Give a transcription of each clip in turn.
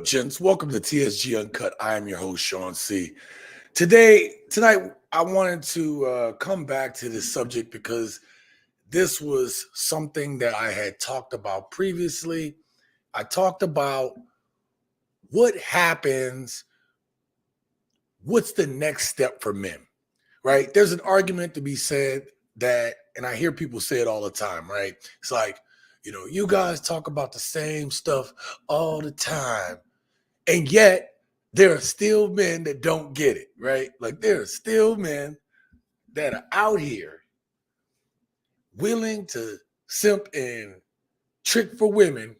gents? Welcome to TSG Uncut. I am your host, Sean C. Tonight, I wanted to come back to this subject because this was something that I had talked about previously. I talked about what happens, what's the next step for men, right? There's an argument to be said that, and I hear people say it all the time, right? It's like, you guys talk about the same stuff all the time. And yet, there are still men that don't get it, right? Like, there are still men that are out here willing to simp and trick for women,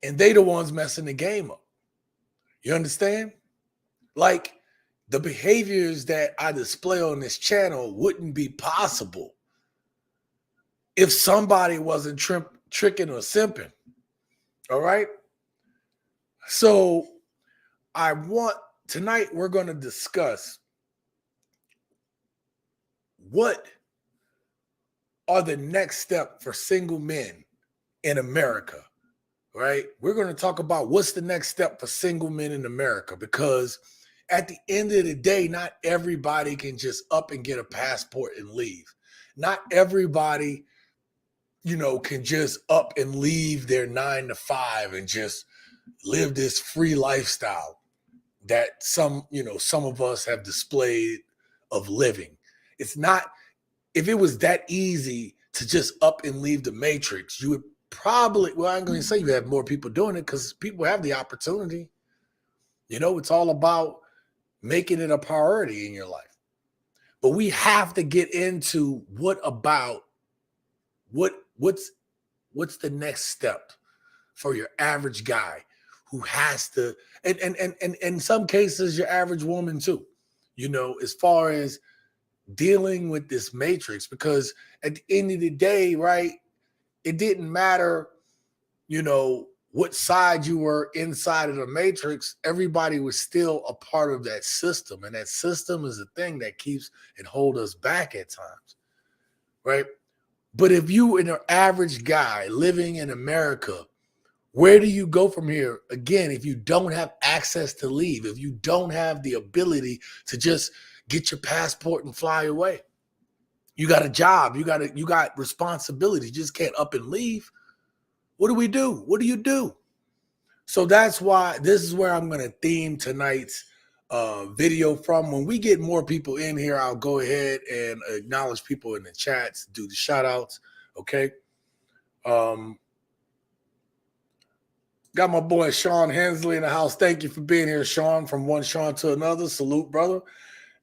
and they the ones messing the game up. You understand? Like, the behaviors that I display on this channel wouldn't be possible if somebody wasn't tricking or simping. All right? So, tonight we're going to discuss what are the next step for single men in America, right? We're going to talk about what's the next step for single men in America, because at the end of the day, not everybody can just up and get a passport and leave. Not everybody, can just up and leave their 9 to 5 and just live this free lifestyle that some of us have displayed of living. It's not. If it was that easy to just up and leave the matrix, you would probably, well, I'm going to say you have more people doing it because people have the opportunity. It's all about making it a priority in your life. But we have to get into what's the next step for your average guy who has to, and in some cases, your average woman too, as far as dealing with this matrix, because at the end of the day, right, it didn't matter, what side you were inside of the matrix. Everybody was still a part of that system, and that system is the thing that keeps and hold us back at times, right? But if you are an average guy living in America, where do you go from here? Again, if you don't have access to leave, if you don't have the ability to just get your passport and fly away. You got a job. You got responsibilities. You just can't up and leave. What do we do? What do you do? So that's why this is where I'm going to theme tonight's video from. When we get more people in here, I'll go ahead and acknowledge people in the chats, do the shout outs. Okay. Got my boy Sean Hensley in the house. Thank you for being here, Sean. From one Sean to another. Salute, brother.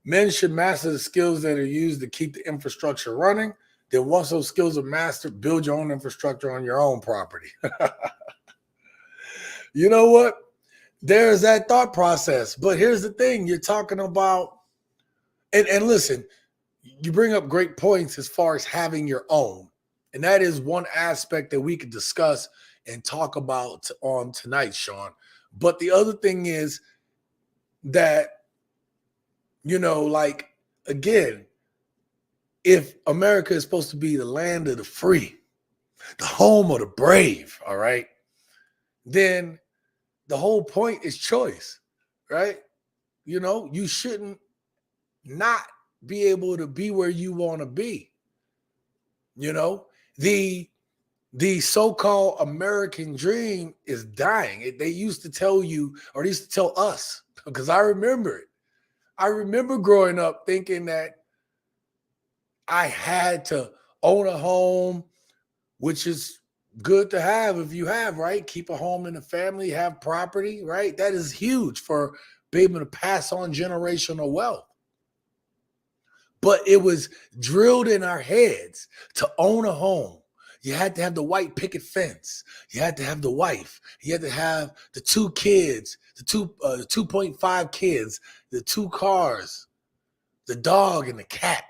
Men should master the skills that are used to keep the infrastructure running. Then once those skills are mastered, build your own infrastructure on your own property. You know what? There's that thought process. But here's the thing. You're talking about, and listen, you bring up great points as far as having your own. And that is one aspect that we could discuss and talk about on tonight, Sean. But the other thing is that, again, if America is supposed to be the land of the free, the home of the brave, all right, then the whole point is choice, right? You shouldn't not be able to be where you want to be. The so-called American dream is dying. They used to tell you, or they used to tell us, because I remember it. I remember growing up thinking that I had to own a home, which is good to have if you have, right? Keep a home in the family, have property, right? That is huge for being able to pass on generational wealth. But it was drilled in our heads to own a home. You had to have the white picket fence. You had to have the wife. You had to have the 2 kids, the 2.5 kids, the 2 cars, the dog and the cat.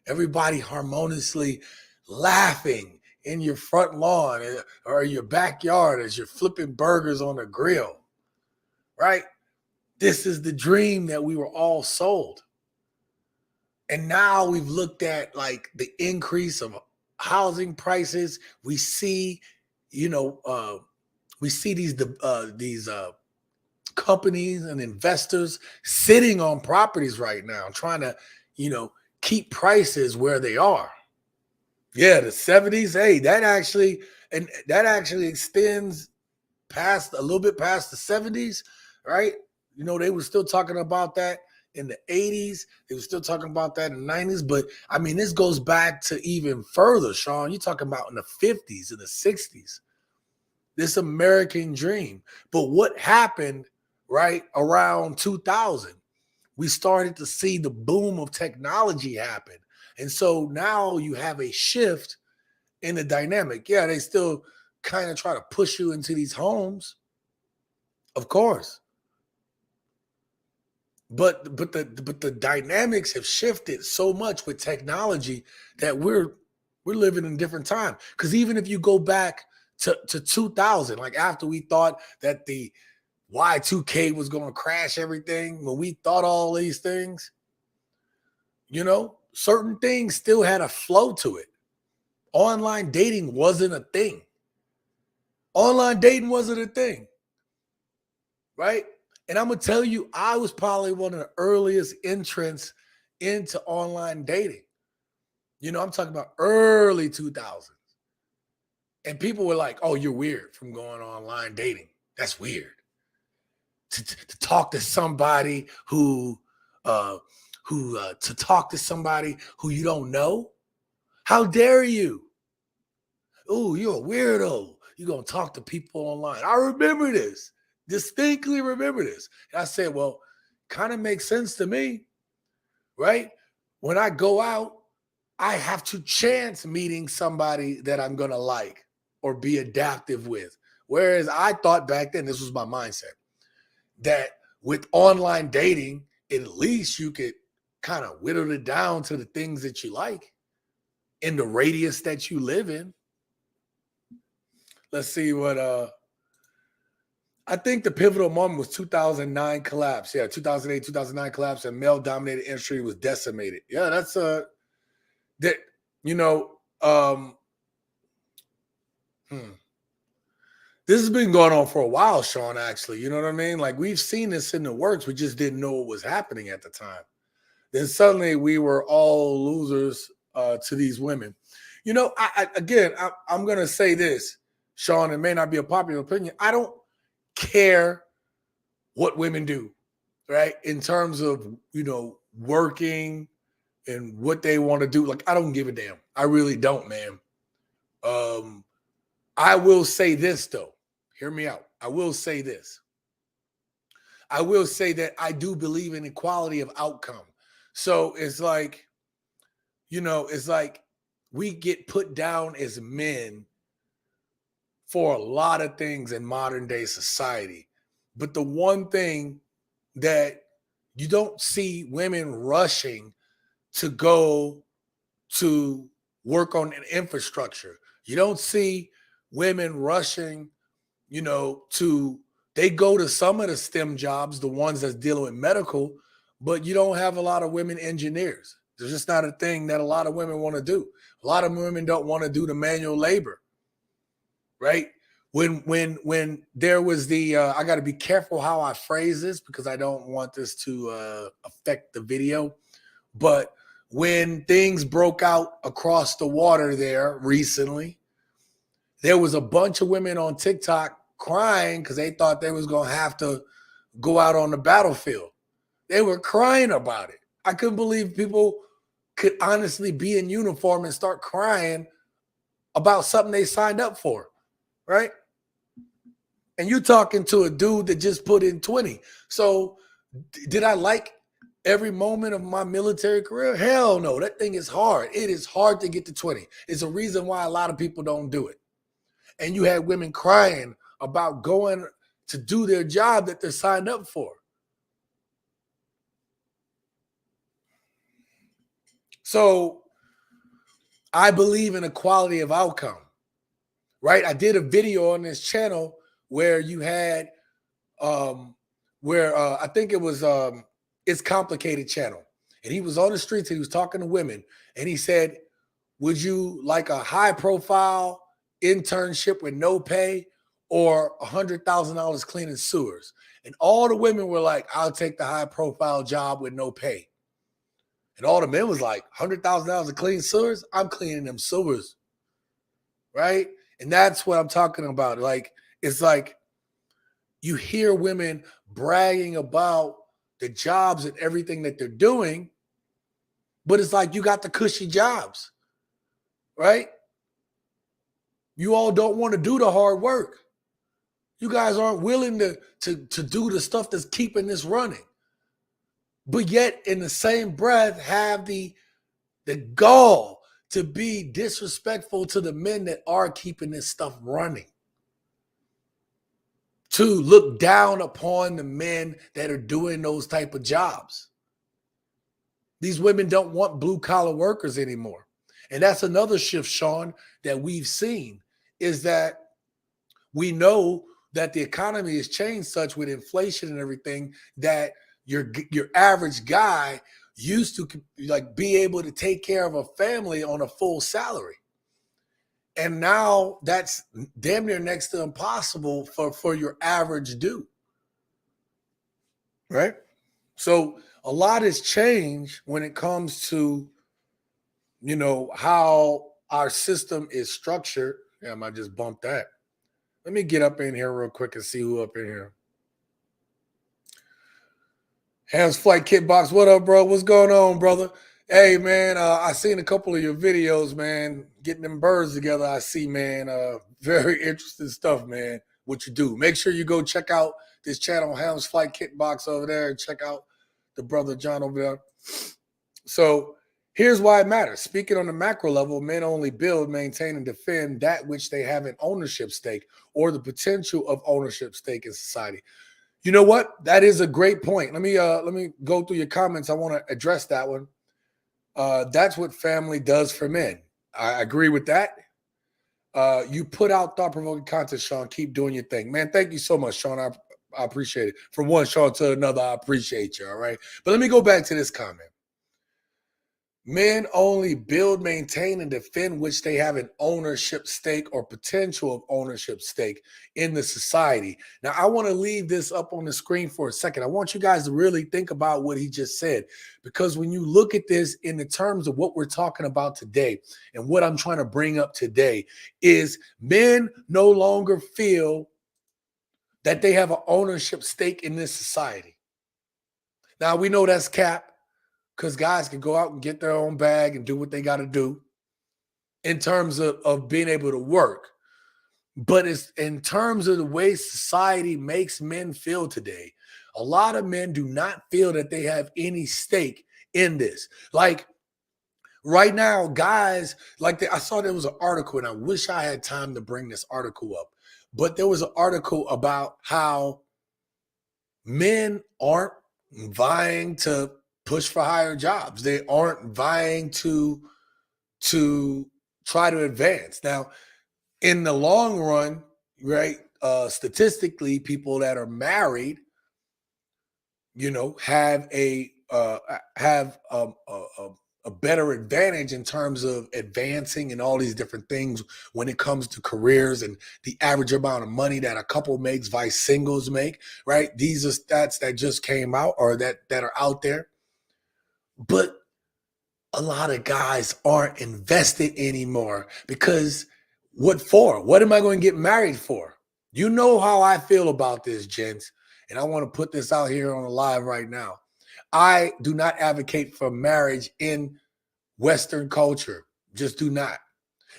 Everybody harmoniously laughing in your front lawn or your backyard as you're flipping burgers on a grill, right? This is the dream that we were all sold. And now we've looked at like the increase of housing prices. We see, We see these companies and investors sitting on properties right now, trying to, you know, keep prices where they are. Yeah, the 70s. Hey, that actually extends past a little bit past the 70s, right? You know, they were still talking about that in the 80s. They were still talking about that in the 90s. But I mean, this goes back to even further, Sean. You're talking about in the 50s, in the 60s, this American dream. But what happened right around 2000? We started to see the boom of technology happen. And so now you have a shift in the dynamic. Yeah, they still kind of try to push you into these homes, of course. But the dynamics have shifted so much with technology that we're living in a different time. Because even if you go back to 2000, like after we thought that the Y2K was going to crash everything, when we thought all these things, you know, certain things still had a flow to it. Online dating wasn't a thing. Online dating wasn't a thing, right? And I'm gonna tell you, I was probably one of the earliest entrants into online dating. You know, I'm talking about early 2000s. And people were like, oh, you're weird from going online dating. That's weird. To talk to somebody uh to talk to somebody who you don't know. How dare you? Oh, you're a weirdo. You're gonna talk to people online. I remember this. Distinctly remember this. And I said, well, kind of makes sense to me, right? When I go out, I have to chance meeting somebody that I'm gonna like or be adaptive with. Whereas I thought back then, this was my mindset, that with online dating, at least you could kind of whittle it down to the things that you like in the radius that you live in. Let's see what I think the pivotal moment was 2009 collapse. Yeah, 2008, 2009 collapse, and male dominated industry was decimated. Yeah, that's that you know, hmm. This has been going on for a while, Sean, actually. You know what I mean? Like we've seen this in the works. We just didn't know what was happening at the time. Then suddenly we were all losers to these women. You know, I'm going to say this, Sean. It may not be a popular opinion. I don't care what women do, right? In terms of, you know, working and what they want to do. Like, I don't give a damn. I really don't, man. Um, I will say this though. Hear me out. I will say this. I will say that I do believe in equality of outcome. So it's like, you know, it's like we get put down as men for a lot of things in modern day society. But the one thing that you don't see women rushing to go to work on an infrastructure. You don't see women rushing, you know, they go to some of the STEM jobs, the ones that's dealing with medical, but you don't have a lot of women engineers. There's just not a thing that a lot of women want to do. A lot of women don't want to do the manual labor, right? When there was the I got to be careful how I phrase this because I don't want this to affect the video, but when things broke out across the water there recently, there was a bunch of women on TikTok crying because they thought they was gonna have to go out on the battlefield. They were crying about it. I couldn't believe people could honestly be in uniform and start crying about something they signed up for, right? And you talking to a dude that just put in 20. So did I like every moment of my military career? Hell no. That thing is hard. It is hard to get to 20. It's a reason why a lot of people don't do it. And you had women crying about going to do their job that they're signed up for. So I believe in equality of outcome, right? I did a video on this channel where you had where I think it was It's Complicated channel. And he was on the streets and he was talking to women and he said, would you like a high profile internship with no pay or $100,000 cleaning sewers. And all the women were like, I'll take the high profile job with no pay. And all the men was like, $100,000 to clean sewers? I'm cleaning them sewers. Right? And that's what I'm talking about. Like, it's like you hear women bragging about the jobs and everything that they're doing, but it's like you got the cushy jobs, right? You all don't want to do the hard work. You guys aren't willing to do the stuff that's keeping this running. But yet, in the same breath, have the gall to be disrespectful to the men that are keeping this stuff running. To look down upon the men that are doing those type of jobs. These women don't want blue collar workers anymore. And that's another shift, Sean, that we've seen, is that we know that the economy has changed such with inflation and everything that your average guy used to like be able to take care of a family on a full salary. And now that's damn near next to impossible for your average dude. Right? So a lot has changed when it comes to, you know, how our system is structured. Yeah, I might just bump that. Let me get up in here real quick and see who up in here. Ham's Flight Kitbox, what up, bro? What's going on, brother? Hey, man, I seen a couple of your videos, man. Getting them birds together, I see, man. Very interesting stuff, man, what you do. Make sure you go check out this channel, Ham's Flight Kitbox over there, and check out the brother John over there. So here's why it matters. Speaking on the macro level, men only build, maintain, and defend that which they have an ownership stake or the potential of ownership stake in society. You know what? That is a great point. Let me go through your comments. I want to address that one. That's what family does for men. I agree with that. You put out thought-provoking content, Sean. Keep doing your thing. Man, thank you so much, Sean. I appreciate it. From one Sean to another, I appreciate you, all right? But let me go back to this comment. Men only build, maintain, and defend which they have an ownership stake or potential of ownership stake in the society. Now, I want to leave this up on the screen for a second. I want you guys to really think about what he just said, because when you look at this in the terms of what we're talking about today and what I'm trying to bring up today is men no longer feel that they have an ownership stake in this society. Now, we know that's cap, because guys can go out and get their own bag and do what they got to do in terms of being able to work. But it's in terms of the way society makes men feel today. A lot of men do not feel that they have any stake in this. Like right now, guys, I saw there was an article, and I wish I had time to bring this article up. But there was an article about how men aren't vying to push for higher jobs. They aren't vying to try to advance. Now, in the long run, right, statistically, people that are married, you know, have a better advantage in terms of advancing and all these different things when it comes to careers and the average amount of money that a couple makes vice singles make, right? These are stats that just came out or that are out there. But a lot of guys aren't invested anymore because what for? What am I going to get married for? You know how I feel about this, gents, and I want to put this out here on the live right now. I do not advocate for marriage in Western culture. Just do not.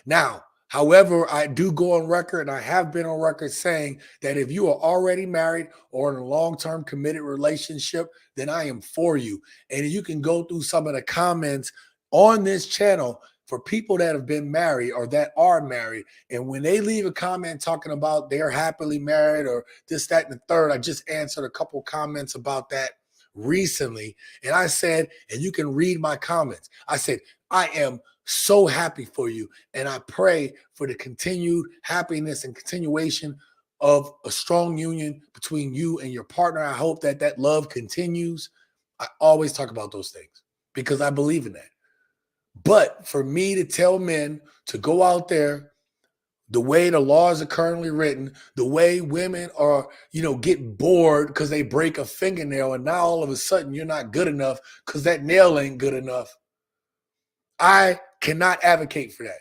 Now, however, I do go on record, and I have been on record saying that if you are already married or in a long-term committed relationship, then I am for you. And you can go through some of the comments on this channel for people that have been married or that are married. And when they leave a comment talking about they're happily married or this, that, and the third, I just answered a couple comments about that recently. And I said, and you can read my comments, I said, I am so happy for you. And I pray for the continued happiness and continuation of a strong union between you and your partner. I hope that that love continues. I always talk about those things because I believe in that. But for me to tell men to go out there, the way the laws are currently written, the way women are, get bored because they break a fingernail and now all of a sudden you're not good enough because that nail ain't good enough. I cannot advocate for that.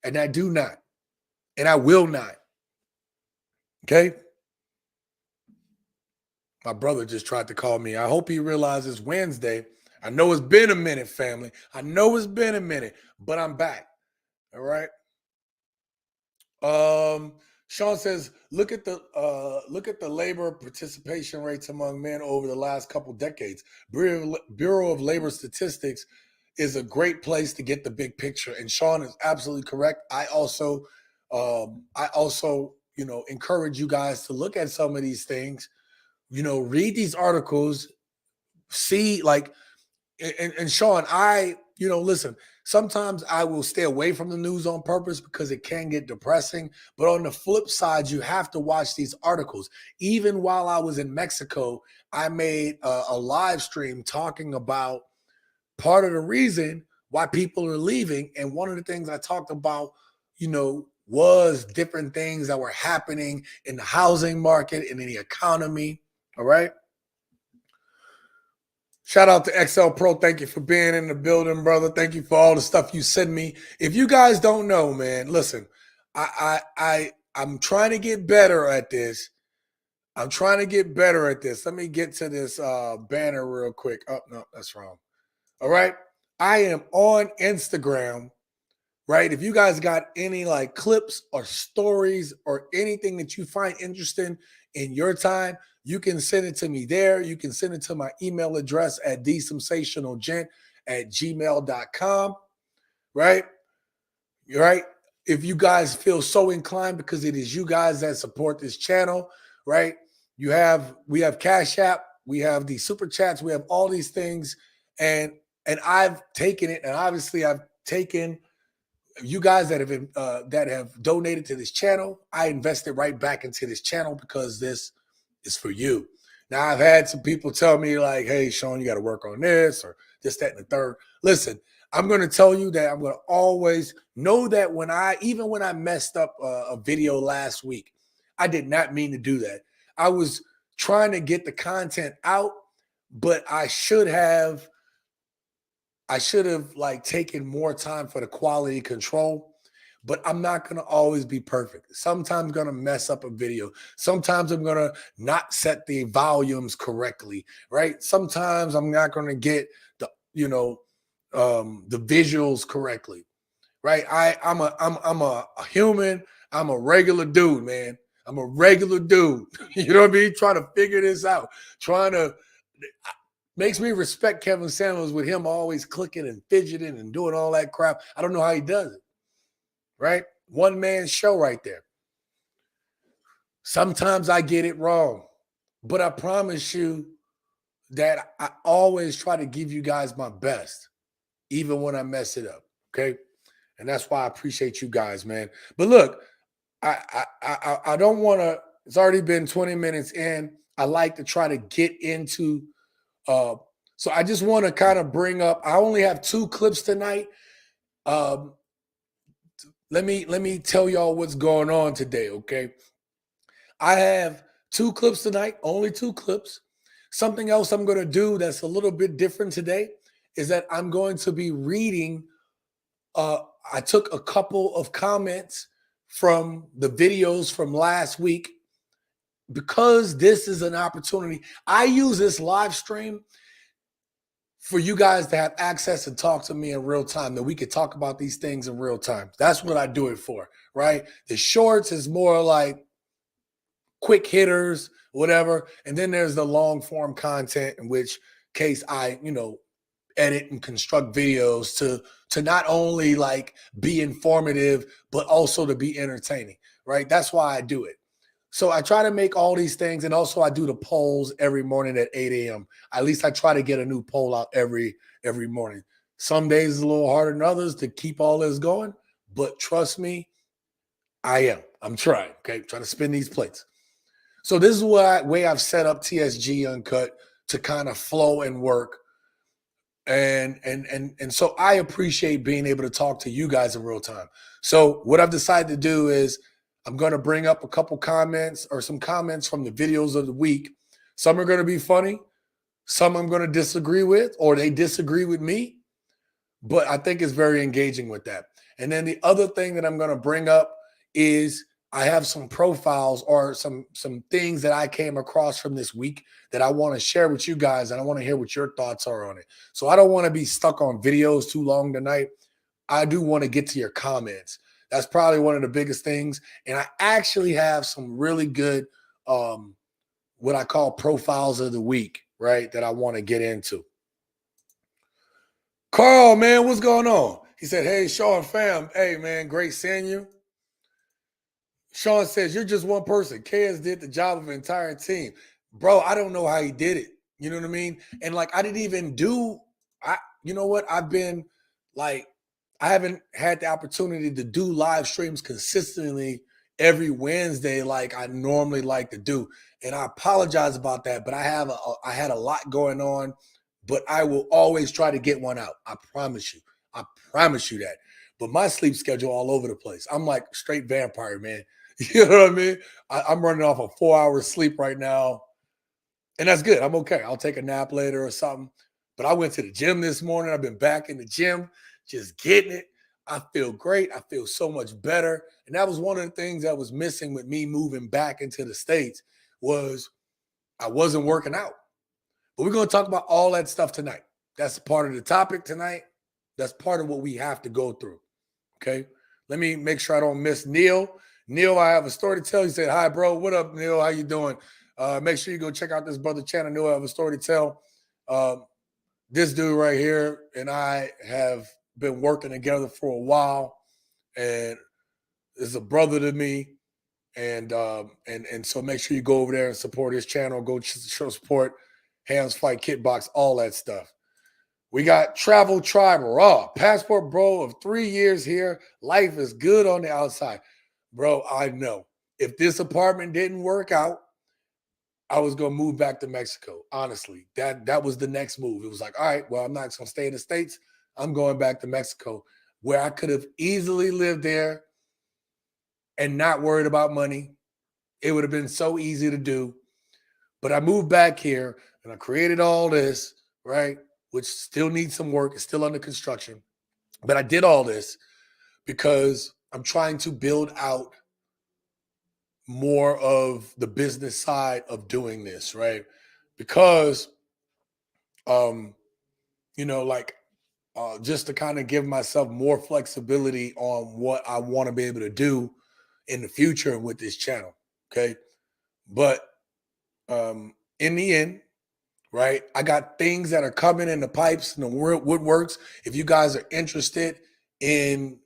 And I do not. And I will not. Okay? My brother just tried to call me. I hope he realizes Wednesday. I know it's been a minute, family. I know it's been a minute, but I'm back. All right. Sean says, look at the labor participation rates among men over the last couple decades. Bureau of Labor Statistics is a great place to get the big picture. And Sean is absolutely correct. I also, encourage you guys to look at some of these things. Read these articles, see and Sean, listen, sometimes I will stay away from the news on purpose because it can get depressing. But on the flip side, you have to watch these articles. Even while I was in Mexico, I made a live stream talking about part of the reason why people are leaving. And one of the things I talked about, was different things that were happening in the housing market and in the economy. All right. Shout out to XL Pro. Thank you for being in the building, brother. Thank you for all the stuff you send me. If you guys don't know, man, listen, I'm trying to get better at this. Let me get to this banner real quick. Oh, no, that's wrong. All right. I am on Instagram, right? If you guys got any clips or stories or anything that you find interesting in your time, you can send it to me there. You can send it to my email address at thesensationalgent@gmail.com, right? Right? If you guys feel so inclined, because it is you guys that support this channel, right? We have Cash App, we have the super chats, we have all these things, and I've taken it, and obviously I've taken you guys that have donated to this channel. I invested right back into this channel because this is for you. Now, I've had some people tell me hey, Sean, you got to work on this or this, that, and the third. Listen, I'm going to tell you that I'm going to always know that when I messed up a video last week, I did not mean to do that. I was trying to get the content out, but I should have taken more time for the quality control, but I'm not going to always be perfect. Sometimes I'm going to mess up a video. Sometimes I'm going to not set the volumes correctly, right? Sometimes I'm not going to get the visuals correctly, right? I'm a human. I'm a regular dude, man. I'm a regular dude. You know what I mean? Trying to figure this out, makes me respect Kevin Samuels with him always clicking and fidgeting and doing all that crap. I don't know how he does it, right? One man show right there. Sometimes I get it wrong, but I promise you that I always try to give you guys my best, even when I mess it up, okay? And that's why I appreciate you guys, man. But look, I don't want to, it's already been 20 minutes in. I like to try to get into so I just want to kind of bring up, I only have 2 clips tonight. Let me tell y'all what's going on today, okay? I have 2 clips tonight, only 2 clips. Something else I'm going to do that's a little bit different today is that I'm going to be reading. I took a couple of comments from the videos from last week because this is an opportunity. I use this live stream for you guys to have access and talk to me in real time, that we could talk about these things in real time. That's what I do it for, right? The shorts is more like quick hitters, whatever. And then there's the long form content, in which case I, edit and construct videos to not only be informative, but also to be entertaining, right? That's why I do it. So I try to make all these things, and also I do the polls every morning at 8 a.m. At least I try to get a new poll out every morning. Some days it's a little harder than others to keep all this going, but trust me, I'm trying, okay? Trying to spin these plates. So this is way I've set up TSG Uncut to kind of flow and work. And so I appreciate being able to talk to you guys in real time. So what I've decided to do is I'm going to bring up a couple comments or some comments from the videos of the week. Some are going to be funny, some I'm going to disagree with, or they disagree with me, but I think it's very engaging with that. And then the other thing that I'm going to bring up is I have some profiles or some things that I came across from this week that I want to share with you guys, and I want to hear what your thoughts are on it. So I don't want to be stuck on videos too long tonight. I do want to get to your comments. That's probably one of the biggest things. And I actually have some really good what I call profiles of the week, right? That I want to get into. Carl, man, what's going on? He said, hey, Sean fam. Hey, man, great seeing you. Sean says, you're just one person. KS did the job of an entire team. Bro, I don't know how he did it. You know what I mean? And like, I didn't even you know what? I've been like, I haven't had the opportunity to do live streams consistently every Wednesday like I normally like to do. And I apologize about that, but I had a lot going on, but I will always try to get one out. I promise you. I promise you that. But my sleep schedule all over the place. I'm like straight vampire, man. You know what I mean? I'm running off a 4-hour sleep right now. And that's good. I'm okay. I'll take a nap later or something. But I went to the gym this morning. I've been back in the gym, just getting it. I feel great. I feel so much better. And that was one of the things that was missing with me moving back into the States was I wasn't working out. But we're going to talk about all that stuff tonight. That's part of the topic tonight. That's part of what we have to go through. Okay. Let me make sure I don't miss Neil. Neil, I have a story to tell. He said, hi, bro. What up, Neil? How you doing? Make sure you go check out this brother channel. Neil, I have a story to tell. This dude right here and I have been working together for a while, and is a brother to me. And so make sure you go over there and support his channel. Go show support Hands Fight Kickbox, all that stuff. We got Travel Tribe Raw, passport bro of 3 years here. Life is good on the outside. Bro, I know. If this apartment didn't work out, I was going to move back to Mexico. Honestly, that was the next move. It was like, all right, well, I'm not going to stay in the States. I'm going back to Mexico, where I could have easily lived there and not worried about money. It would have been so easy to do. But I moved back here and I created all this, right? Which still needs some work. It's still under construction. But I did all this because I'm trying to build out more of the business side of doing this, right? Because, like just to kind of give myself more flexibility on what I want to be able to do in the future with this channel, okay? But in the end, right, I got things that are coming in the pipes and the woodworks. If you guys are interested in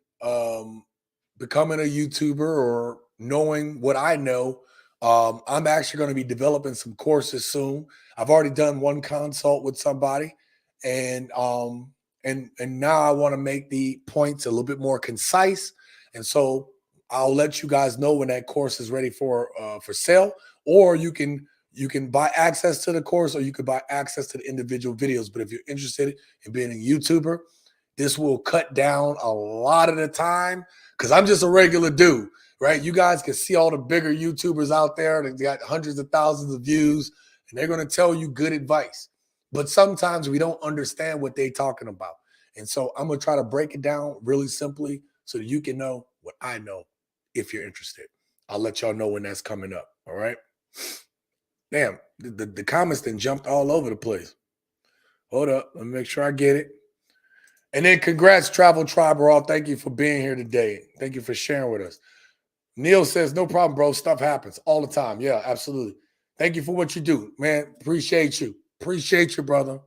becoming a YouTuber or knowing what I know, I'm actually going to be developing some courses soon. I've already done one consult with somebody, and now I want to make the points a little bit more concise. And so I'll let you guys know when that course is ready for sale, or you can buy access to the course, or you could buy access to the individual videos. But if you're interested in being a YouTuber, this will cut down a lot of the time because I'm just a regular dude, right? You guys can see all the bigger YouTubers out there that got hundreds of thousands of views, and they're going to tell you good advice. But sometimes we don't understand what they're talking about. And so I'm going to try to break it down really simply so that you can know what I know if you're interested. I'll let y'all know when that's coming up, all right? Damn, the comments then jumped all over the place. Hold up, let me make sure I get it. And then congrats, Travel Tribe Raw. Thank you for being here today. Thank you for sharing with us. Neil says, no problem, bro. Stuff happens all the time. Yeah, absolutely. Thank you for what you do, man. Appreciate you. Appreciate you, brother.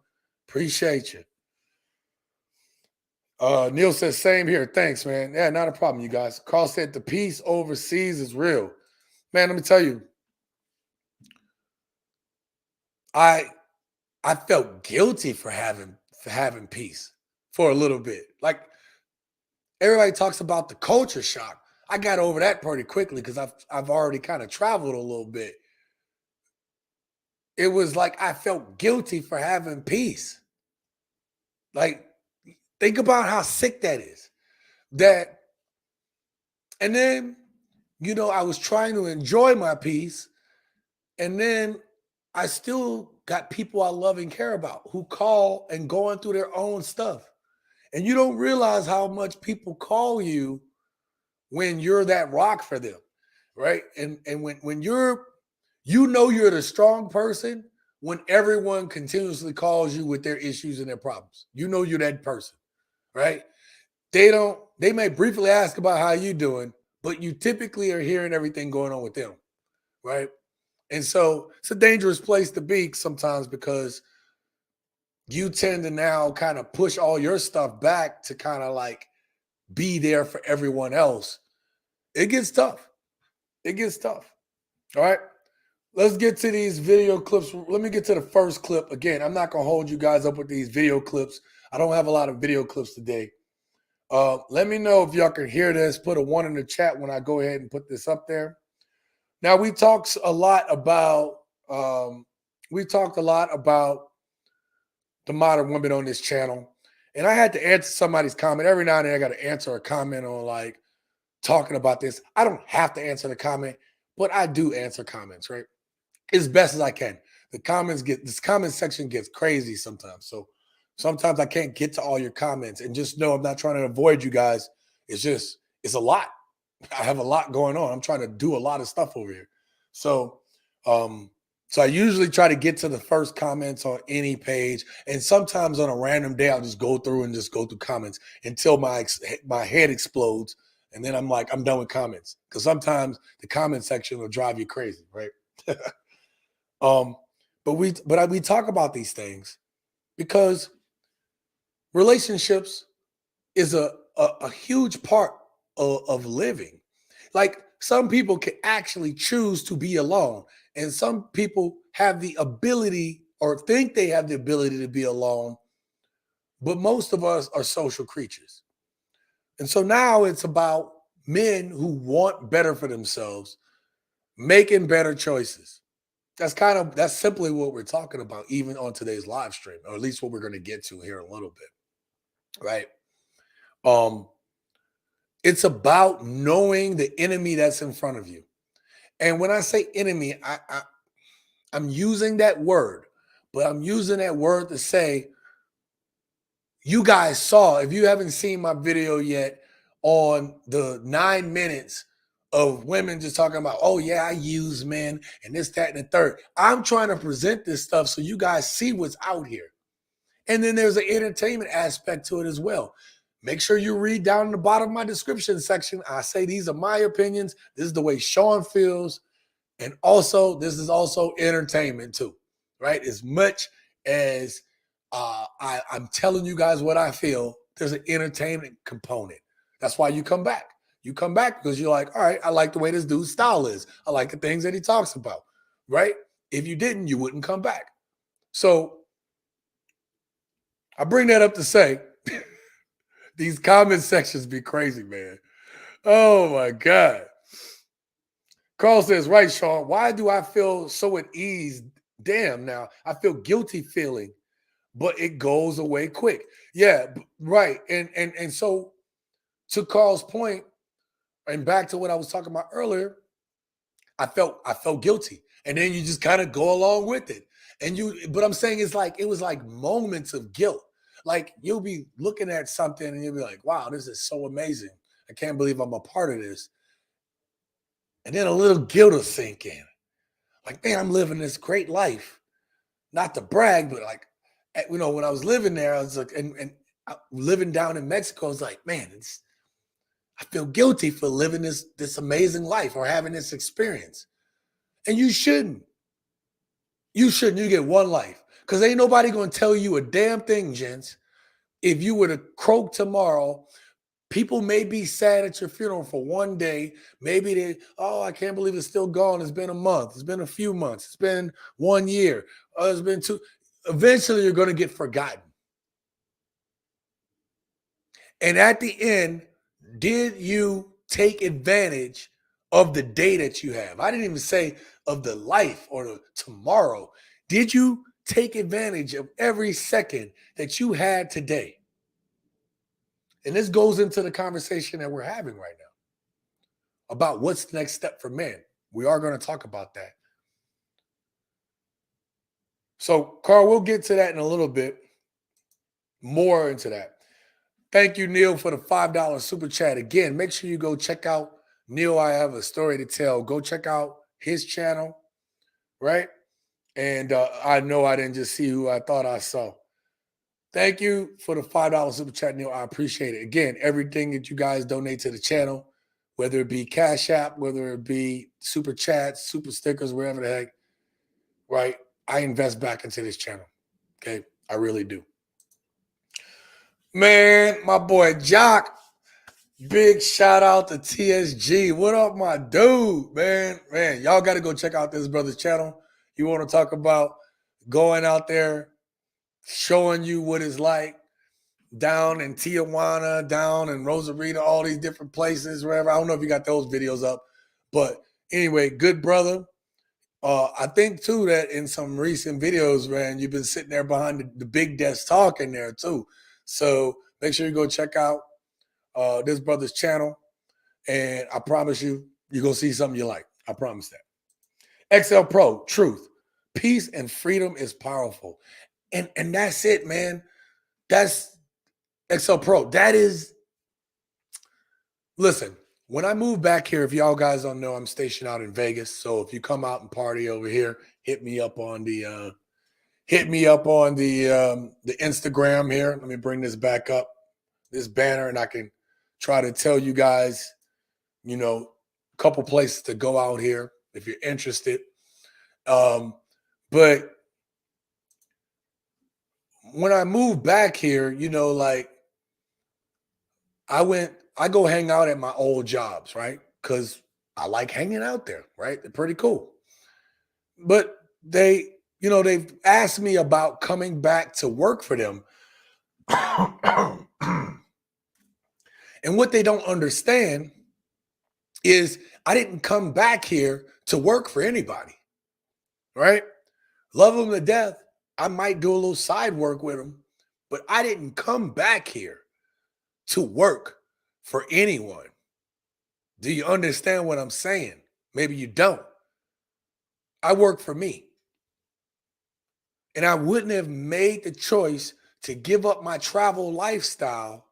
Appreciate you. Neil says, same here. Thanks, man. Yeah, not a problem, you guys. Carl said, the peace overseas is real. Man, let me tell you, I felt guilty for having peace for a little bit. Like everybody talks about the culture shock. I got over that pretty quickly because I've already kind of traveled a little bit. It was like I felt guilty for having peace. Like, think about how sick that is. That, and then, I was trying to enjoy my peace, and then I still got people I love and care about who call and going through their own stuff. And you don't realize how much people call you when you're that rock for them, right? And when you're the strong person when everyone continuously calls you with their issues and their problems. You're that person, right? They may briefly ask about how you doing, but you typically are hearing everything going on with them, right? And so it's a dangerous place to be sometimes because you tend to now kind of push all your stuff back to kind of like be there for everyone else. It gets tough. It gets tough. All right. Let's get to these video clips. Let me get to the first clip. Again, I'm not going to hold you guys up with these video clips. I don't have a lot of video clips today. Let me know if y'all can hear this. Put a 1 in the chat when I go ahead and put this up there. Now, we talked a lot about the modern women on this channel. And I had to answer somebody's comment. Every now and then I got to answer a comment on like talking about this. I don't have to answer the comment, but I do answer comments, right? As best as I can. This comment section gets crazy sometimes. So sometimes I can't get to all your comments, and just know I'm not trying to avoid you guys. It's a lot. I have a lot going on. I'm trying to do a lot of stuff over here. So I usually try to get to the first comments on any page, and sometimes on a random day I'll just go through comments until my head explodes, and then I'm like, I'm done with comments, because sometimes the comment section will drive you crazy, right? But we talk about these things because relationships is a huge part of living. Like, some people can actually choose to be alone, and some people have the ability or think they have the ability to be alone, but most of us are social creatures. And so now it's about men who want better for themselves, making better choices. That's simply what we're talking about, even on today's live stream, or at least what we're going to get to here in a little bit, right? It's about knowing the enemy that's in front of you. And when I say enemy, I'm using that word, but I'm using that word to say, you guys saw, if you haven't seen my video yet on the 9 minutes of women just talking about, oh yeah, I use men and this, that, and the third. I'm trying to present this stuff so you guys see what's out here. And then there's an entertainment aspect to it as well. Make sure you read down in the bottom of my description section. I say these are my opinions. This is the way Sean feels. And also, this is also entertainment too, right? As much as I'm telling you guys what I feel, there's an entertainment component. That's why you come back. You come back because you're like, all right, I like the way this dude's style is. I like the things that he talks about, right? If you didn't, you wouldn't come back. So I bring that up to say, these comment sections be crazy, man. Oh my God. Carl says, right, Sean, why do I feel so at ease? Damn, now I feel guilty feeling, but it goes away quick. Yeah, right. And so, to Carl's point, and back to what I was talking about earlier, I felt guilty. And then you just kind of go along with it. But I'm saying it was like moments of guilt. Like, you'll be looking at something and you'll be like, wow, this is so amazing. I can't believe I'm a part of this. And then a little guilt will sink in. Like, man, I'm living this great life. Not to brag, but like, when I was living there, I was like, and living down in Mexico, I was like, man, I feel guilty for living this amazing life or having this experience. And you shouldn't. You shouldn't. You get one life. Because ain't nobody going to tell you a damn thing, gents. If you were to croak tomorrow, people may be sad at your funeral for one day. Maybe I can't believe it's still gone. It's been a month. It's been a few months. It's been 1 year. It's been 2. Eventually, you're going to get forgotten. And at the end, did you take advantage of the day that you have? I didn't even say of the life or the tomorrow. Did you take advantage of every second that you had today. And this goes into the conversation that we're having right now about what's the next step for men. We are going to talk about that. So, Carl, we'll get to that in a little bit, more into that. Thank you, Neil, for the $5 super chat. Again, make sure you go check out Neil. I have a story to tell. Go check out his channel, right? And I know I didn't just see who I thought I saw. Thank you for the $5 super chat, Neil. I appreciate it. Again, everything that you guys donate to the channel, whether it be Cash App, whether it be super chats, super stickers, wherever the heck, right? I invest back into this channel. Okay, I really do. Man, my boy Jock, big shout out to TSG. What up, my dude, man? Man, y'all got to go check out this brother's channel. You want to talk about going out there, showing you what it's like down in Tijuana, down in Rosarito, all these different places, wherever. I don't know if you got those videos up, but anyway, good brother. I think too that in some recent videos, man, you've been sitting there behind the big desk talking there too. So make sure you go check out this brother's channel, and I promise you, you're gonna see something you like. I promise that. XL Pro, truth, peace, and freedom is powerful. And that's it, man. That's XL Pro. That is, listen, when I moved back here, if y'all guys don't know, I'm stationed out in Vegas. So if you come out and party over here, hit me up on the Instagram here. Let me bring this back up, this banner, and I can try to tell you guys, you know, a couple places to go out here if you're interested. But when I moved back here, you know, like I go hang out at my old jobs, right? Because I like hanging out there, right? They're pretty cool. But they've asked me about coming back to work for them. And what they don't understand is I didn't come back here to work for anybody, right? Love them to death. I might do a little side work with them, but I didn't come back here to work for anyone. Do you understand what I'm saying? Maybe you don't. I work for me. And I wouldn't have made the choice to give up my travel lifestyle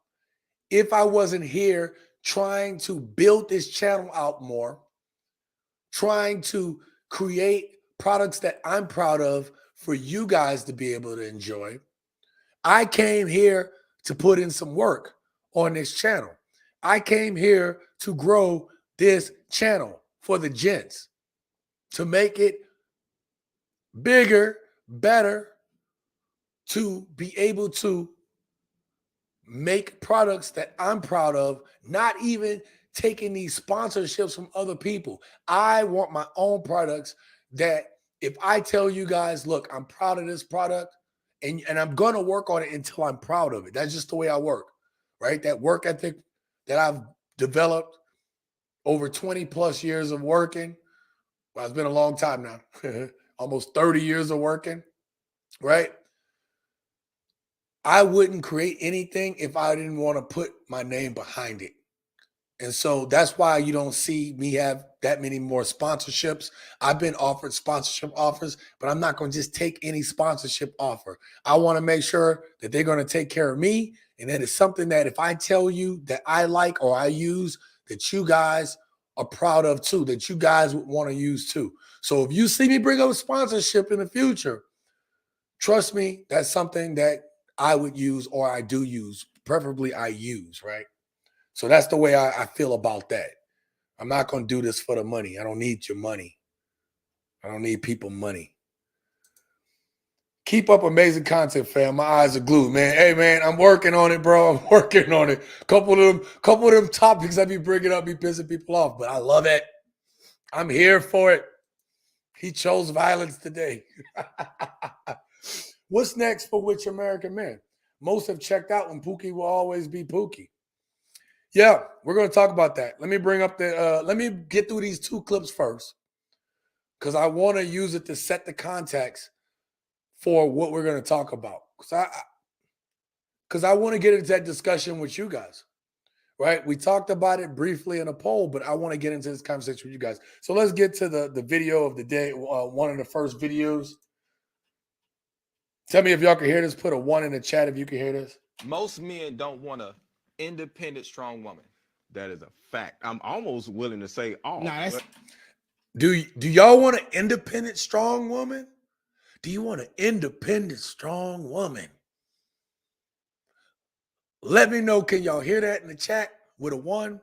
if I wasn't here trying to build this channel out more, trying to create products that I'm proud of for you guys to be able to enjoy. I came here to put in some work on this channel. I came here to grow this channel for the gents, to make it bigger, better, to be able to make products that I'm proud of, not even taking these sponsorships from other people. I want my own products that if I tell you guys, look, I'm proud of this product and I'm going to work on it until I'm proud of it. That's just the way I work, right? That work ethic that I've developed over 20 plus years of working. Well, it's been a long time now, almost 30 years of working, right? I wouldn't create anything if I didn't want to put my name behind it. And so that's why you don't see me have that many more sponsorships. I've been offered sponsorship offers, but I'm not going to just take any sponsorship offer. I want to make sure that they're going to take care of me. And that is something that if I tell you that I like or I use, that you guys are proud of too, that you guys would want to use too. So if you see me bring up a sponsorship in the future, trust me, that's something that I would use or I do use, preferably I use, right? So that's the way I feel about that. I'm not going to do this for the money. I don't need your money. I don't need people money. Keep up amazing content, fam. My eyes are glued, man. Hey, man, I'm working on it, bro. I'm working on it. Couple of them topics I be bringing up be pissing people off, but I love it. I'm here for it. He chose violence today. What's next for Which American Man? Most have checked out when Pookie will always be Pookie. Yeah, we're going to talk about that. Let me bring up let me get through these two clips first because I want to use it to set the context for what we're going to talk about. Because I want to get into that discussion with you guys, right? We talked about it briefly in a poll, but I want to get into this conversation with you guys. So let's get to the video of the day, one of the first videos. Tell me if y'all can hear this. Put a 1 in the chat if you can hear this. Most men don't want an independent, strong woman. That is a fact. I'm almost willing to say all. Nah, Do y'all want an independent, strong woman? Do you want an independent, strong woman? Let me know. Can y'all hear that in the chat with a 1?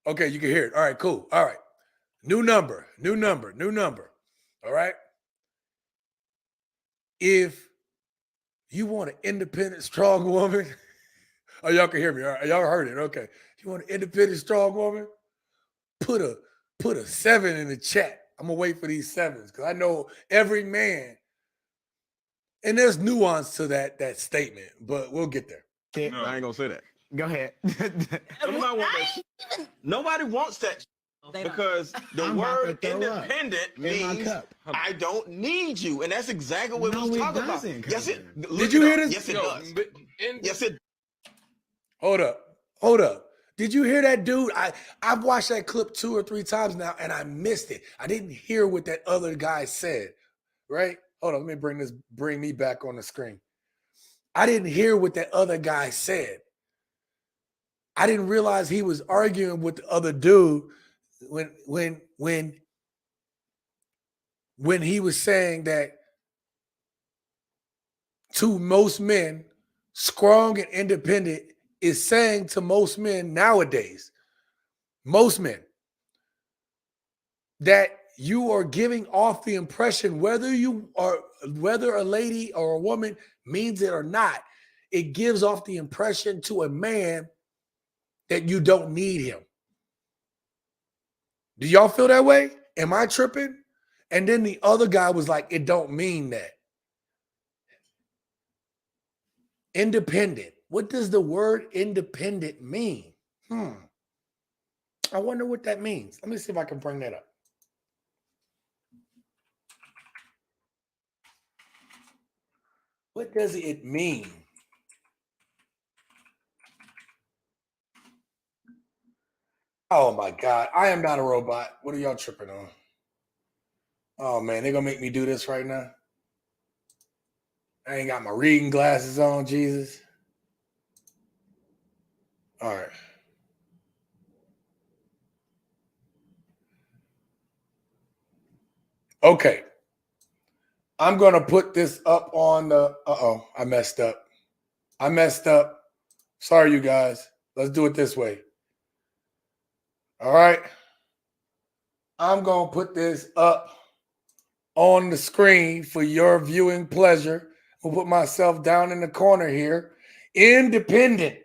Okay, you can hear it. All right, cool. All right. New number. All right. If you want an independent, strong woman, oh, y'all can hear me. All right, y'all heard it. Okay. You want an independent, strong woman? Put a 7 in the chat. I'm gonna wait for these 7s because I know every man, and there's nuance to that statement, but we'll get there. No, I ain't gonna say that. Go ahead. Nobody wants that because the word independent means I don't need you, and that's exactly what we was talking about. Yes, it. Did you hear this? Yes, it does. Yes, it. Hold up. Did you hear that dude? I've watched that clip 2 or 3 times now, and I missed it. I didn't hear what that other guy said. Right? Hold on. Let me bring me back on the screen. I didn't hear what that other guy said. I didn't realize he was arguing with the other dude when he was saying that to most men, strong and independent is saying to most men nowadays, most men, that you are giving off the impression, whether a lady or a woman means it or not, it gives off the impression to a man that you don't need him. Do y'all feel that way? Am I tripping? And then the other guy was like, it don't mean that. Independent. What does the word independent mean? I wonder what that means. Let me see if I can bring that up. What does it mean? Oh my God, I am not a robot. What are y'all tripping on? Oh man, they're gonna make me do this right now. I ain't got my reading glasses on, Jesus. All right. Okay. I'm going to put this up on the, I messed up. Sorry, you guys. Let's do it this way. All right. I'm going to put this up on the screen for your viewing pleasure. I'll put myself down in the corner here. Independent.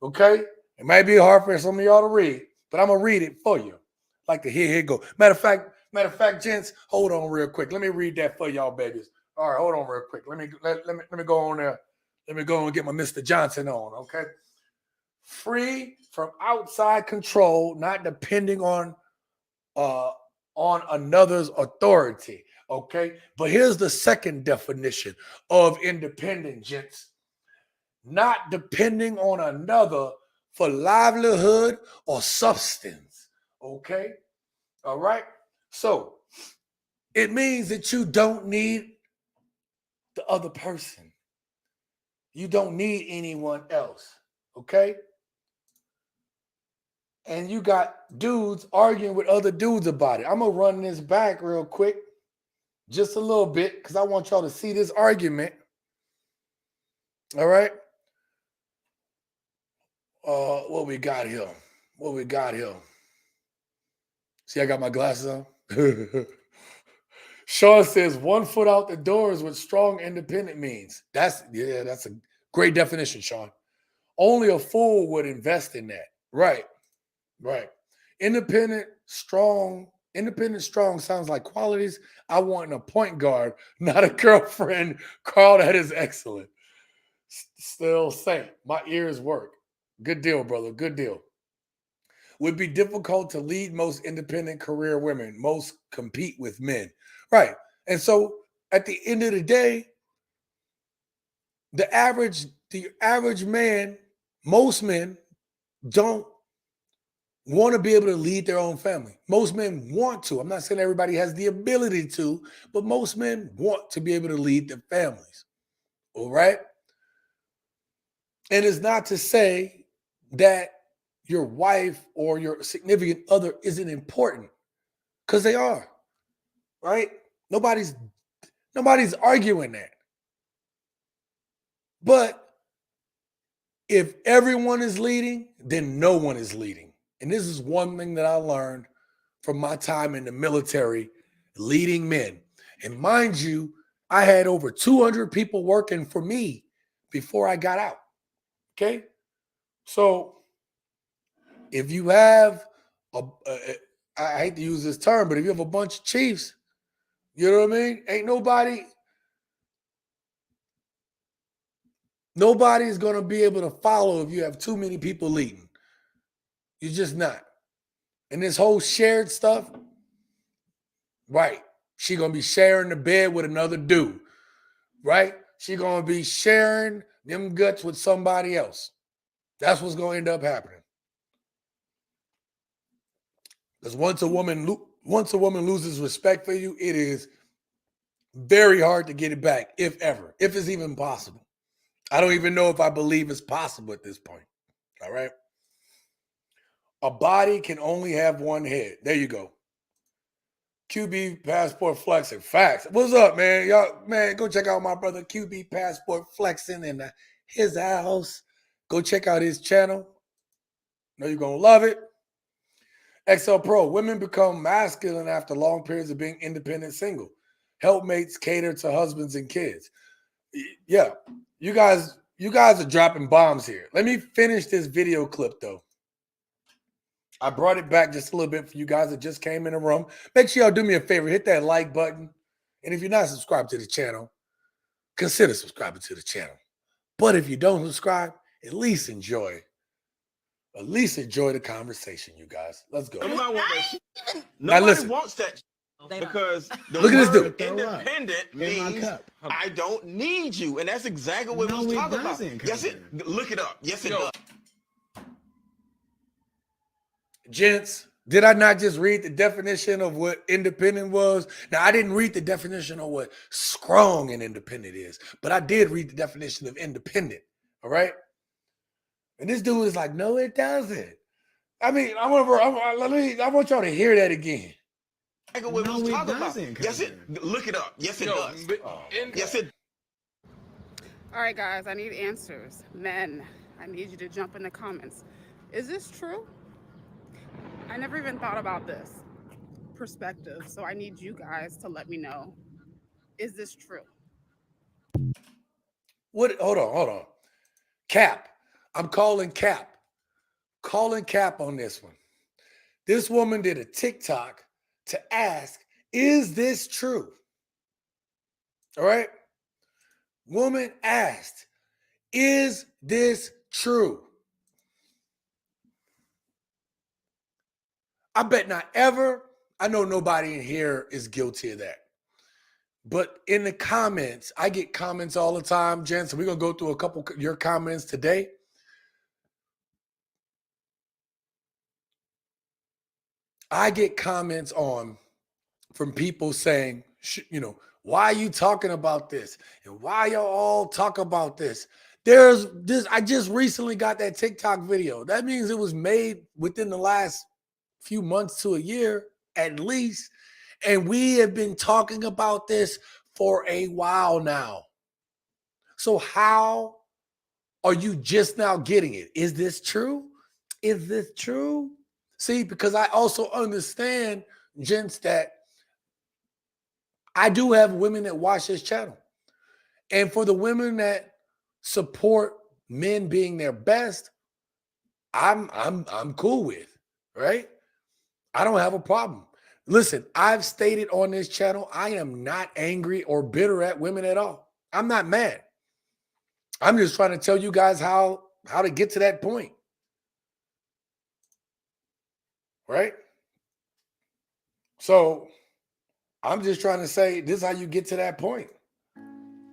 Okay? It might be hard for some of y'all to read, but I'm going to read it for you. Like to hear it go. Matter of fact, gents, hold on real quick. Let me read that for y'all, babies. All right, hold on real quick. Let me go on there. Let me go and get my Mr. Johnson on, okay? Free from outside control, not depending on another's authority, okay? But here's the second definition of independent, gents. Not depending on another for livelihood or substance, okay? All right? So it means that you don't need the other person. You don't need anyone else, okay? And you got dudes arguing with other dudes about it. I'm going to run this back real quick, just a little bit, because I want y'all to see this argument. All right? What we got here? See, I got my glasses on. Sean says 1 foot out the door is what strong independent means. That's a great definition, Sean. Only a fool would invest in that. Right. Independent, strong sounds like qualities I want in a point guard, not a girlfriend. Carl, that is excellent. Still same. My ears work. Good deal, brother. Good deal. Would be difficult to lead most independent career women. Most compete with men. Right. And so at the end of the day, the average man, most men don't want to be able to lead their own family. Most men want to. I'm not saying everybody has the ability to, but most men want to be able to lead their families. All right? And it's not to say that your wife or your significant other isn't important, because they are. Right? Nobody's arguing that. But if everyone is leading, then no one is leading. And this is one thing that I learned from my time in the military, leading men. And mind you, I had over 200 people working for me before I got out. Okay? So if you have, I hate to use this term, but if you have a bunch of chiefs, you know what I mean? Ain't nobody's going to be able to follow if you have too many people leading. You're just not. And this whole shared stuff, right? She going to be sharing the bed with another dude, right? She going to be sharing them guts with somebody else. That's what's going to end up happening. Because once a woman loses respect for you, it is very hard to get it back, if ever, if it's even possible. I don't even know if I believe it's possible at this point. All right. A body can only have one head. There you go. QB Passport Flexing. Facts. What's up, man? Y'all, man, go check out my brother QB Passport Flexing in his house. Go check out his channel. Know you're going to love it. XL Pro. Women become masculine after long periods of being independent single. Helpmates cater to husbands and kids. Yeah. You guys are dropping bombs here. Let me finish this video clip, though. I brought it back just a little bit for you guys that just came in the room. Make sure y'all do me a favor. Hit that like button. And if you're not subscribed to the channel, consider subscribing to the channel. But if you don't subscribe, at least enjoy the conversation, you guys. Let's go. Nobody wants that. Because the look at this dude. Independent means I don't need you. And that's exactly what we're talking about. Yes, look it up. Yes, it does. Gents, did I not just read the definition of what independent was? Now, I didn't read the definition of what strong and independent is, but I did read the definition of independent. All right. And this dude is like, no, it doesn't. I mean, I want y'all to hear that again. What no, it doesn't. Yes, look it up. Yes, it does. Yes, it. All right, guys, I need answers. Men, I need you to jump in the comments. Is this true? I never even thought about this perspective, so I need you guys to let me know. Is this true? What? Hold on. Cap. I'm calling Cap. Calling Cap on this one. This woman did a TikTok to ask, is this true? All right. Woman asked, is this true? I bet not ever. I know nobody in here is guilty of that. But in the comments, I get comments all the time, Jen. So we're going to go through a couple of your comments today. I get comments from people saying, why are you talking about this? And why y'all all talk about this? There's this. I just recently got that TikTok video. That means it was made within the last few months to a year at least. And we have been talking about this for a while now. So how are you just now getting it? Is this true? Is this true? See, because I also understand, gents, that I do have women that watch this channel. And for the women that support men being their best, I'm cool with, right? I don't have a problem. Listen, I've stated on this channel, I am not angry or bitter at women at all. I'm not mad. I'm just trying to tell you guys how to get to that point. Right? So I'm just trying to say this is how you get to that point.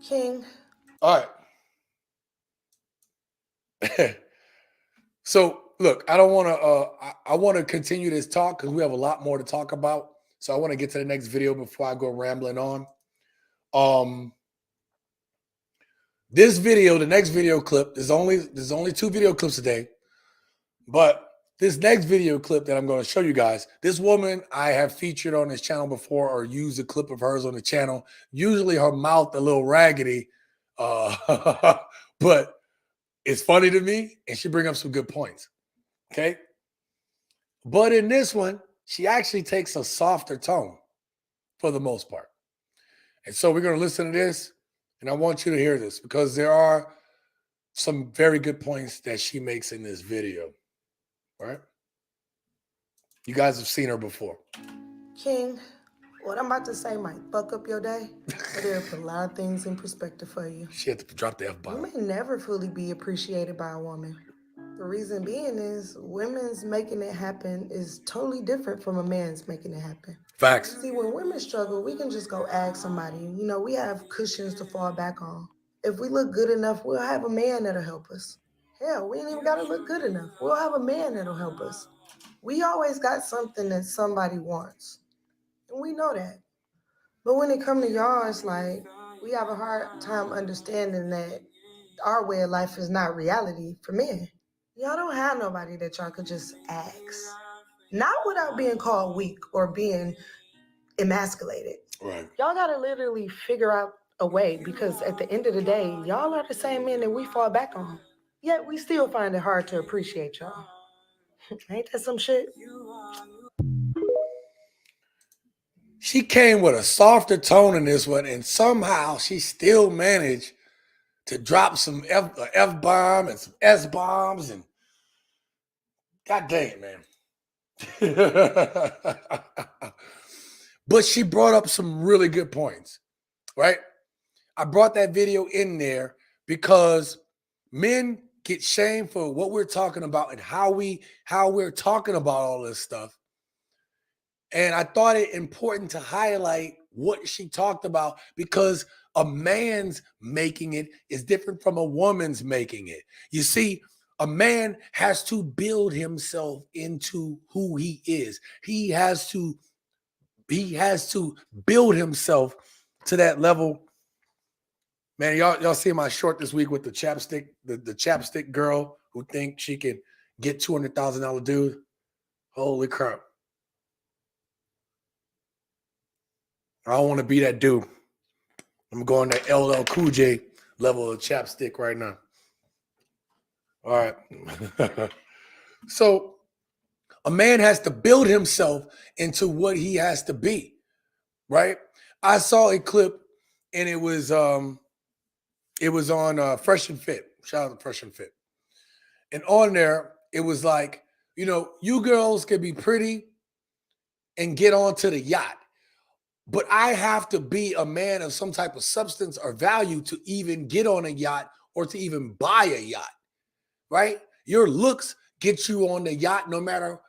King. All right. So look, I don't want to. I want to continue this talk because we have a lot more to talk about. So I want to get to the next video before I go rambling on. This video, the next video clip, there's only 2 video clips today, but this next video clip that I'm going to show you guys, this woman I have featured on this channel before or used a clip of hers on the channel. Usually her mouth a little raggedy, but it's funny to me and she brings up some good points. Okay. But in this one, she actually takes a softer tone for the most part. And so we're going to listen to this and I want you to hear this because there are some very good points that she makes in this video. All right. You guys have seen her before. King, what I'm about to say might fuck up your day, but it'll put a lot of things in perspective for you. She had to drop the F-bomb. You may never fully be appreciated by a woman. The reason being is women's making it happen is totally different from a man's making it happen. Facts. See, when women struggle, we can just go ask somebody. You know, we have cushions to fall back on. If we look good enough, we'll have a man that'll help us. Hell, we ain't even got to look good enough. We'll have a man that'll help us. We always got something that somebody wants. And we know that. But when it comes to y'all, it's like we have a hard time understanding that our way of life is not reality for men. Y'all don't have nobody that y'all could just ask. Not without being called weak or being emasculated. Right. Y'all got to literally figure out a way because at the end of the day, y'all are the same men that we fall back on. Yet we still find it hard to appreciate y'all. Ain't that some shit? She came with a softer tone in this one, and somehow she still managed to drop some F-bomb and some S-bombs, and God dang it, man. But she brought up some really good points, right? I brought that video in there because men get shamed for what we're talking about and how we're talking about all this stuff. And I thought it important to highlight what she talked about because a man's making it is different from a woman's making it. You see, a man has to build himself into who he is. He has to build himself to that level. Man, y'all see my short this week with the chapstick, the chapstick girl who thinks she can get $200,000 dude. Holy crap. I don't want to be that dude. I'm going to LL Cool J level of chapstick right now. All right. So a man has to build himself into what he has to be, right? I saw a clip and it was on Fresh and Fit. Shout out to Fresh and Fit. And on there, it was like, you know, you girls can be pretty and get onto the yacht. But I have to be a man of some type of substance or value to even get on a yacht or to even buy a yacht, right? Your looks get you on the yacht no matter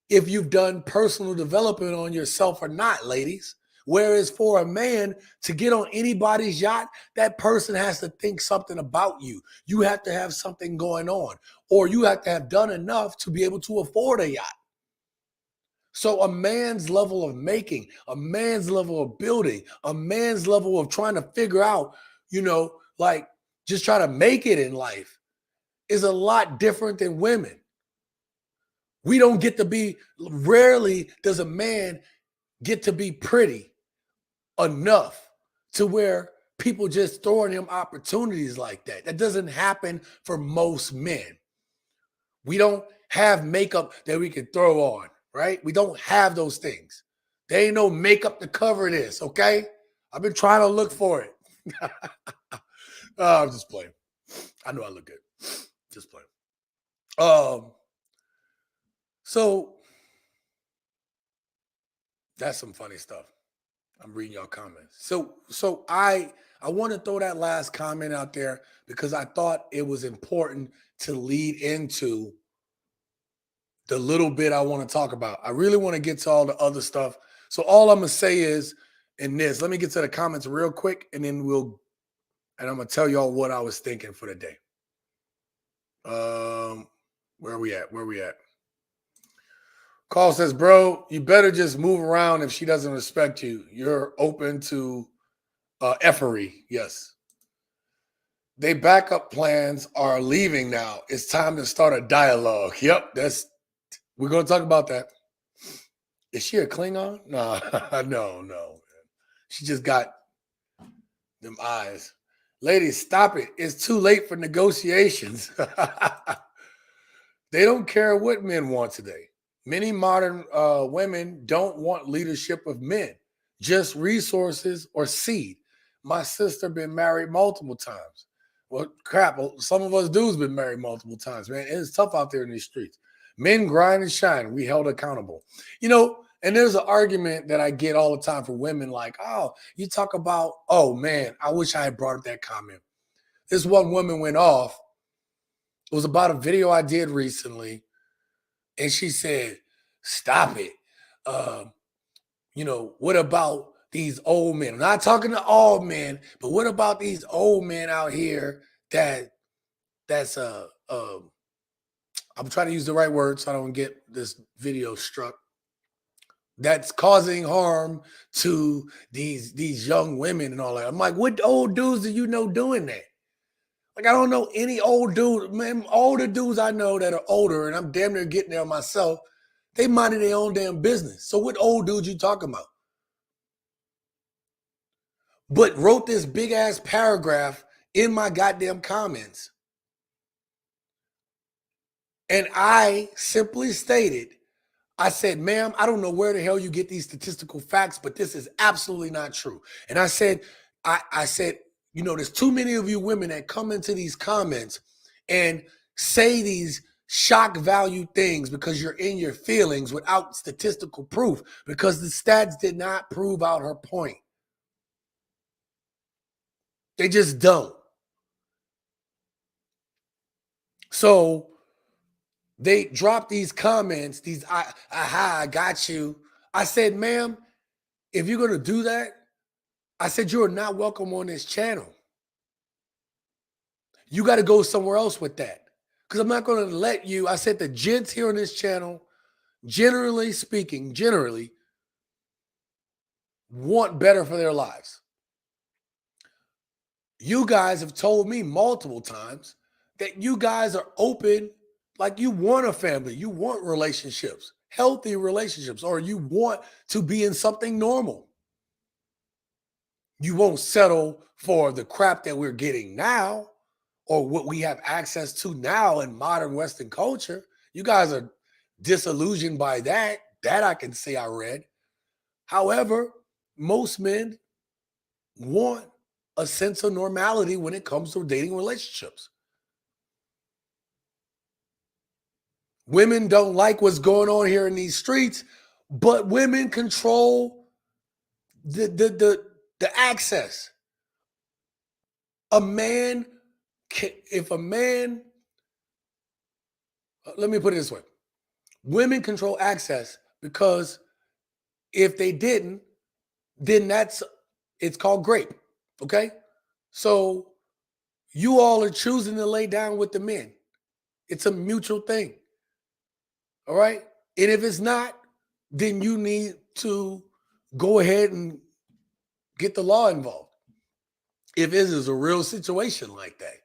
if you've done personal development on yourself or not, ladies. Whereas for a man to get on anybody's yacht, that person has to think something about you. You have to have something going on, or you have to have done enough to be able to afford a yacht. So a man's level of making, a man's level of building, a man's level of trying to figure out, you know, like just try to make it in life is a lot different than women. We don't get to be, rarely does a man get to be pretty enough to where people just throwing him opportunities like that. That doesn't happen for most men. We don't have makeup that we can throw on. Right? We don't have those things. There ain't no makeup to cover this, okay? I've been trying to look for it. I'm just playing. I know I look good. Just playing. So that's some funny stuff. I'm reading y'all comments. So I want to throw that last comment out there because I thought it was important to lead into the little bit I want to talk about. I really want to get to all the other stuff. So all I'm going to say is, in this. Let me get to the comments real quick, and then I'm gonna tell y'all what I was thinking for the day. Where are we at? Carl says, bro, you better just move around if she doesn't respect you. You're open to effery. Yes. They backup plans are leaving now. It's time to start a dialogue. Yep, we're going to talk about that. Is she a Klingon? No, no. She just got them eyes. Ladies, stop it. It's too late for negotiations. They don't care what men want today. Many modern women don't want leadership of men, just resources or seed. My sister been married multiple times. Well, crap, some of us dudes been married multiple times, man. It's tough out there in these streets. Men grind and shine. We held accountable. And there's an argument that I get all the time for women like, oh, you talk about, oh, man, I wish I had brought up that comment. This one woman went off. It was about a video I did recently. And she said, stop it. What about these old men? I'm not talking to all men, but what about these old men out here that's I'm trying to use the right word so I don't get this video struck. That's causing harm to these young women and all that. I'm like, what old dudes do you know doing that? Like, I don't know any old dude, man. Older dudes I know that are older, and I'm damn near getting there myself. They minded their own damn business. So what old dude you talking about? But wrote this big ass paragraph in my goddamn comments. And I simply stated, I said, ma'am, I don't know where the hell you get these statistical facts, but this is absolutely not true. And I said, I said, there's too many of you women that come into these comments and say these shock value things because you're in your feelings without statistical proof, because the stats did not prove out her point. They just don't. So they drop these comments, I got you. I said, ma'am, if you're going to do that, I said, you are not welcome on this channel. You got to go somewhere else with that. Because I'm not going to let you, I said the gents here on this channel, generally speaking, want better for their lives. You guys have told me multiple times that you guys are open, like you want a family, you want relationships, healthy relationships, or you want to be in something normal. You won't settle for the crap that we're getting now or what we have access to now in modern Western culture. You guys are disillusioned by that. That I can say I read. However, most men want a sense of normality when it comes to dating relationships. Women don't like what's going on here in these streets, but women control the access. Let me put it this way. Women control access because if they didn't, then it's called grape. Okay? So you all are choosing to lay down with the men. It's a mutual thing. All right? And if it's not, then you need to go ahead and get the law involved. If it is a real situation like that.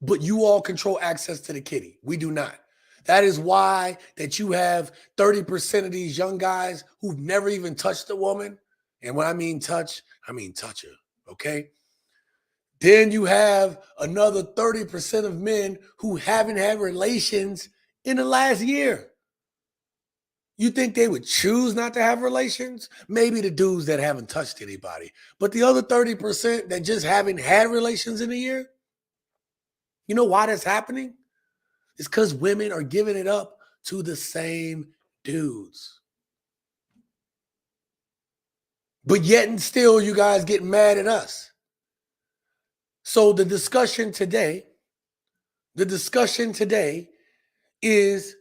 But you all control access to the kitty. We do not. That is why that you have 30% of these young guys who've never even touched a woman. And when I mean touch, I mean touch her. Okay? Then you have another 30% of men who haven't had relations in the last year. You think they would choose not to have relations? Maybe the dudes that haven't touched anybody. But the other 30% that just haven't had relations in a year, you know why that's happening? It's because women are giving it up to the same dudes. But yet and still, you guys get mad at us. So the discussion today is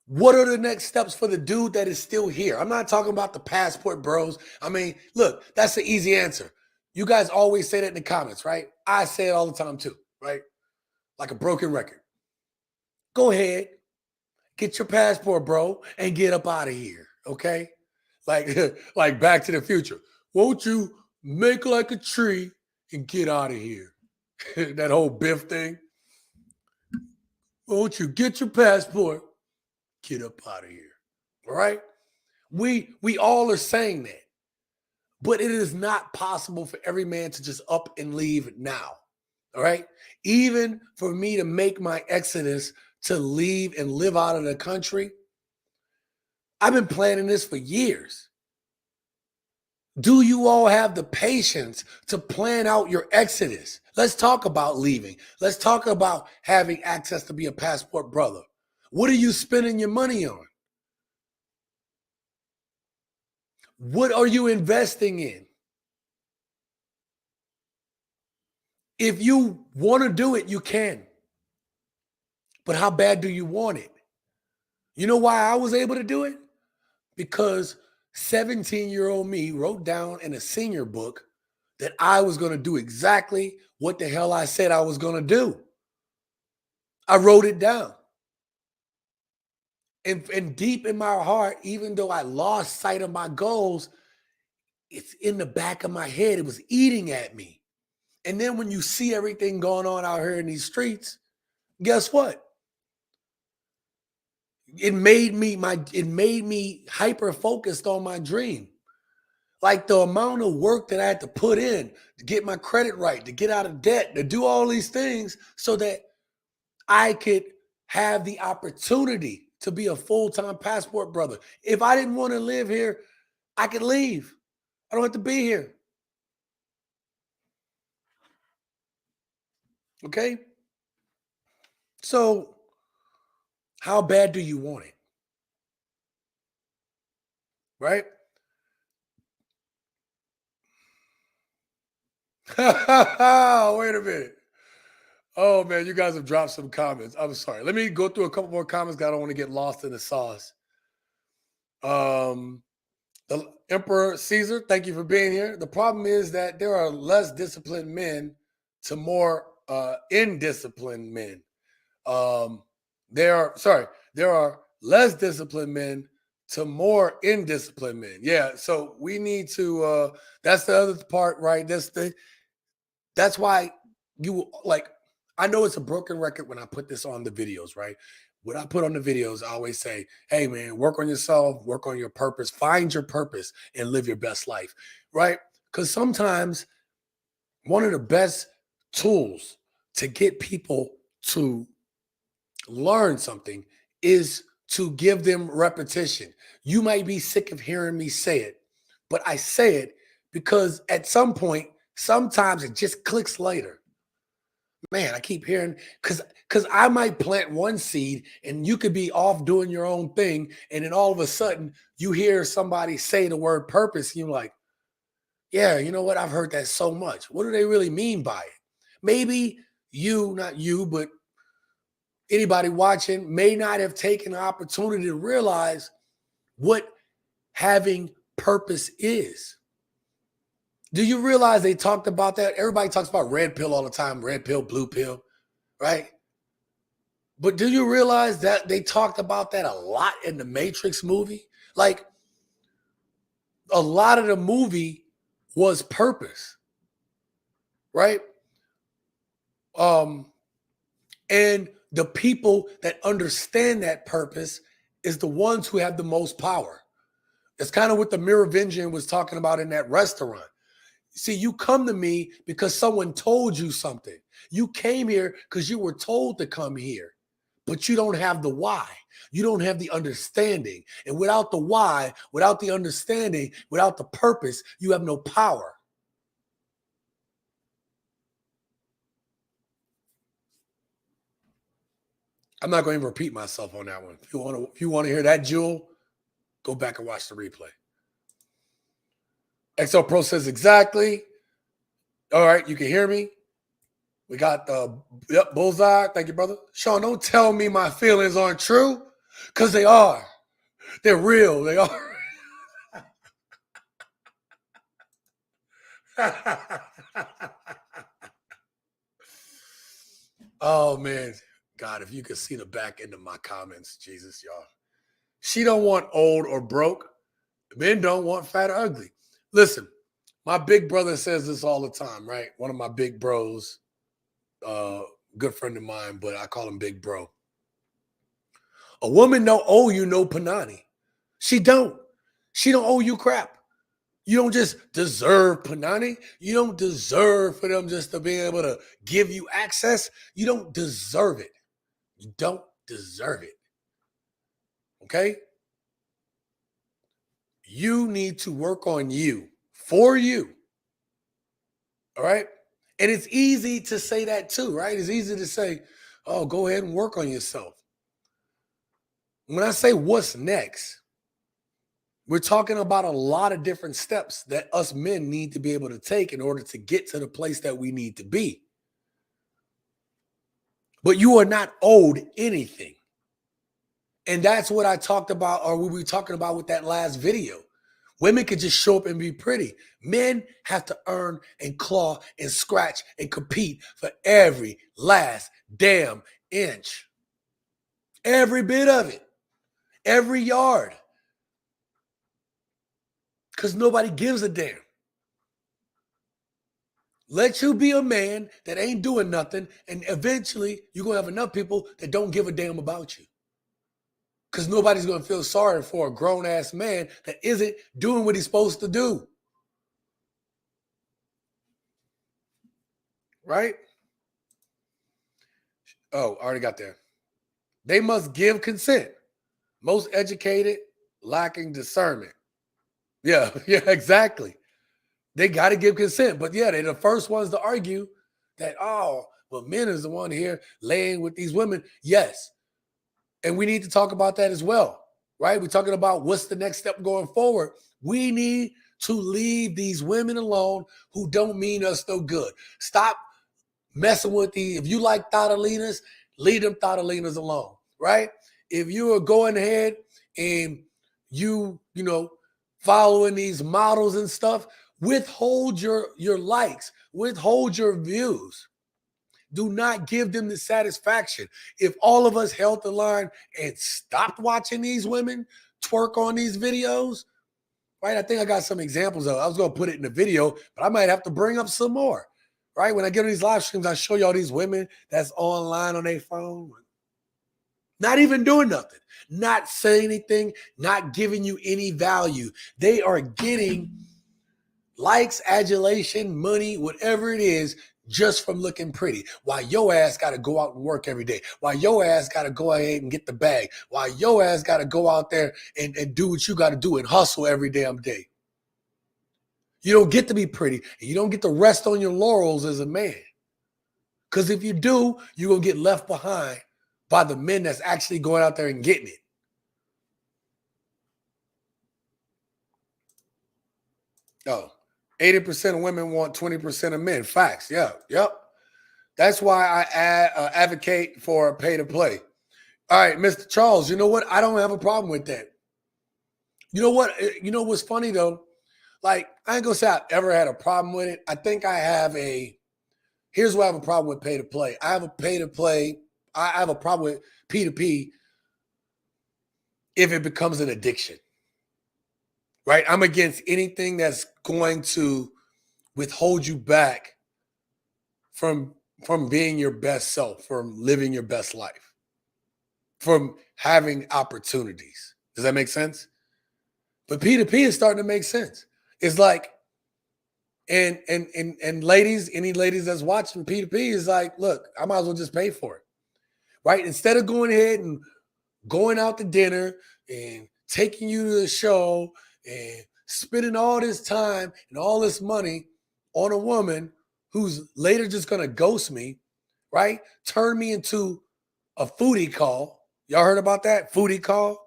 What are the next steps for the dude that is still here? I'm not talking about the passport bros. I mean, look, that's the easy answer. You guys always say that in the comments, right? I say it all the time too, right? Like a broken record. Go ahead, get your passport, bro, and get up out of here, okay? Like Back to the Future. Won't you make like a tree and get out of here? That whole Biff thing. Won't you get your passport, get up out of here? All right? We all are saying that. But it is not possible for every man to just up and leave now. All right? Even for me to make my exodus to leave and live out of the country, I've been planning this for years. Do you all have the patience to plan out your exodus? Let's talk about leaving. Let's talk about having access to be a passport brother. What are you spending your money on? What are you investing in? If you want to do it, you can. But how bad do you want it? You know why I was able to do it? Because 17-year-old me wrote down in a senior book that I was going to do exactly what the hell I said I was going to do. I wrote it down. And deep in my heart, even though I lost sight of my goals, it's in the back of my head. It was eating at me. And then when you see everything going on out here in these streets, guess what? It made me hyper focused on my dream. Like the amount of work that I had to put in to get my credit right, to get out of debt, to do all these things so that I could have the opportunity to be a full-time passport brother. If I didn't want to live here, I could leave. I don't have to be here. Okay? So, how bad do you want it? Right? Wait a minute. Oh, man, you guys have dropped some comments. I'm sorry. Let me go through a couple more comments because I don't want to get lost in the sauce. The Emperor Caesar, thank you for being here. The problem is that there are less disciplined men to more indisciplined men. There are less disciplined men to more indisciplined men. Yeah, so we need to, that's the other part, right? That's why you, like, I know it's a broken record when I put this on the videos, right? When I put on the videos, I always say, hey, man, work on yourself, work on your purpose, find your purpose and live your best life, right? Because sometimes one of the best tools to get people to learn something is to give them repetition. You might be sick of hearing me say it, but I say it because at some point, sometimes it just clicks later. Man, I keep hearing, because I might plant one seed and you could be off doing your own thing. And then all of a sudden you hear somebody say the word purpose. And you're like, yeah, you know what? I've heard that so much. What do they really mean by it? Maybe you, not you, but anybody watching may not have taken the opportunity to realize what having purpose is. Do you realize they talked about that? Everybody talks about red pill all the time, red pill, blue pill, right? But do you realize that they talked about that a lot in the Matrix movie? Like, a lot of the movie was purpose, right? And the people that understand that purpose is the ones who have the most power. It's kind of what the Merovingian was talking about in that restaurant. See, you come to me because someone told you something. You came here because you were told to come here, but you don't have the why. You don't have the understanding. And without the why, without the understanding, without the purpose, you have no power. I'm not going to repeat myself on that one. If you want to hear that, Jewel, go back and watch the replay. XL Pro says exactly. All right, you can hear me. We got the bullseye. Thank you, brother. Sean, don't tell me my feelings aren't true. Because they are. They're real. They are. Oh, man. God, if you could see the back end of my comments, Jesus, y'all. She don't want old or broke. Men don't want fat or ugly. Listen, my big brother says this all the time, right? One of my big bros, good friend of mine, but I call him Big Bro. A woman don't owe you no panani. She don't. She don't owe you crap. You don't just deserve panani. You don't deserve for them just to be able to give you access. You don't deserve it. You don't deserve it. Okay? You need to work on you, for you. All right? And it's easy to say that too, right? It's easy to say, oh, go ahead and work on yourself. When I say what's next, we're talking about a lot of different steps that us men need to be able to take in order to get to the place that we need to be. But you are not owed anything. And that's what I talked about, or we were talking about with that last video. Women could just show up and be pretty. Men have to earn and claw and scratch and compete for every last damn inch. Every bit of it. Every yard. Because nobody gives a damn. Let you be a man that ain't doing nothing, and eventually you're going to have enough people that don't give a damn about you. Because nobody's going to feel sorry for a grown-ass man that isn't doing what he's supposed to do. Right? Oh, I already got there. They must give consent. Most educated, lacking discernment. Yeah, exactly. They got to give consent. But yeah, they're the first ones to argue that, oh, well, men is the one here laying with these women. Yes. And we need to talk about that as well, right? We're talking about what's the next step going forward. We need to leave these women alone who don't mean us no good. Stop messing with if you like Thotalinas, leave them Thotalinas alone, right? If you are going ahead and you following these models and stuff, withhold your likes, withhold your views. Do not give them the satisfaction. If all of us held the line and stopped watching these women twerk on these videos, right? I think I got some examples of it. I was going to put it in the video, but I might have to bring up some more, right? When I get on these live streams, I show y'all these women that's online on their phone, not even doing nothing, not saying anything, not giving you any value. They are getting likes, adulation, money, whatever it is, just from looking pretty. Why your ass got to go out and work every day. Why your ass got to go ahead and get the bag. Why your ass got to go out there and do what you got to do and hustle every damn day. You don't get to be pretty, and you don't get to rest on your laurels as a man. Because if you do, you're going to get left behind by the men that's actually going out there and getting it. Oh, 80% of women want 20% of men. Facts. Yeah. Yep. That's why I advocate for pay to play. All right, Mr. Charles, you know what? I don't have a problem with that. You know what? You know what's funny, though? Like, I ain't going to say I've ever had a problem with it. I think I have here's why I have a problem with pay to play. I have a pay to play. I have a problem with P2P if it becomes an addiction. Right? I'm against anything that's going to withhold you back from being your best self, from living your best life, from having opportunities. Does that make sense? But P2P is starting to make sense. It's like, and ladies, any ladies that's watching P2P is like, look, I might as well just pay for it. Right? Instead of going ahead and going out to dinner and taking you to the show and spending all this time and all this money on a woman who's later just going to ghost me, right? Turn me into a foodie call. Y'all heard about that? Foodie call?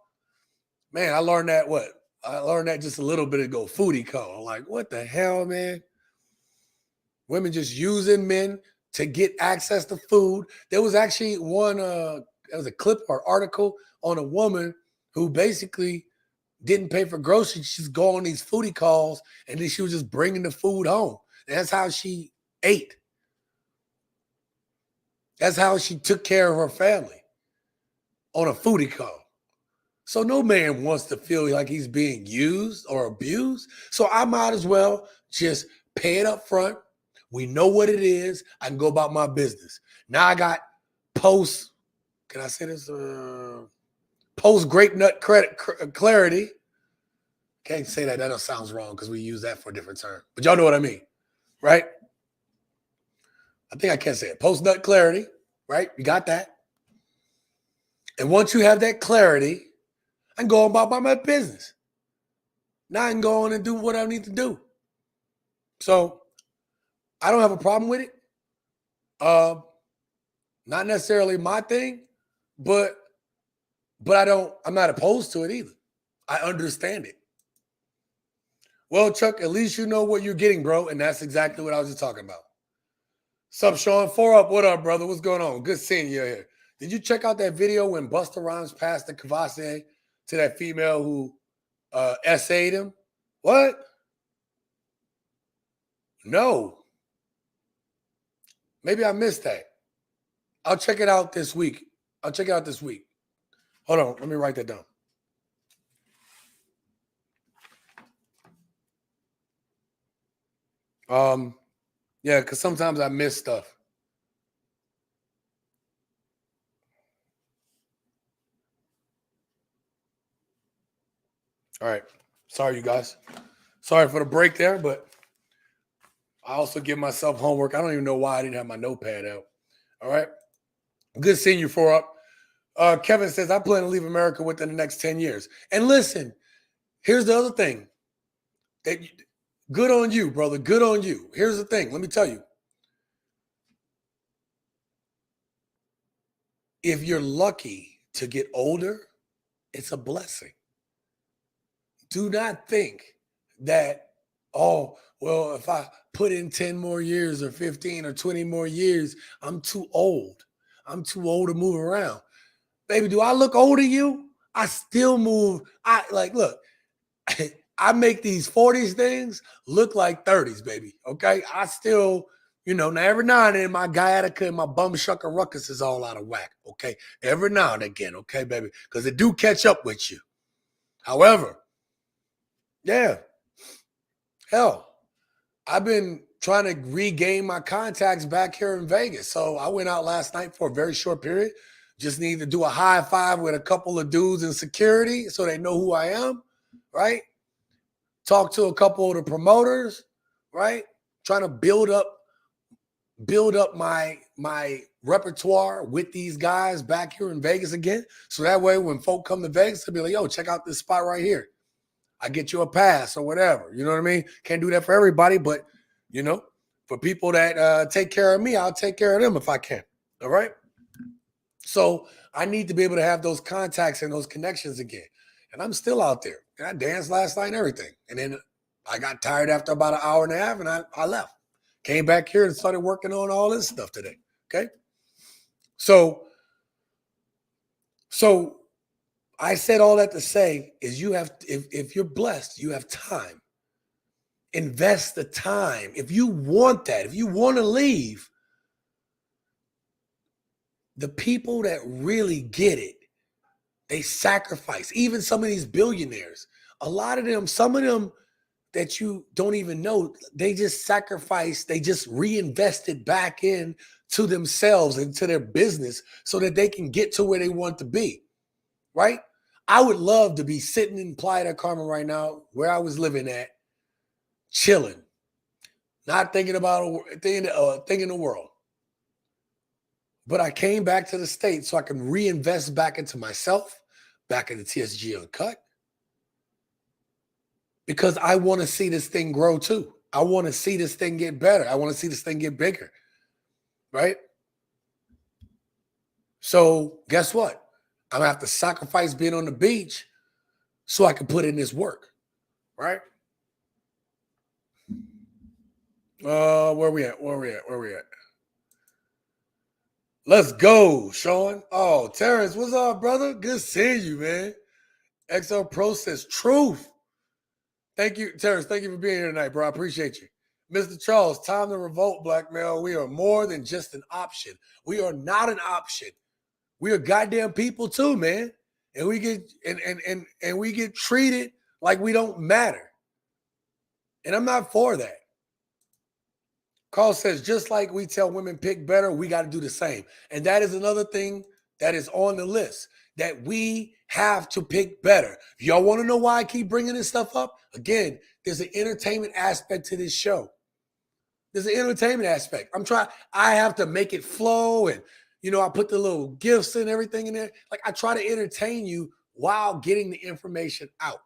Man, I learned that I learned that just a little bit ago. Foodie call. I'm like, what the hell, man? Women just using men to get access to food. There was actually one, There was a clip or article on a woman who basically didn't pay for groceries. She's going on these foodie calls, and then she was just bringing the food home. And that's how she ate. That's how she took care of her family on a foodie call. So no man wants to feel like he's being used or abused. So I might as well just pay it up front. We know what it is. I can go about my business. Now I got post, can I say this? Post grape nut clarity. Can't say that. That sounds wrong because we use that for a different term. But y'all know what I mean, right? I think I can say it. Post nut clarity, right? You got that. And once you have that clarity, I can go about my business. Now I can go on and do what I need to do. So I don't have a problem with it. Not necessarily my thing, but I'm not opposed to it either. I understand it. Well, Chuck, at least you know what you're getting, bro. And that's exactly what I was just talking about. Sup, Sean? 4 up. What up, brother? What's going on? Good seeing you here. Did you check out that video when Busta Rhymes passed the Kavase to that female who essayed him? What? No. Maybe I missed that. I'll check it out this week. Hold on. Let me write that down. Yeah, because sometimes I miss stuff. All right. Sorry, you guys. Sorry for the break there, but I also give myself homework. I don't even know why I didn't have my notepad out. All right. Good seeing you, 4 up. Kevin says, I plan to leave America within the next 10 years. And listen, here's the other thing. Good on you, brother. Good on you. Here's the thing. Let me tell you. If you're lucky to get older, it's a blessing. Do not think that, oh, well, if I put in 10 more years or 15 or 20 more years, I'm too old. I'm too old to move around. Baby, do I look old to you? I still move. Look, I make these 40s things look like 30s, baby. Okay? I still, now every now and then my sciatica and my bum shucker ruckus is all out of whack. Okay? Every now and again. Okay, baby? Because it do catch up with you. However, yeah. Hell, I've been trying to regain my contacts back here in Vegas. So I went out last night for a very short period. Just need to do a high five with a couple of dudes in security so they know who I am, right? Talk to a couple of the promoters, right? Trying to build up my repertoire with these guys back here in Vegas again. So that way when folk come to Vegas, they'll be like, yo, check out this spot right here. I get you a pass or whatever. You know what I mean? Can't do that for everybody, but, for people that take care of me, I'll take care of them if I can. All right? So I need to be able to have those contacts and those connections again. And I'm still out there. And I danced last night and everything. And then I got tired after about an hour and a half and I left. Came back here and started working on all this stuff today. Okay? So I said all that to say is you have, if you're blessed, you have time. Invest the time. If you want that, if you want to leave, the people that really get it, they sacrifice. Even some of these billionaires, a lot of them, some of them that you don't even know, they just sacrifice, they just reinvested back in to themselves and to their business so that they can get to where they want to be, right? I would love to be sitting in Playa del Carmen right now, where I was living at, chilling, not thinking about thinking the world. But I came back to the States so I can reinvest back into myself, back into TSG Uncut, because I want to see this thing grow too. I want to see this thing get better. I want to see this thing get bigger, right? So guess what? I'm going to have to sacrifice being on the beach so I can put in this work, right? Where we at? Let's go, Sean. Oh, Terrence, what's up, brother? Good seeing you, man. XL Process Truth. Thank you, Terrence. Thank you for being here tonight, bro. I appreciate you. Mr. Charles, time to revolt, black male. We are more than just an option. We are not an option. We are goddamn people too, man. And we get and we get treated like we don't matter. And I'm not for that. Carl says, just like we tell women pick better, we got to do the same. And that is another thing that is on the list, that we have to pick better. Y'all want to know why I keep bringing this stuff up? Again, there's an entertainment aspect to this show. There's an entertainment aspect. I have to make it flow, and I put the little gifts and everything in there. Like, I try to entertain you while getting the information out.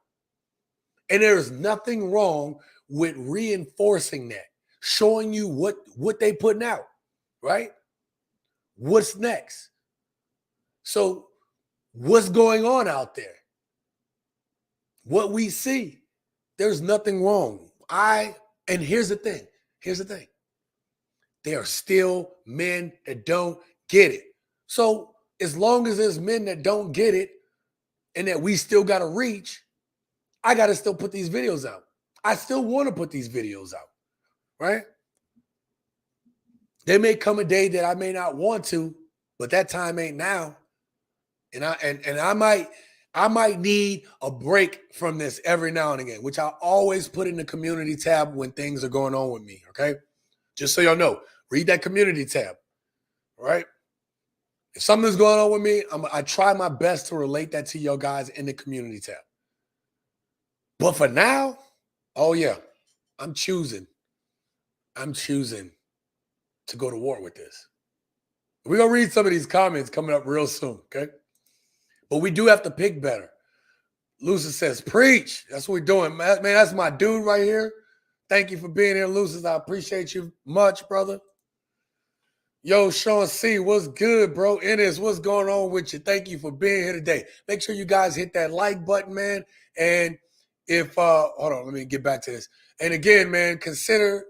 And there's nothing wrong with reinforcing that, showing you what they putting out, right? What's next? So what's going on out there? What we see, there's nothing wrong. And here's the thing. There are still men that don't get it. So as long as there's men that don't get it and that we still got to reach, I got to still put these videos out. I still want to put these videos out, right? There may come a day that I may not want to, but that time ain't now. And I might need a break from this every now and again, which I always put in the community tab when things are going on with me, okay? Just so y'all know, read that community tab, right? If something's going on with me, I try my best to relate that to y'all guys in the community tab. But for now, oh yeah, I'm choosing to go to war with this. We're going to read some of these comments coming up real soon, okay? But we do have to pick better. Lucis says, preach. That's what we're doing, man. That's my dude right here. Thank you for being here, Lucis. I appreciate you much, brother. Yo, Sean C., what's good, bro? Ennis, what's going on with you? Thank you for being here today. Make sure you guys hit that like button, man. And if, hold on, let me get back to this. And again, man, consider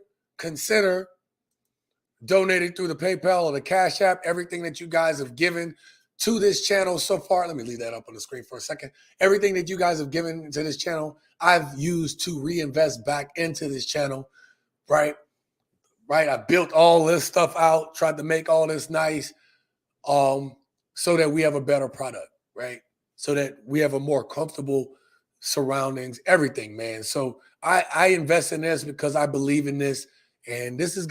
donating through the PayPal or the Cash App, everything that you guys have given to this channel so far. Let me leave that up on the screen for a second. Everything that you guys have given to this channel, I've used to reinvest back into this channel, right? I built all this stuff out, tried to make all this nice, so that we have a better product, right? So that we have a more comfortable surroundings, everything, man. So I invest in this because I believe in this, and this is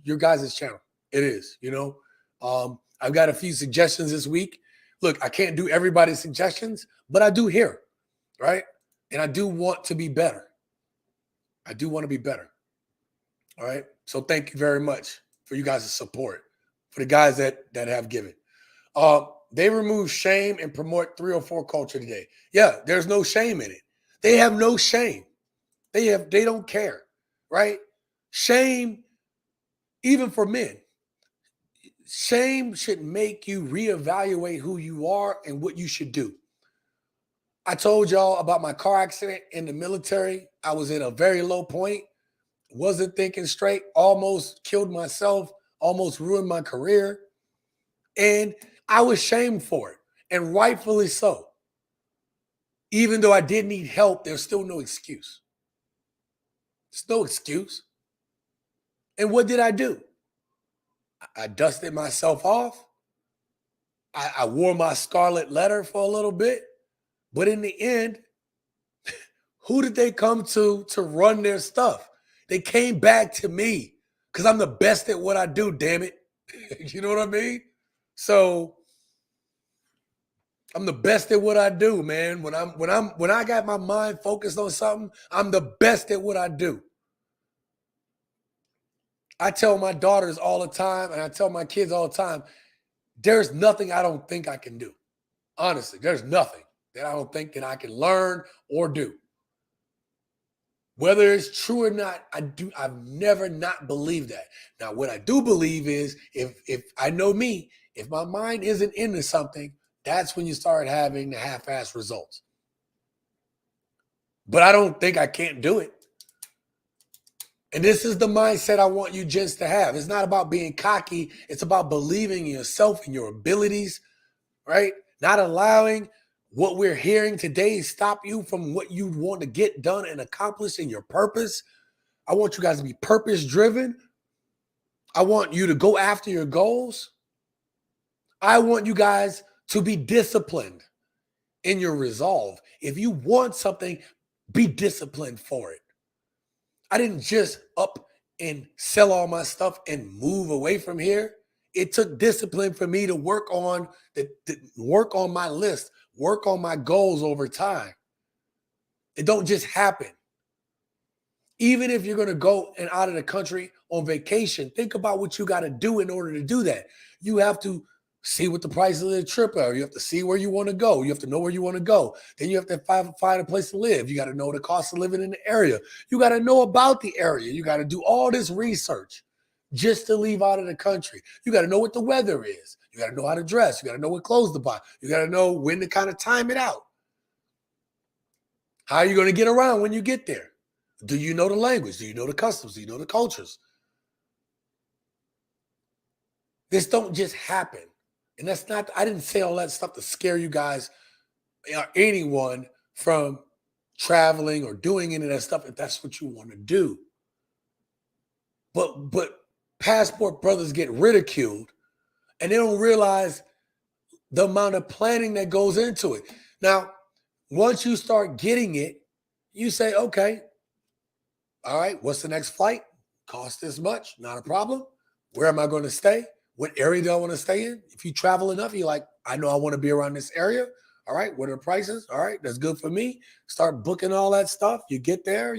your guys' channel. It is, I've got a few suggestions this week. Look, I can't do everybody's suggestions, but I do here, right? And I do want to be better. I do want to be better. All right. So thank you very much for you guys' support, for the guys that have given. They remove shame and promote 304 culture today. Yeah, there's no shame in it. They have no shame. They don't care, right? Shame, even for men, shame should make you reevaluate who you are and what you should do. I told y'all about my car accident in the military. I was at a very low point. Wasn't thinking straight, almost killed myself, almost ruined my career. And I was shamed for it, and rightfully so. Even though I did need help, there's still no excuse. There's no excuse. And what did I do? I dusted myself off. I wore my scarlet letter for a little bit. But in the end, who did they come to run their stuff? They came back to me because I'm the best at what I do, damn it. You know what I mean? So I'm the best at what I do, man. When I got my mind focused on something, I'm the best at what I do. I tell my daughters all the time, and I tell my kids all the time, there's nothing I don't think I can do. Honestly, there's nothing that I don't think that I can learn or do. Whether it's true or not, I've never not believed that. Now, what I do believe is if I know me, if my mind isn't into something, that's when you start having the half-ass results. But I don't think I can't do it. And this is the mindset I want you gents to have. It's not about being cocky. It's about believing in yourself and your abilities, right? Not allowing what we're hearing today stop you from what you want to get done and accomplish in your purpose. I want you guys to be purpose-driven. I want you to go after your goals. I want you guys to be disciplined in your resolve. If you want something, be disciplined for it. I didn't just up and sell all my stuff and move away from here. It took discipline for me to work on my list, work on my goals over time. It don't just happen. Even if you're going to go and out of the country on vacation, think about what you got to do in order to do that. You have to see what the price of the trip are. You have to see where you want to go. You have to know where you want to go. Then you have to find a place to live. You got to know the cost of living in the area. You got to know about the area. You got to do all this research just to leave out of the country. You got to know what the weather is. You got to know how to dress. You got to know what clothes to buy. You got to know when to kind of time it out. How are you going to get around when you get there? Do you know the language? Do you know the customs? Do you know the cultures? This don't just happen. And that's not, I didn't say all that stuff to scare you guys or anyone from traveling or doing any of that stuff if that's what you want to do. But passport brothers get ridiculed and they don't realize the amount of planning that goes into it. Now, once you start getting it, you say, okay, all right, what's the next flight? Cost this much, not a problem. Where am I going to stay? What area do I want to stay in? If you travel enough, you're like, I know I want to be around this area. All right, what are the prices? All right, that's good for me. Start booking all that stuff. You get there,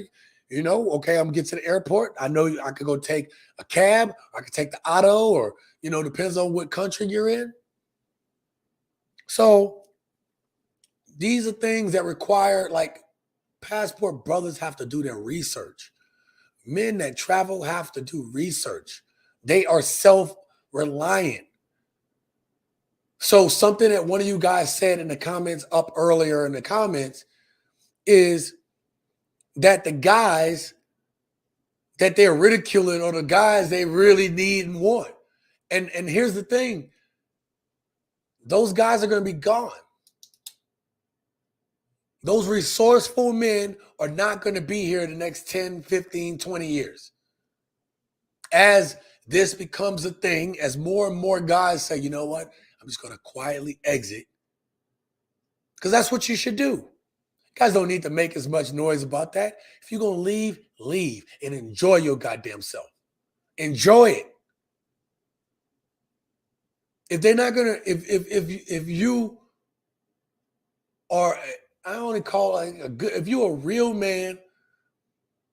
you know, okay, I'm going to get to the airport. I know I could go take a cab. I could take the auto or, you know, depends on what country you're in. So these are things that require, like, passport brothers have to do their research. Men that travel have to do research. They are self-reliant. So something that one of you guys said in the comments up earlier in the comments is that the guys that they're ridiculing are the guys they really need and want. And here's the thing. Those guys are going to be gone. Those resourceful men are not going to be here in the next 10, 15, 20 years. As this becomes a thing, as more and more guys say, you know what, I'm just going to quietly exit. Because that's what you should do. Guys don't need to make as much noise about that. If you're going to leave, leave and enjoy your goddamn self. Enjoy it. If they're not going to, if you are, I only call it a good, if you're a real man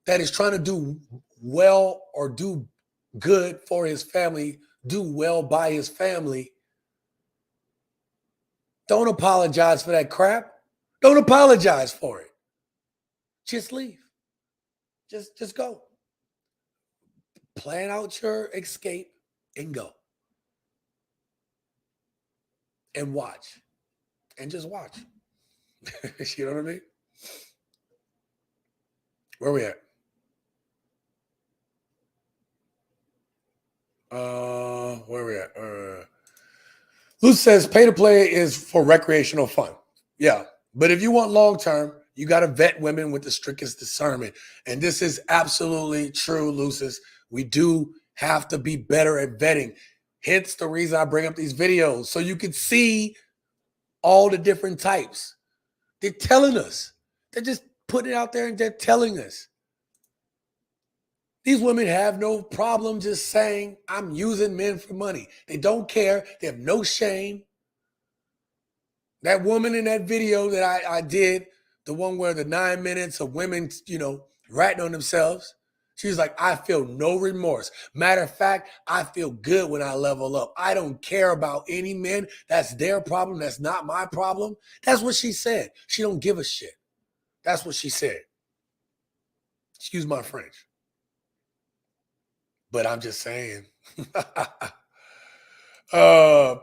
that is trying to do well or do good for his family, do well by his family, don't apologize for that crap. Don't apologize for it. Just leave. Just go. Plan out your escape and go. And watch. And just watch. You know what I mean? Where we at? Where we at? Luce says pay to play is for recreational fun. Yeah. But if you want long term, you got to vet women with the strictest discernment. And this is absolutely true, Lucis. We do have to be better at vetting. Hence the reason I bring up these videos, so you can see all the different types. They're telling us. They're just putting it out there and they're telling us. These women have no problem just saying, I'm using men for money. They don't care. They have no shame. That woman in that video that I did, the one where the 9 minutes of women, you know, ratting on themselves, she's like, I feel no remorse. Matter of fact, I feel good when I level up. I don't care about any men. That's their problem. That's not my problem. That's what she said. She don't give a shit. That's what she said. Excuse my French. But I'm just saying.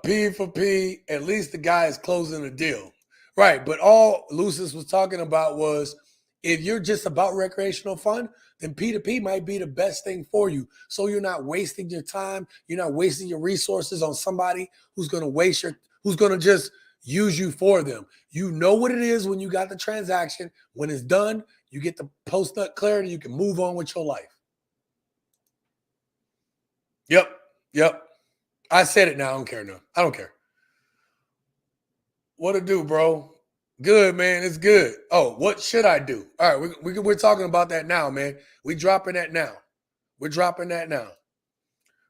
P for P, at least the guy is closing the deal. Right, but all Lucis was talking about was If you're just about recreational fun, then P2P might be the best thing for you. So you're not wasting your time. You're not wasting your resources on somebody who's going to who's going to just use you for them. You know what it is when you got the transaction. When it's done, you get the post-nut clarity. You can move on with your life. Yep. I said it now. I don't care now. I don't care. What to do, bro? Good, man. It's good. Oh, what should I do? All right, we're talking about that now, man. We're dropping that now.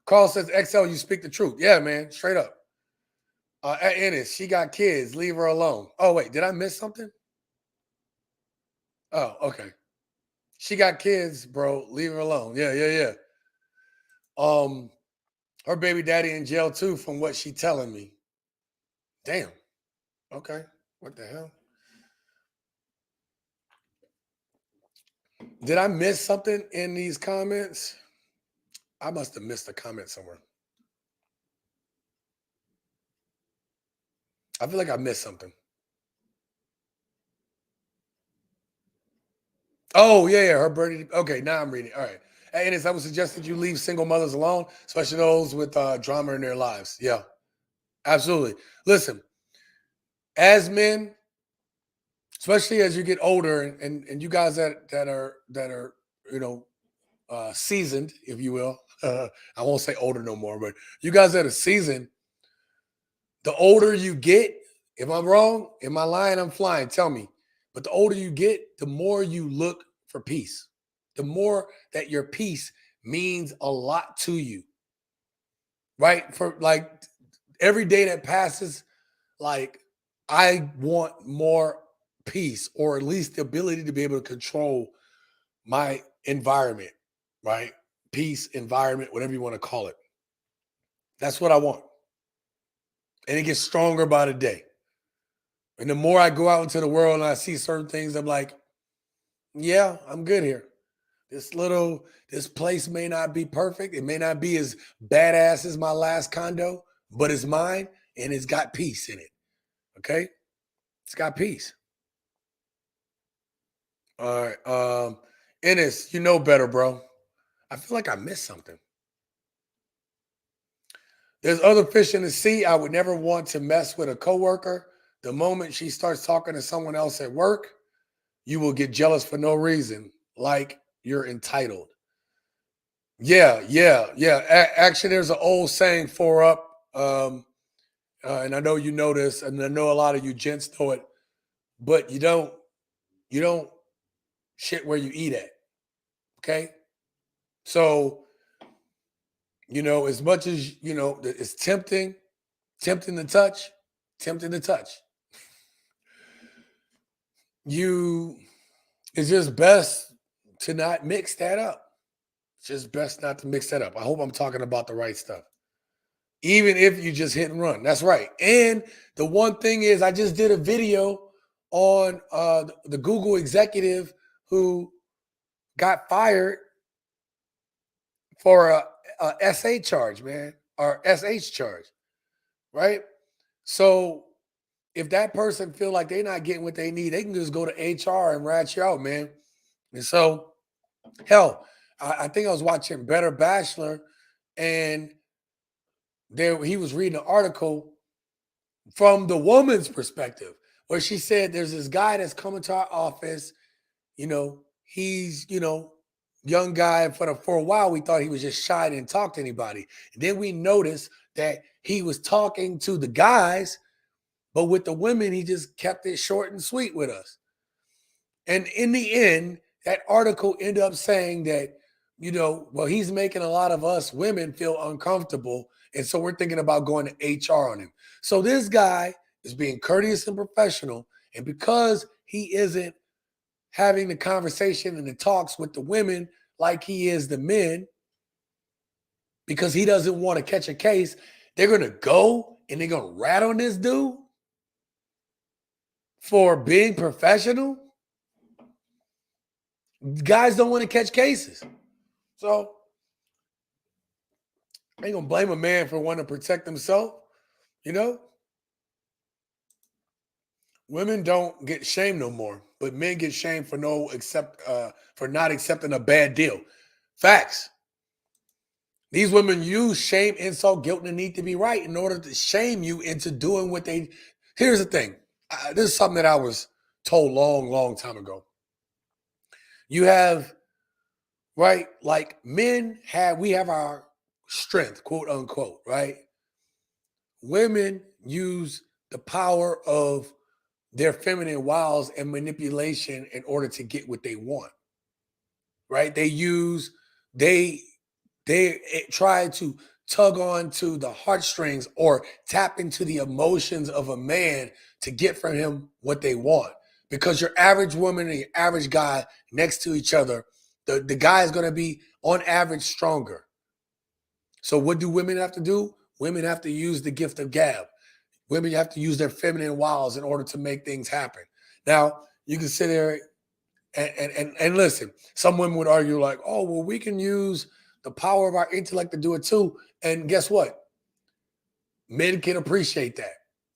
Carl says, XL, you speak the truth. Yeah, man, straight up. At Ennis, she got kids. Leave her alone. Oh, wait, did I miss something? Oh, okay. She got kids, bro. Leave her alone. Yeah. Her baby daddy in jail too, from what she telling me. Damn. Okay. What the hell? Did I miss something in these comments? I must have missed a comment somewhere. I feel like I missed something. Oh, yeah, her birthday. Okay, now I'm reading. All right. Hey, Ennis, I would suggest that you leave single mothers alone, especially those with drama in their lives. Yeah, absolutely. Listen, as men, especially as you get older, and you guys that are seasoned, if you will. I won't say older no more, but you guys that are seasoned, the older you get, if I'm wrong, am I lying? I'm flying. Tell me. But the older you get, the more you look for peace. The more that your peace means a lot to you. Right? For like every day that passes, like I want more peace, or at least the ability to be able to control my environment, right? Peace, environment, whatever you want to call it. That's what I want. And it gets stronger by the day. And the more I go out into the world and I see certain things, I'm like, yeah, I'm good here. This place may not be perfect. It may not be as badass as my last condo, but it's mine and it's got peace in it. Okay? It's got peace. All right. Ennis, you know better, bro. I feel like I missed something. There's other fish in the sea. I would never want to mess with a coworker. The moment she starts talking to someone else at work, you will get jealous for no reason, like you're entitled. Yeah. Actually, there's an old saying for up, and I know you know this, and I know a lot of you gents know it, but you don't shit where you eat at. Okay? So, as much as, it's tempting to touch. It's just best to not mix that up. It's just best not to mix that up. I hope I'm talking about the right stuff. Even if you just hit and run. That's right. And the one thing is, I just did a video on the Google executive who got fired for a SA charge, man, or SH charge, right? So if that person feel like they're not getting what they need, they can just go to HR and rat you out, man. And so, hell, I think I was watching Better Bachelor, and he was reading an article from the woman's perspective, where she said there's this guy that's coming to our office. He's, young guy. For a while, we thought he was just shy and didn't talk to anybody. And then we noticed that he was talking to the guys, but with the women, he just kept it short and sweet with us. And in the end, that article ended up saying that, he's making a lot of us women feel uncomfortable. And so we're thinking about going to HR on him. So this guy is being courteous and professional. And because he isn't having the conversation and the talks with the women like he is the men, because he doesn't want to catch a case, they're going to go and they're going to rat on this dude for being professional. Guys don't want to catch cases. So I ain't going to blame a man for wanting to protect himself. Women don't get shamed no more. but men get shamed for for not accepting a bad deal. Facts. These women use shame, insult, guilt, and the need to be right in order to shame you into doing what they. Here's the thing. This is something that I was told long time ago. You have, right? Like we have our strength, quote unquote, right? Women use the power of their feminine wiles and manipulation in order to get what they want, right? They try to tug on to the heartstrings or tap into the emotions of a man to get from him what they want. Because your average woman and your average guy next to each other, the guy is going to be on average stronger. So what do women have to do? Women have to use the gift of gab. Women have to use their feminine wiles in order to make things happen. Now, you can sit there and listen. Some women would argue like, oh, well, we can use the power of our intellect to do it too. And guess what? Men can appreciate that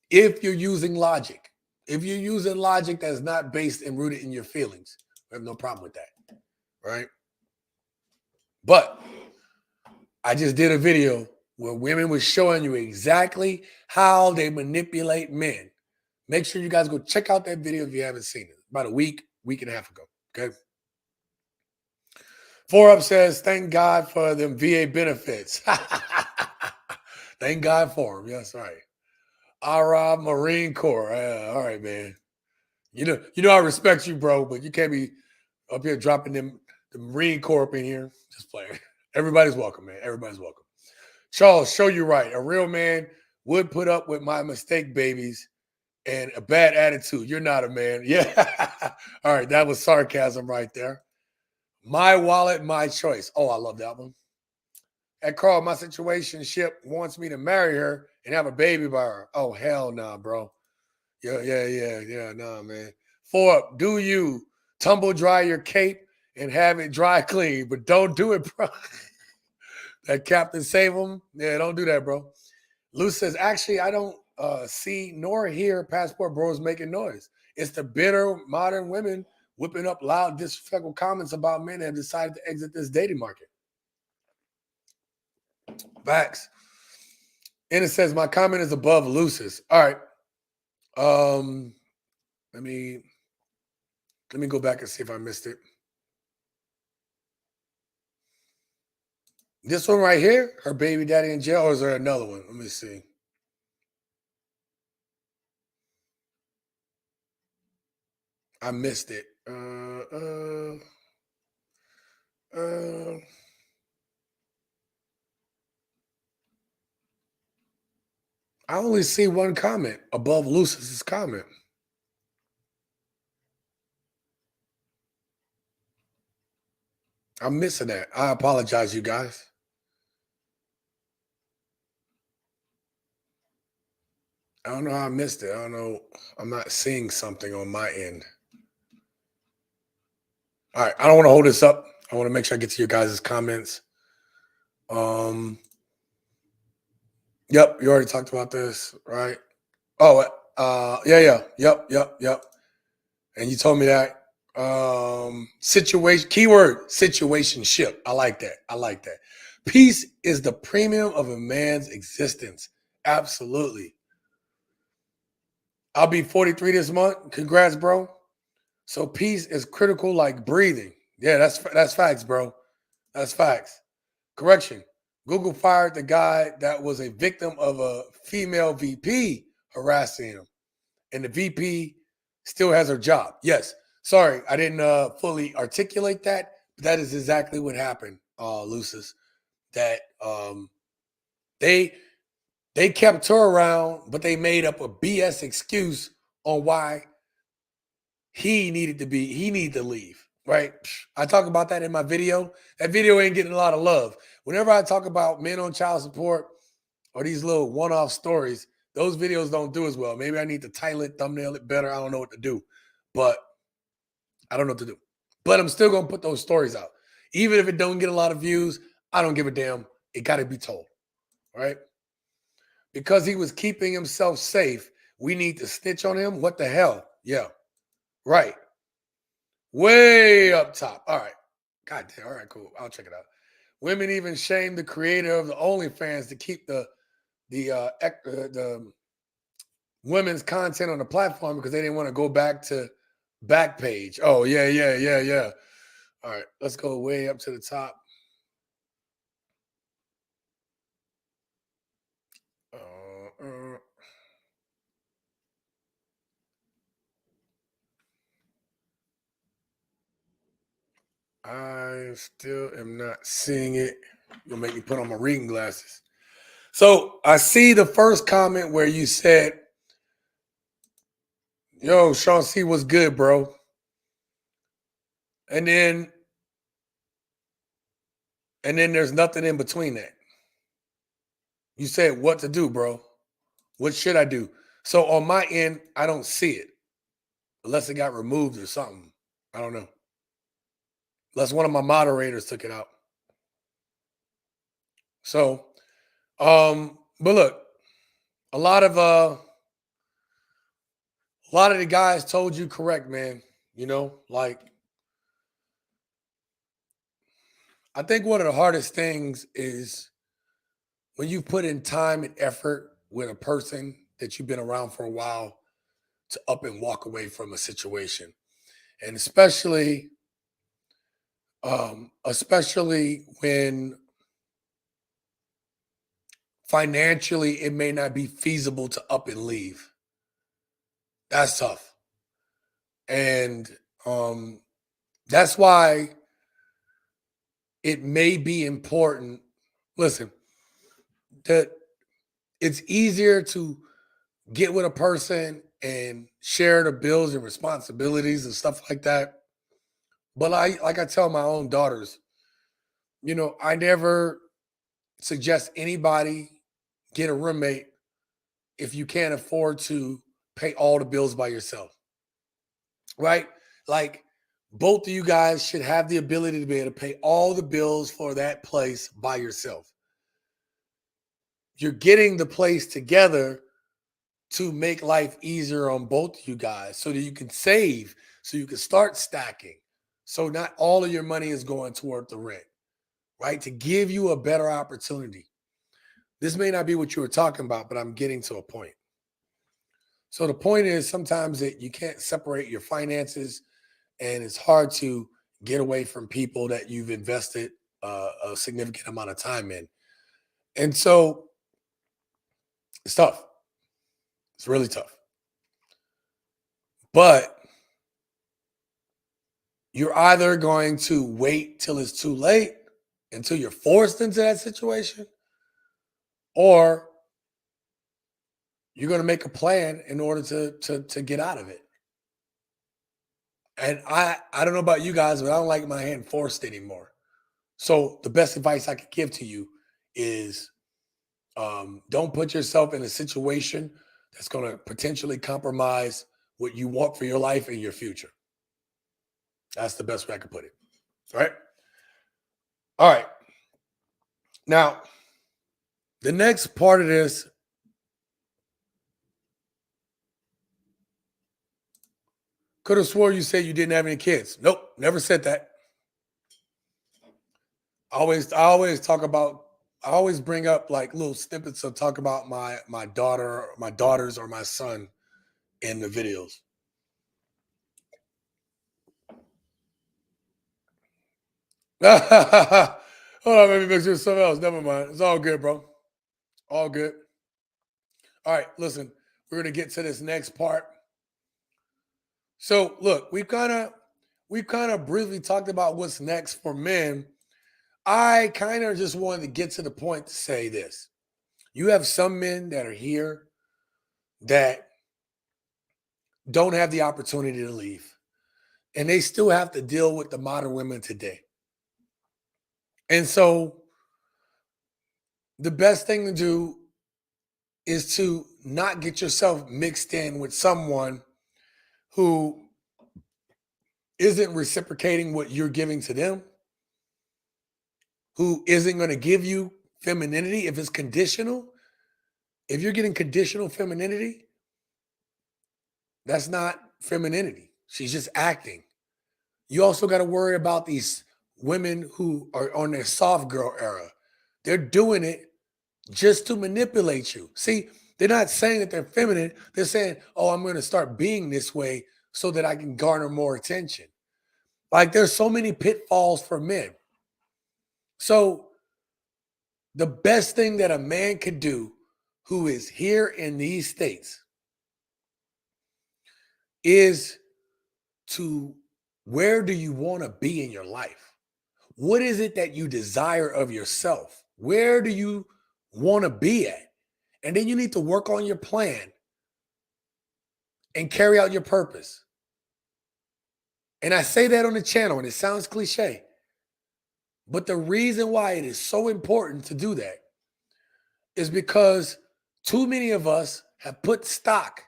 if you're using logic. If you're using logic that's not based and rooted in your feelings, we have no problem with that, right? But I just did a video where women were showing you exactly how they manipulate men. Make sure you guys go check out that video if you haven't seen it. About a week and a half ago, okay? 4Up says, thank God for them VA benefits. Thank God for them. Yes, right. Rob, Marine Corps. All right, man. You know I respect you, bro, but you can't be up here dropping the Marine Corps up in here. Just playing. Everybody's welcome, man. Everybody's welcome. Charles, show you right. A real man would put up with my mistake babies and a bad attitude. You're not a man. Yeah. All right, that was sarcasm right there. My wallet, my choice. Oh, I love that one. At Carl, my situationship wants me to marry her and have a baby by her. Oh, hell nah, bro. Yeah, nah, man. 4Up, do you tumble dry your cape and have it dry clean, but don't do it, bro. That Captain Save 'em. Yeah, don't do that, bro. Lou says, actually, I don't see nor hear passport bros making noise. It's the bitter modern women whipping up loud, disrespectful comments about men that have decided to exit this dating market. Facts. And it says, my comment is above Luce's. All right. Let me go back and see if I missed it. This one right here, her baby daddy in jail, or is there another one? Let me see. I missed it. I only see one comment above Lucis's comment. I'm missing that. I apologize, you guys. I don't know how I missed it. I don't know. I'm not seeing something on my end. All right. I don't want to hold this up. I want to make sure I get to your guys' comments. Yep. You already talked about this, right? Oh, yeah. Yep. And you told me that. Situation, keyword, situationship. I like that. Peace is the premium of a man's existence. Absolutely. I'll be 43 this month. Congrats, bro. So peace is critical like breathing. Yeah, that's facts, bro. That's facts. Correction. Google fired the guy that was a victim of a female VP harassing him. And the VP still has her job. Yes. Sorry, I didn't fully articulate that, but that is exactly what happened, Lucis. That they kept her around, but they made up a BS excuse on why he needed to leave, right? I talk about that in my video. That video ain't getting a lot of love. Whenever I talk about men on child support or these little one-off stories, those videos don't do as well. Maybe I need to title it, thumbnail it better. I don't know what to do, but I don't know what to do. But I'm still going to put those stories out. Even if it don't get a lot of views, I don't give a damn. It got to be told, right? Because he was keeping himself safe, we need to snitch on him? What the hell? Yeah, right. Way up top. All right. God damn. All right, cool. I'll check it out. Women even shame the creator of the OnlyFans to keep the women's content on the platform because they didn't want to go back to Backpage. Oh, yeah. All right, let's go way up to the top. I still am not seeing it. You'll make me put on my reading glasses. So I see the first comment where you said, yo, Sean C, what's good, bro? And then there's nothing in between that. You said what to do, bro. What should I do? So on my end, I don't see it. Unless it got removed or something. I don't know. Unless one of my moderators took it out. So, but look, a lot of the guys told you correct, man. You know, like, I think one of the hardest things is when you put in time and effort with a person that you've been around for a while to up and walk away from a situation. And especially when financially it may not be feasible to up and leave. That's tough. And that's why it may be important. Listen, that it's easier to get with a person and share the bills and responsibilities and stuff like that. But like I tell my own daughters, you know, I never suggest anybody get a roommate if you can't afford to pay all the bills by yourself. Right? Like, both of you guys should have the ability to be able to pay all the bills for that place by yourself. You're getting the place together to make life easier on both of you guys so that you can save, so you can start stacking. So not all of your money is going toward the rent, right? To give you a better opportunity. This may not be what you were talking about, but I'm getting to a point. So the point is sometimes that you can't separate your finances, and it's hard to get away from people that you've invested a significant amount of time in. And so it's tough. It's really tough. But you're either going to wait till it's too late, until you're forced into that situation, or you're going to make a plan in order to get out of it. And I don't know about you guys, but I don't like my hand forced anymore. So the best advice I could give to you is don't put yourself in a situation that's going to potentially compromise what you want for your life and your future. That's the best way I could put it. All right. All right. Now, the next part of this, could have swore you said you didn't have any kids. Nope, never said that. I always bring up like little snippets of talk about my daughters or my son in the videos. Hold on, maybe mix with something else. Never mind. It's all good, bro. All good. All right, listen, we're gonna get to this next part. So look, we've kind of briefly talked about what's next for men. I kind of just wanted to get to the point to say this. You have some men that are here that don't have the opportunity to leave, and they still have to deal with the modern women today. And so the best thing to do is to not get yourself mixed in with someone who isn't reciprocating what you're giving to them, who isn't going to give you femininity if it's conditional. If you're getting conditional femininity, that's not femininity. She's just acting. You also got to worry about these women who are on their soft girl era. They're doing it just to manipulate you. See, they're not saying that they're feminine. They're saying, oh, I'm going to start being this way so that I can garner more attention. Like there's so many pitfalls for men. So the best thing that a man could do who is here in these states is to, where do you want to be in your life? What is it that you desire of yourself? Where do you want to be at? And then you need to work on your plan and carry out your purpose. And I say that on the channel, and it sounds cliche, but the reason why it is so important to do that is because too many of us have put stock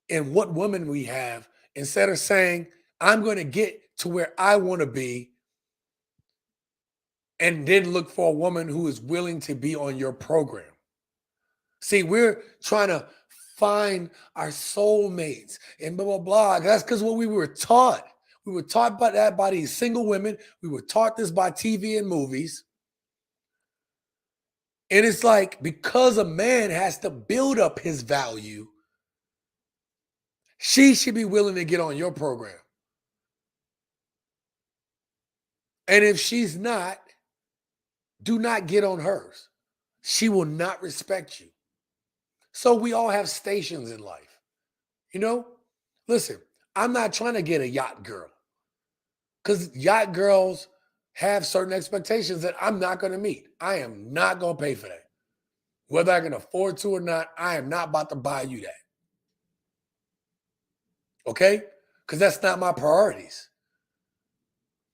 in what women we have instead of saying, I'm going to get to where I want to be, and then look for a woman who is willing to be on your program. See, we're trying to find our soulmates and blah, blah, blah. That's because what we were taught. We were taught by that by these single women. We were taught this by TV and movies. And it's like, because a man has to build up his value, she should be willing to get on your program. And if she's not, do not get on hers. She will not respect you. So we all have stations in life. You know, listen, I'm not trying to get a yacht girl, because yacht girls have certain expectations that I'm not going to meet. I am not going to pay for that. Whether I can afford to or not, I am not about to buy you that. Okay? Because that's not my priorities.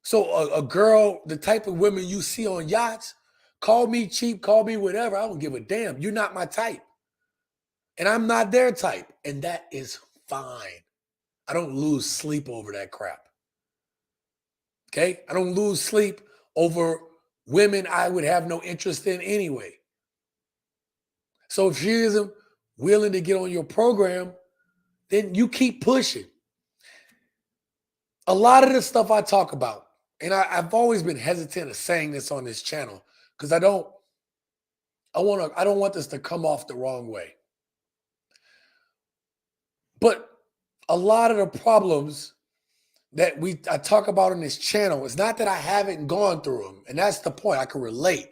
So a girl, the type of women you see on yachts, call me cheap, call me whatever. I don't give a damn. You're not my type. And I'm not their type. And that is fine. I don't lose sleep over that crap. Okay? I don't lose sleep over women I would have no interest in anyway. So if she isn't willing to get on your program, then you keep pushing. A lot of the stuff I talk about, and I've always been hesitant of saying this on this channel, because I don't want this to come off the wrong way. But a lot of the problems that I talk about on this channel, it's not that I haven't gone through them, and that's the point. I can relate.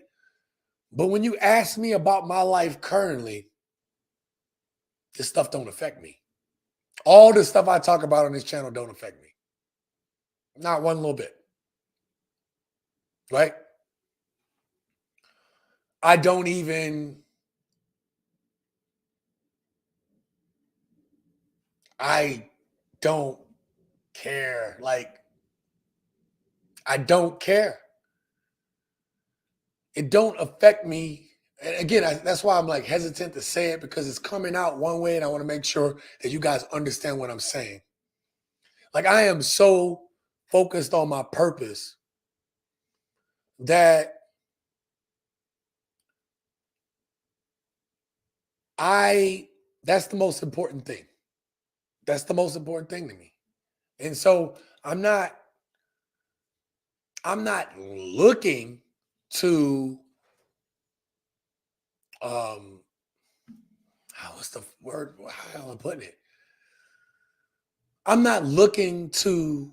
But when you ask me about my life currently, this stuff don't affect me. All the stuff I talk about on this channel don't affect me. Not one little bit. Right? I don't care. Like, I don't care. It don't affect me. And again, that's why I'm like hesitant to say it, because it's coming out one way, and I want to make sure that you guys understand what I'm saying. Like, I am so focused on my purpose that that's the most important thing. That's the most important thing to me. And so I'm not looking to what's the word? How am I putting it? I'm not looking to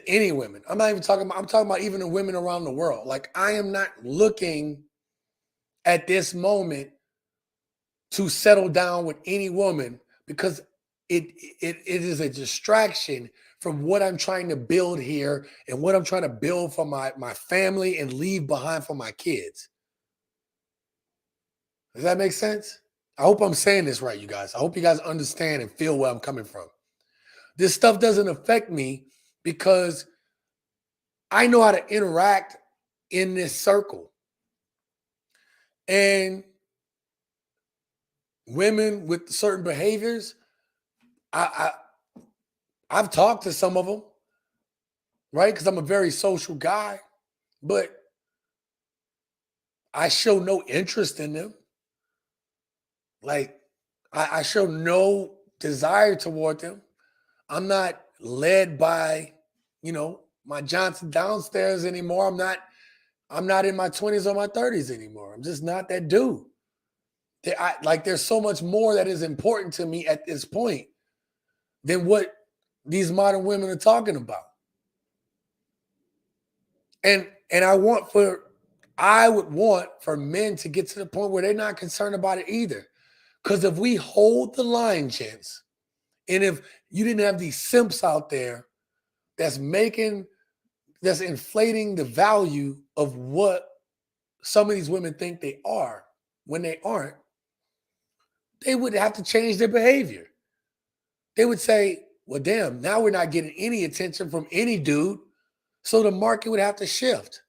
any women. I'm talking about even the women around the world. Like, I am not looking at this moment to settle down with any woman, because it is a distraction from what I'm trying to build here and what I'm trying to build for my family and leave behind for my kids. Does that make sense? I hope I'm saying this right, you guys. I hope you guys understand and feel where I'm coming from. This stuff doesn't affect me because I know how to interact in this circle. And women with certain behaviors, I've talked to some of them, right? Because I'm a very social guy, but I show no interest in them. Like, I show no desire toward them. I'm not led by, my Johnson downstairs anymore. I'm not in my 20s or my 30s anymore. I'm just not that dude. There's so much more that is important to me at this point than what these modern women are talking about. And I would want for men to get to the point where they're not concerned about it either. Because if we hold the line, gents, and if you didn't have these simps out there that's inflating the value of what some of these women think they are when they aren't, they would have to change their behavior. They would say, well, damn, now we're not getting any attention from any dude, so the market would have to shift.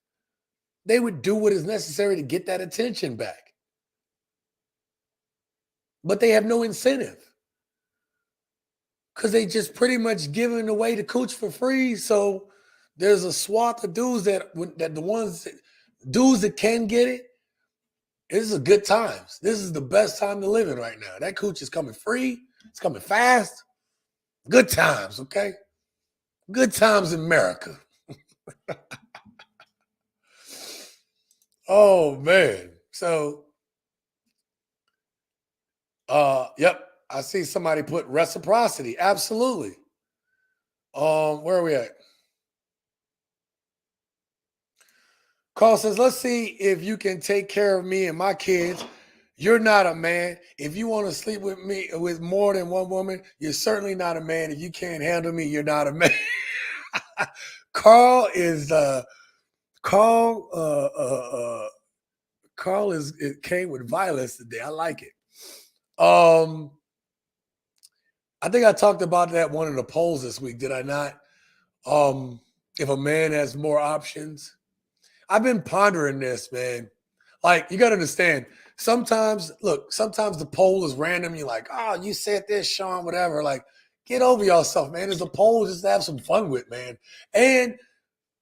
They would do what is necessary to get that attention back. But they have no incentive because they just pretty much giving away the cooch for free. So there's a swath of dudes dudes that can get it. This is good times. This is the best time to live in right now. That cooch is coming free. It's coming fast. Good times, okay? Good times in America. Oh, man. So, yep. I see somebody put reciprocity. Absolutely. Where are we at? Carl says, let's see if you can take care of me and my kids. You're not a man. If you want to sleep with me with more than one woman, you're certainly not a man. If you can't handle me, you're not a man. Carl it came with violence today. I like it. I think I talked about that one of the polls this week, did I not? If a man has more options. I've been pondering this, man. Like, you got to understand, sometimes the poll is random. You're like, oh, you said this, Sean, whatever. Like, get over yourself, man. There's a poll just to have some fun with, man. And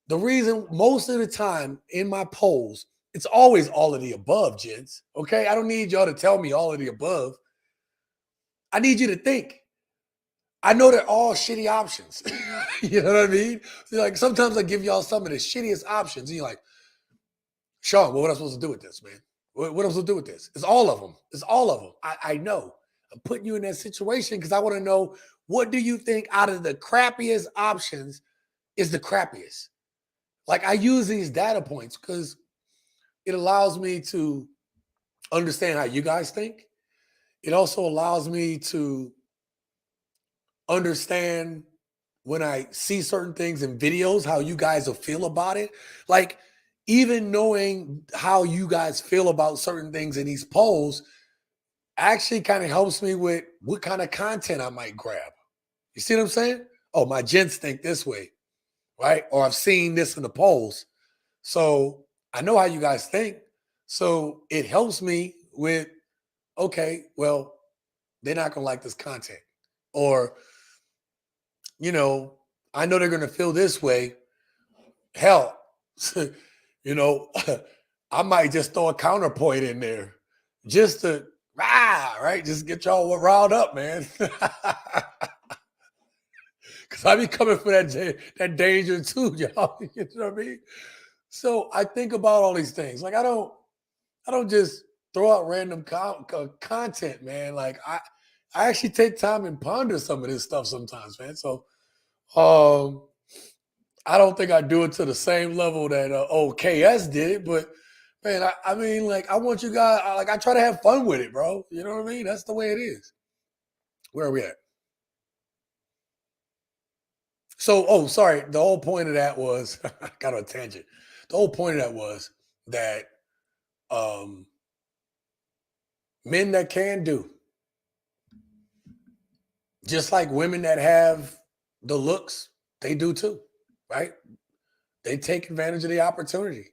the reason most of the time in my polls, it's always all of the above, gents. Okay? I don't need y'all to tell me all of the above. I need you to think. I know they're all shitty options. You know what I mean? So like, sometimes I give y'all some of the shittiest options. And you're like, Sean, what am I supposed to do with this, man? What am I supposed to do with this? It's all of them. It's all of them. I know. I'm putting you in that situation because I want to know, what do you think out of the crappiest options is the crappiest? Like, I use these data points because it allows me to understand how you guys think. It also allows me to understand when I see certain things in videos, how you guys will feel about it. Like, even knowing how you guys feel about certain things in these polls actually kind of helps me with what kind of content I might grab. You see what I'm saying? Oh, my gents think this way, right? Or I've seen this in the polls. So I know how you guys think. So it helps me with, okay, well, they're not going to like this content. Or, I know they're going to feel this way. Hell, I might just throw a counterpoint in there just to, right? Just get y'all riled up, man. Because I be coming for that danger too, y'all. You know what I mean? So I think about all these things. Like, I don't just throw out random content, man. Like, I actually take time and ponder some of this stuff sometimes, man. So, I don't think I do it to the same level that KS did it, but man, I mean, like, I want you guys, I try to have fun with it, bro. You know what I mean? That's the way it is. Where are we at? So, sorry. The whole point of that was, I got on a tangent. The whole point of that was that men that can do, just like women that have the looks, they do too. Right? They take advantage of the opportunity.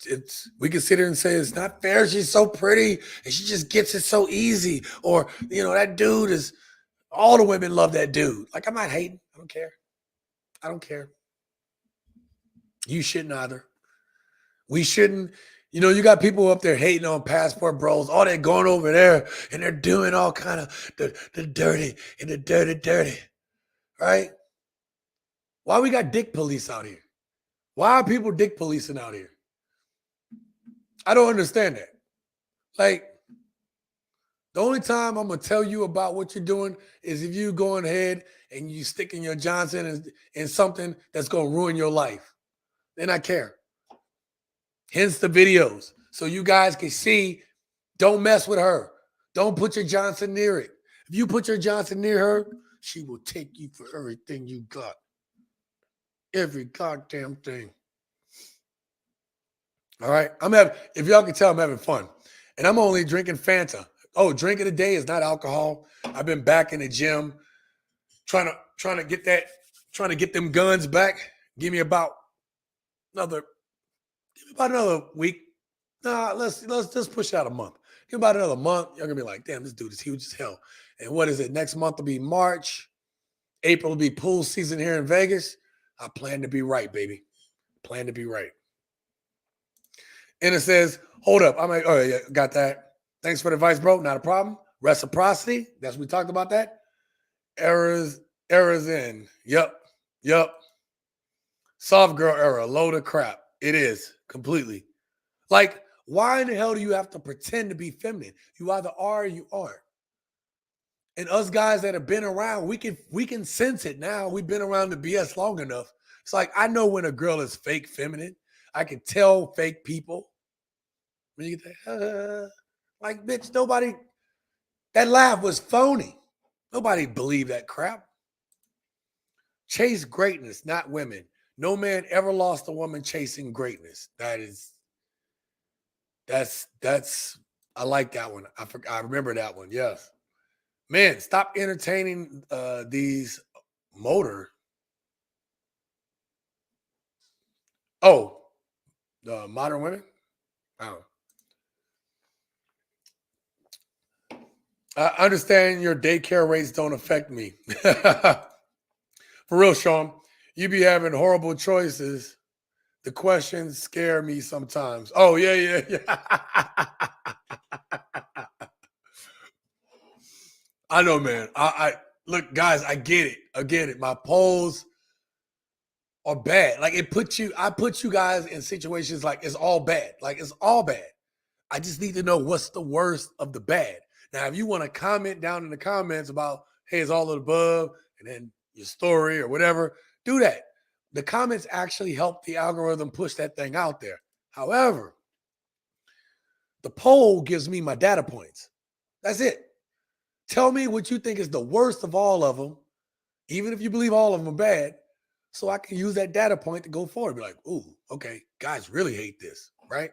It's we can sit here and say it's not fair. She's so pretty and she just gets it so easy. Or, that dude is, all the women love that dude. Like, I'm not hating. I don't care. You shouldn't either. We shouldn't. You got people up there hating on Passport Bros. Oh, they're going over there and they're doing all kind of the dirty and the dirty. right? Why we got dick police out here? Why are people dick policing out here? I don't understand that. Like, the only time I'm going to tell you about what you're doing is if you going ahead and you sticking your Johnson in something that's going to ruin your life. Then I care. Hence the videos. So you guys can see, don't mess with her. Don't put your Johnson near it. If you put your Johnson near her, she will take you for everything you got. Every goddamn thing. All right. If y'all can tell, I'm having fun. And I'm only drinking Fanta. Oh, drink of the day is not alcohol. I've been back in the gym trying to get them guns back. Give me about another week. Nah, let's just push out a month. Give me about another month. You're gonna be like, damn, this dude is huge as hell. And what is it? Next month will be March. April will be pool season here in Vegas. I plan to be right, baby. Plan to be right. And it says, hold up. I'm like, oh yeah, got that. Thanks for the advice, bro. Not a problem. Reciprocity. That's we talked about that. Errors in. Yep. Soft girl era. Load of crap. It is completely. Like, why in the hell do you have to pretend to be feminine? You either are or you aren't. And us guys that have been around, we can sense it now. We've been around the BS long enough. It's like, I know when a girl is fake feminine. I can tell fake people. When you get that, like, bitch, that laugh was phony. Nobody believed that crap. Chase greatness, not women. No man ever lost a woman chasing greatness. That's I like that one. I remember that one. Yes. Man, stop entertaining these motor. Oh, the modern women? Oh. I understand your daycare rates don't affect me. For real, Sean, you be having horrible choices. The questions scare me sometimes. Oh, yeah. I know, man. I look, guys, I get it. My polls are bad. Like I put you guys in situations like it's all bad. Like it's all bad. I just need to know what's the worst of the bad. Now, if you want to comment down in the comments about, hey, it's all of the above, and then your story or whatever, do that. The comments actually help the algorithm push that thing out there. However, the poll gives me my data points. That's it. Tell me what you think is the worst of all of them, even if you believe all of them are bad, so I can use that data point to go forward. Be like, ooh, okay, guys really hate this, right?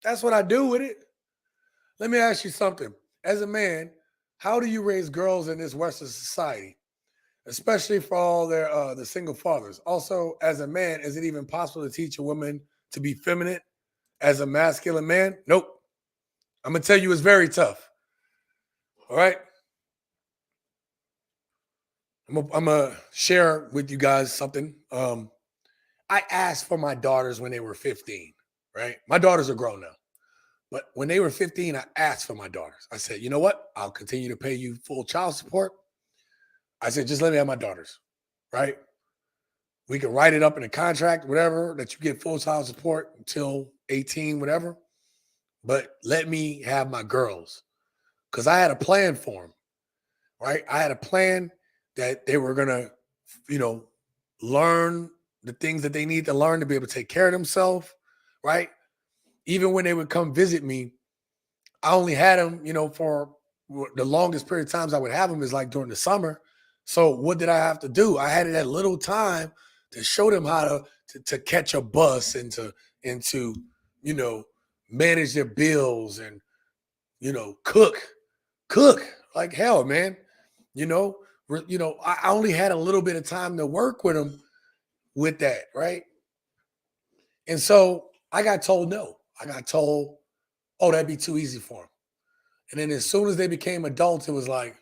That's what I do with it. Let me ask you something. As a man, how do you raise girls in this Western society, especially for all the single fathers? Also, as a man, is it even possible to teach a woman to be feminine as a masculine man? Nope. I'm going to tell you it's very tough. All right? I'm going to share with you guys something. I asked for my daughters when they were 15, right? My daughters are grown now. But when they were 15, I asked for my daughters. I said, you know what? I'll continue to pay you full child support. I said, just let me have my daughters, right? We can write it up in a contract, whatever, that you get full child support until 18, whatever. But let me have my girls. Because I had a plan for them, right? I had a plan that they were going to, learn the things that they need to learn to be able to take care of themselves, right? Even when they would come visit me, I only had them, for the longest period of times I would have them is like during the summer. So what did I have to do? I had that little time to show them how to catch a bus and to manage their bills and, cook like hell, man. I only had a little bit of time to work with them with that, right? And so I got told no. I got told, oh, that'd be too easy for them. And then as soon as they became adults, it was like,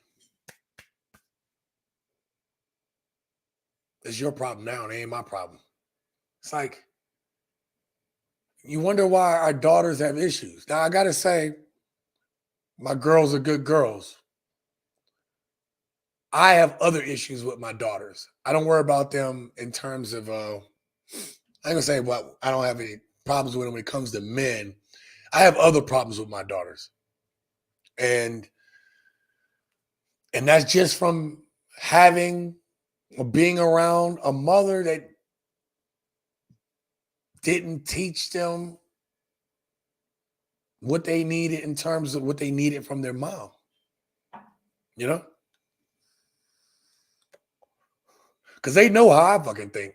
it's your problem now. It ain't my problem. It's like, you wonder why our daughters have issues. Now, I got to say, my girls are good girls. I have other issues with my daughters. I don't worry about them in terms of, I ain't gonna say what I don't have any problems with them when it comes to men. I have other problems with my daughters. And that's just from having or being around a mother that didn't teach them what they needed in terms of what they needed from their mom. You know? Because they know how I fucking think.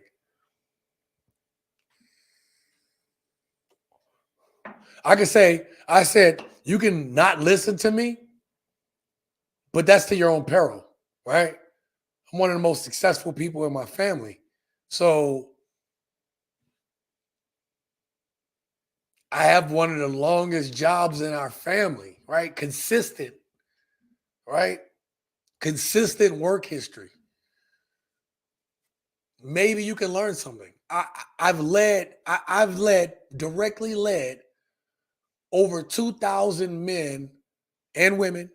I can say, I said, you can not listen to me, but that's to your own peril, right? I'm one of the most successful people in my family. So I have one of the longest jobs in our family, right? Consistent, right? Consistent work history. Maybe you can learn something. I've directly led over 2,000 men and women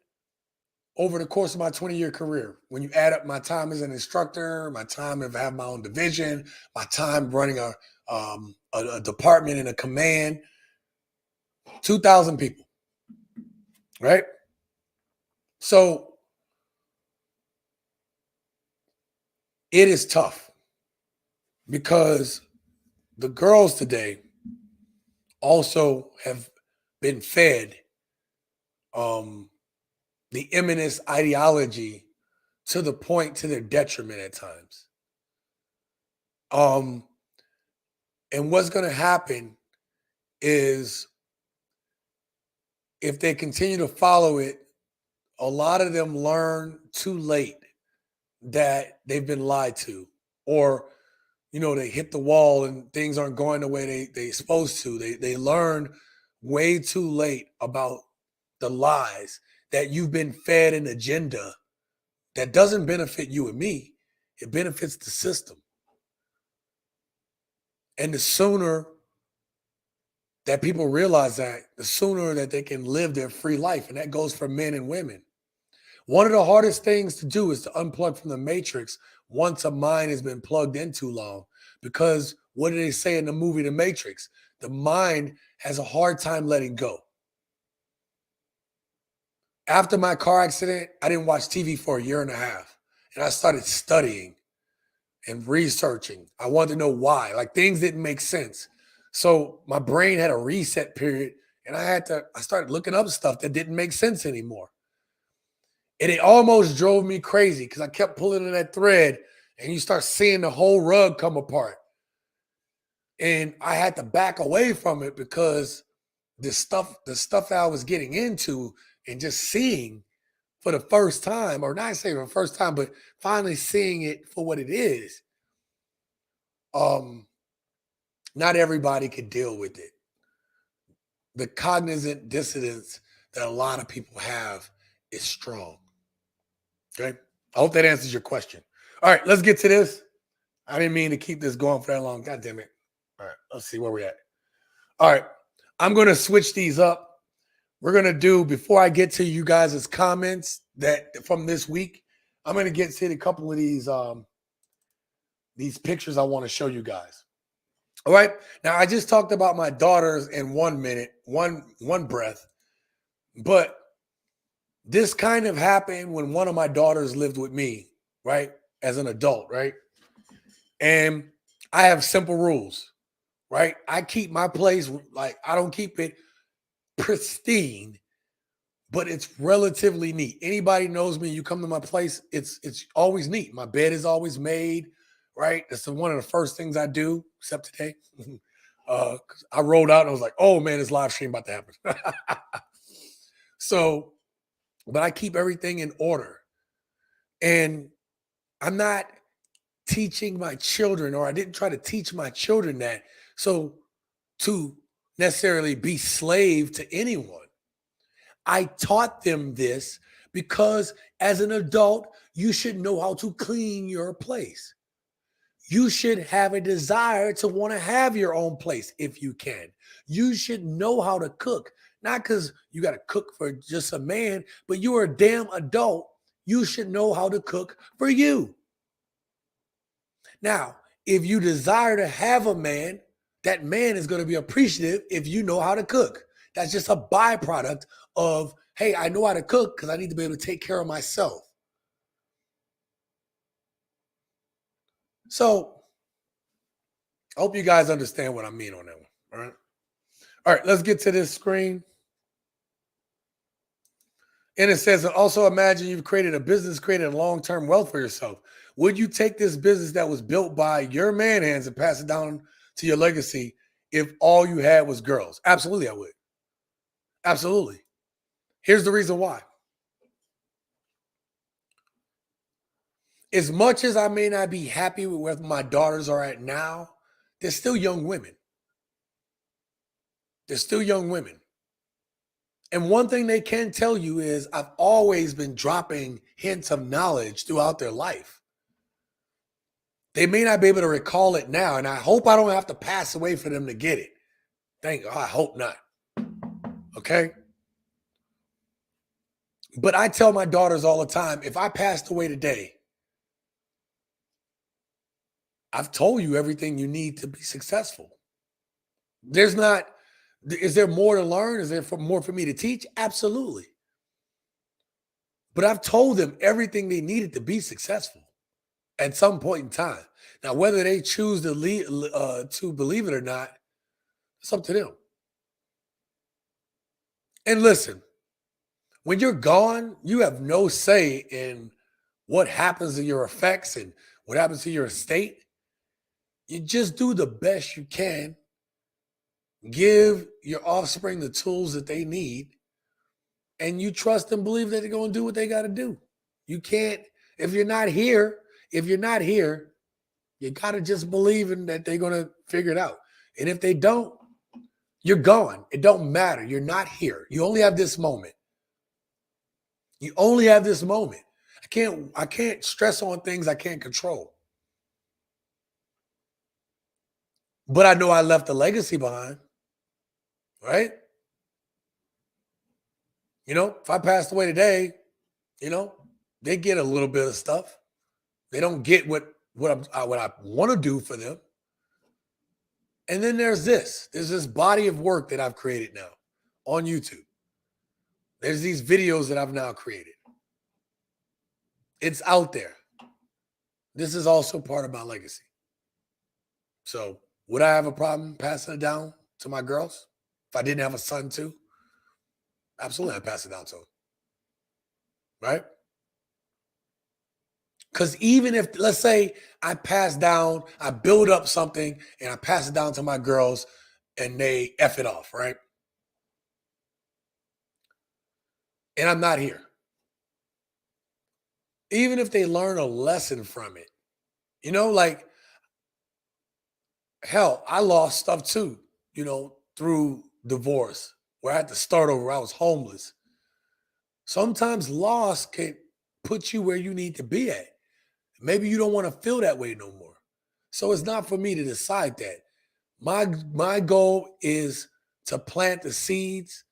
over the course of my 20-year career. When you add up my time as an instructor, my time of having my own division, my time running a department and a command, 2,000 people, right? So it is tough because the girls today also have been fed the eminence ideology to the point to their detriment at times. And what's going to happen is if they continue to follow it, a lot of them learn too late that they've been lied to, or, you know, they hit the wall and things aren't going the way they're supposed to. They learn way too late about the lies, that you've been fed an agenda that doesn't benefit you and me. It benefits the system. And the sooner that people realize that, the sooner that they can live their free life. And that goes for men and women. One of the hardest things to do is to unplug from the matrix once a mind has been plugged in too long. Because what do they say in the movie The Matrix? The mind has a hard time letting go. After my car accident, I didn't watch TV for 1.5 years. And I started studying and researching. I wanted to know why. Like, things didn't make sense. So my brain had a reset period, and I started looking up stuff that didn't make sense anymore. And it almost drove me crazy because I kept pulling on that thread, and you start seeing the whole rug come apart. And I had to back away from it because the stuff that I was getting into and just seeing for the first time, or not saying for the first time, but finally seeing it for what it is. Not everybody could deal with it. The cognizant dissonance that a lot of people have is strong. Okay? I hope that answers your question. All right, let's get to this. I didn't mean to keep this going for that long. God damn it. All right, let's see where we're at. All right, I'm going to switch these up. We're going to do, before I get to you guys' comments that from this week, I'm going to get to a couple of these pictures I want to show you guys. All right. Now, I just talked about my daughters in 1 minute, one breath. But this kind of happened when one of my daughters lived with me, right? As an adult, right? And I have simple rules, right? I keep my place, like, I don't keep it pristine, but it's relatively neat. Anybody knows me, you come to my place, it's always neat. My bed is always made, right? That's one of the first things I do, except today. I rolled out and I was like, oh man, this live stream about to happen. So, but I keep everything in order. And I'm not teaching my children, or I didn't try to teach my children that. So to necessarily be slave to anyone. I taught them this because as an adult, you should know how to clean your place. You should have a desire to want to have your own place if you can. You should know how to cook, not because you got to cook for just a man, but you're a damn adult you should know how to cook for you. Now, if you desire to have a man, that man is going to be appreciative if you know how to cook. That's just a byproduct of, hey, I know how to cook because I need to be able to take care of myself. So I hope you guys understand what I mean on that one. All right. All right, let's get to this screen. And it says, also imagine you've created a business, created long-term wealth for yourself. Would you take this business that was built by your man hands and pass it down to your legacy if all you had was girls? Absolutely, I would. Absolutely. Here's the reason why. As much as I may not be happy with where my daughters are at now, they're still young women. They're still young women. And one thing they can tell you is I've always been dropping hints of knowledge throughout their life. They may not be able to recall it now, and I hope I don't have to pass away for them to get it. Thank God, I hope not. Okay? But I tell my daughters all the time, if I passed away today, I've told you everything you need to be successful. Is there more to learn? Is there more for me to teach? Absolutely. But I've told them everything they needed to be successful at some point in time. Now, whether they choose to believe it or not, it's up to them. And listen, when you're gone, you have no say in what happens to your effects and what happens to your estate. You just do the best you can. Give your offspring the tools that they need, and you trust and believe that they're going to do what they got to do. You can't, if you're not here, you got to just believe in that they're going to figure it out. And if they don't, you're gone. It don't matter. You're not here. You only have this moment. You only have this moment. I can't stress on things I can't control. But I know I left a legacy behind. Right? You know, if I passed away today, you know, they get a little bit of stuff. They don't get what I want to do for them. And then there's this body of work that I've created now on YouTube. There's these videos that I've now created. It's out there. This is also part of my legacy. So would I have a problem passing it down to my girls? If I didn't have a son too, absolutely I'd pass it down to them. Right? Because even if, let's say I build up something and I pass it down to my girls and they F it off, right? And I'm not here. Even if they learn a lesson from it, you know, like, hell, I lost stuff too, you know, through divorce, where I had to start over. I was homeless. Sometimes loss can put you where you need to be at. Maybe you don't want to feel that way no more. So it's not for me to decide that. My goal is to plant the seeds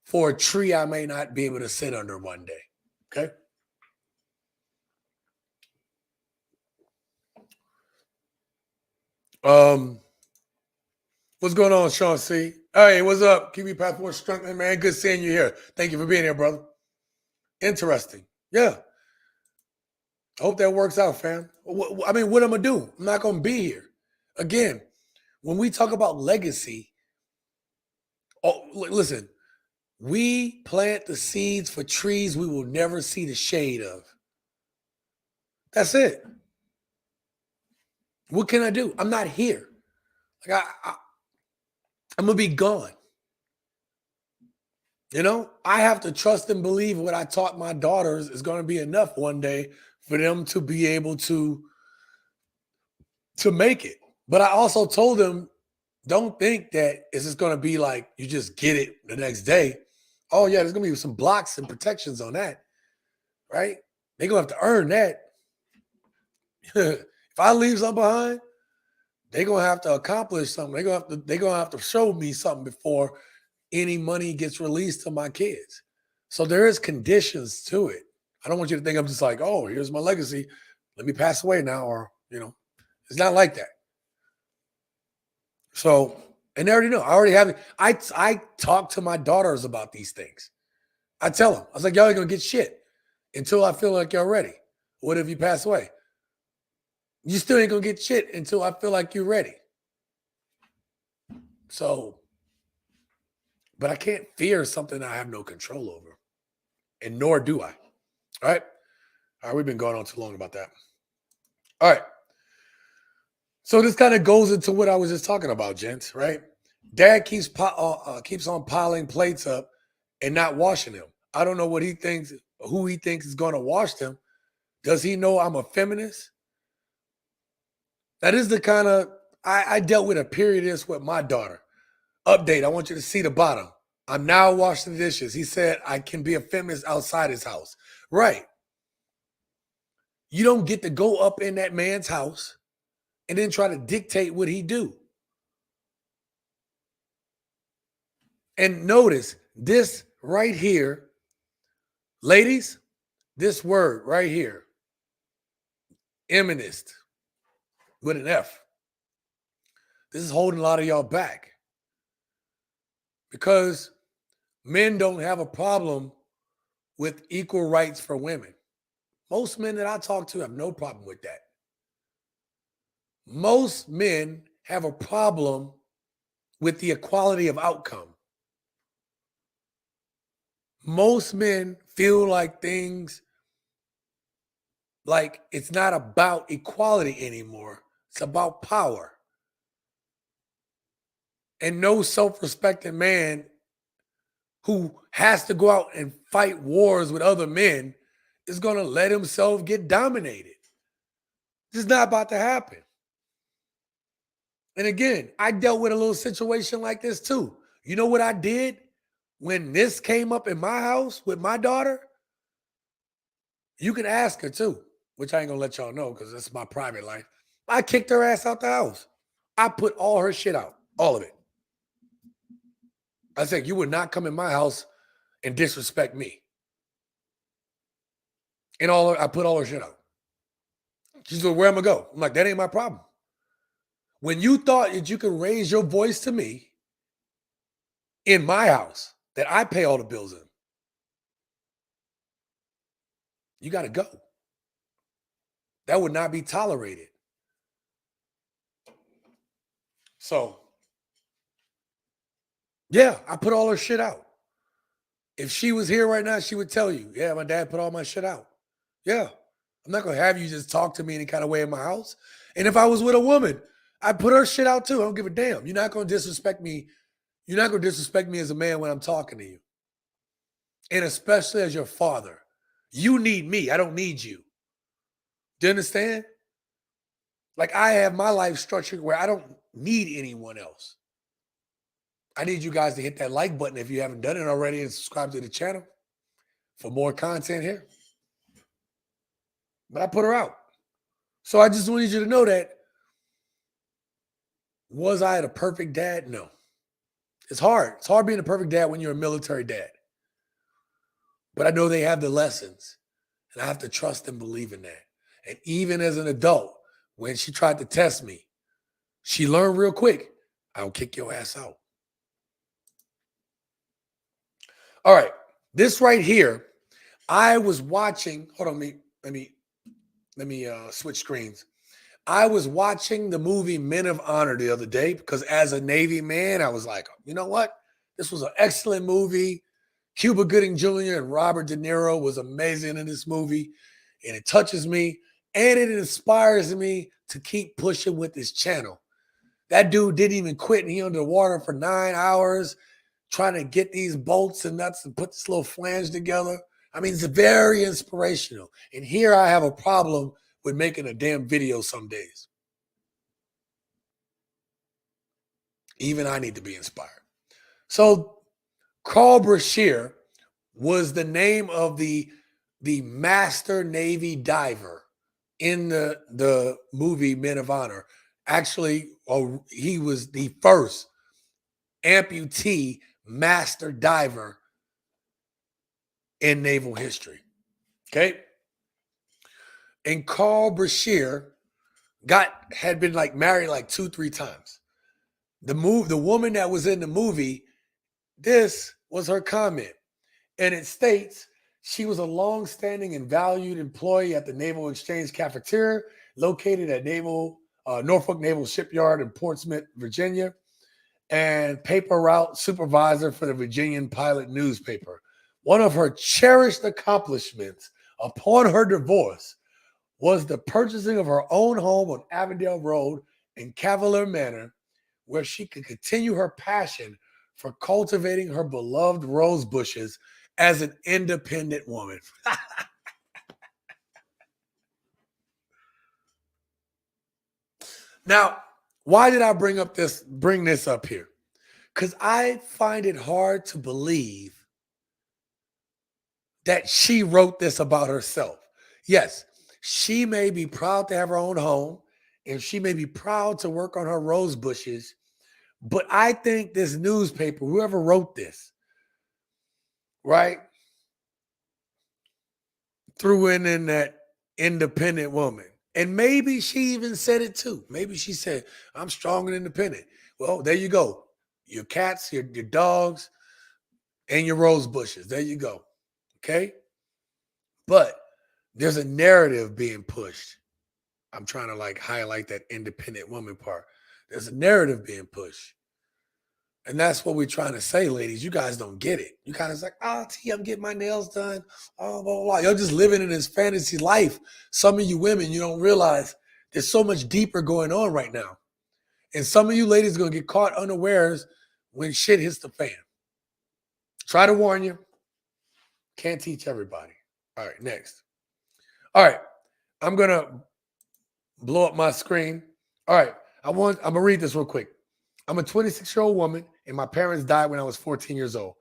for a tree I may not be able to sit under one day. Okay? What's going on, Sean C? Hey, what's up? Kiwi Passport Strengthening, man. Good seeing you here. Thank you for being here, brother. Interesting. Yeah. I hope that works out, fam. I mean, what am I going to do? I'm not going to be here. Again, when we talk about legacy, listen, we plant the seeds for trees we will never see the shade of. That's it. What can I do? I'm not here. Like I'm going to be gone. You know, I have to trust and believe what I taught my daughters is going to be enough one day for them to be able to make it. But I also told them, don't think that it's just going to be like you just get it the next day. Oh, yeah, there's going to be some blocks and protections on that, right? They're going to have to earn that. If I leave something behind, they're going to have to accomplish something. They're going to have to show me something before any money gets released to my kids. So there is conditions to it, I don't want you to think I'm just like, oh, here's my legacy. Let me pass away now. Or, it's not like that. So, and they already know. I already have it. I talk to my daughters about these things. I tell them, I was like, y'all ain't going to get shit until I feel like y'all ready. What if you pass away? You still ain't going to get shit until I feel like you're ready. So, but I can't fear something I have no control over. And nor do I. All right. We've been going on too long about that. All right. So this kind of goes into what I was just talking about, gents, right? Dad keeps on piling plates up and not washing them. I don't know what he thinks, who he thinks is going to wash them. Does he know I'm a feminist? That is the kind of, I dealt with a period of this with my daughter. Update, I want you to see the bottom. I'm now washing the dishes. He said I can be a feminist outside his house. Right. You don't get to go up in that man's house and then try to dictate what he do. And notice this right here, ladies, this word right here, feminist with an F. This is holding a lot of y'all back because men don't have a problem with equal rights for women. Most men that I talk to have no problem with that. Most men have a problem with the equality of outcome. Most men feel like things like it's not about equality anymore. It's about power. And no self-respecting man who has to go out and fight wars with other men is going to let himself get dominated. This is not about to happen. And again, I dealt with a little situation like this too. You know what I did when this came up in my house with my daughter? You can ask her too, which I ain't gonna let y'all know because that's my private life. I kicked her ass out the house. I put all her shit out, all of it. I said, you would not come in my house and disrespect me. And I put all her shit out. She said, where am I go? I'm like, that ain't my problem. When you thought that you could raise your voice to me in my house that I pay all the bills in, you got to go. That would not be tolerated. So, yeah, I put all her shit out. If she was here right now, she would tell you, yeah, my dad put all my shit out. Yeah, I'm not going to have you just talk to me any kind of way in my house. And if I was with a woman, I put her shit out too. I don't give a damn. You're not going to disrespect me. You're not going to disrespect me as a man when I'm talking to you. And especially as your father. You need me. I don't need you. Do you understand? Like I have my life structured where I don't need anyone else. I need you guys to hit that like button if you haven't done it already and subscribe to the channel for more content here. But I put her out. So I just wanted you to know that. Was I the perfect dad? No. It's hard. It's hard being a perfect dad when you're a military dad. But I know they have the lessons. And I have to trust and believe in that. And even as an adult, when she tried to test me, she learned real quick, I'll kick your ass out. All right. This right here, I was watching. Hold on, let me switch screens. I was watching the movie Men of Honor the other day because as a Navy man, I was like, you know what? This was an excellent movie. Cuba Gooding Jr. and Robert De Niro was amazing in this movie. And it touches me and it inspires me to keep pushing with this channel. That dude didn't even quit and he underwater for 9 hours trying to get these bolts and nuts and put this little flange together. I mean, it's very inspirational. And here I have a problem with making a damn video some days. Even I need to be inspired. So Carl Brashear was the name of the master Navy diver in the movie Men of Honor. Actually, he was the first amputee master diver in naval history. Okay. And Carl Brashear had been like married like 2-3 times. The woman that was in the movie, this was her comment. And it states she was a long-standing and valued employee at the Naval Exchange Cafeteria, located at Norfolk Naval Shipyard in Portsmouth, Virginia, and paper route supervisor for the Virginian Pilot newspaper. One of her cherished accomplishments upon her divorce was the purchasing of her own home on Avondale Road in Cavalier Manor, where she could continue her passion for cultivating her beloved rose bushes as an independent woman. Now, why did I bring this up here? Because I find it hard to believe that she wrote this about herself. Yes, she may be proud to have her own home, and she may be proud to work on her rose bushes, but I think this newspaper, whoever wrote this, right, threw in that independent woman. And maybe she even said it too. Maybe she said, I'm strong and independent. Well, there you go. Your cats, your dogs, and your rose bushes. There you go. Okay? But there's a narrative being pushed. I'm trying to like highlight that independent woman part. There's a narrative being pushed. And that's what we're trying to say, ladies. You guys don't get it. You kind of like, I'm getting my nails done. Oh, blah, blah, blah. You're just living in this fantasy life. Some of you women, you don't realize there's so much deeper going on right now. And some of you ladies are going to get caught unawares when shit hits the fan. Try to warn you. Can't teach everybody. All right, next. All right, I'm going to blow up my screen. All right, I'm going to read this real quick. I'm a 26-year-old woman, and my parents died when I was 14 years old.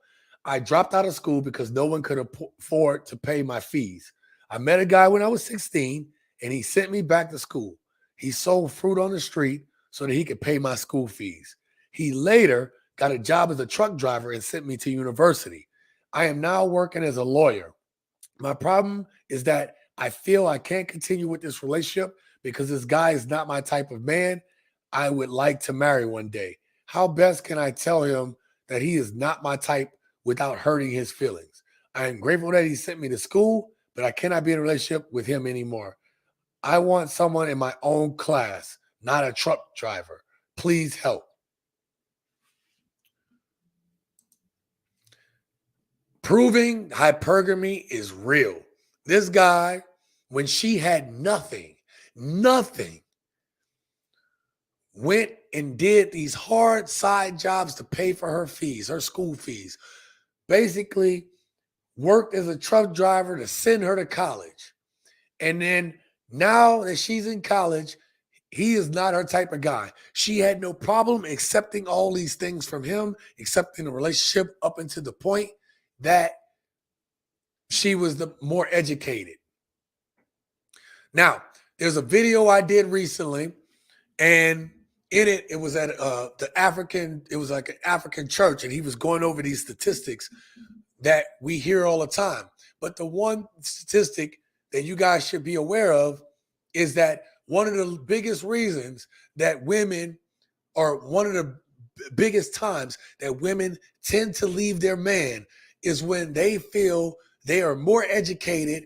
I dropped out of school because no one could afford to pay my fees. I met a guy when I was 16, and he sent me back to school. He sold fruit on the street so that he could pay my school fees. He later got a job as a truck driver and sent me to university. I am now working as a lawyer. My problem is that I feel I can't continue with this relationship because this guy is not my type of man I would like to marry one day. How best can I tell him that he is not my type without hurting his feelings? I am grateful that he sent me to school, but I cannot be in a relationship with him anymore. I want someone in my own class, not a truck driver. Please help. Proving hypergamy is real. This guy, when she had nothing, went and did these hard side jobs to pay for her fees, her school fees. Basically, worked as a truck driver to send her to college. And then now that she's in college, he is not her type of guy. She had no problem accepting all these things from him, accepting the relationship up until the point that she was the more educated. Now, there's a video I did recently, and in it, it was at it was like an African church, and he was going over these statistics that we hear all the time. But the one statistic that you guys should be aware of is that one of the biggest reasons that women, or one of the biggest times that women tend to leave their man is when they feel they are more educated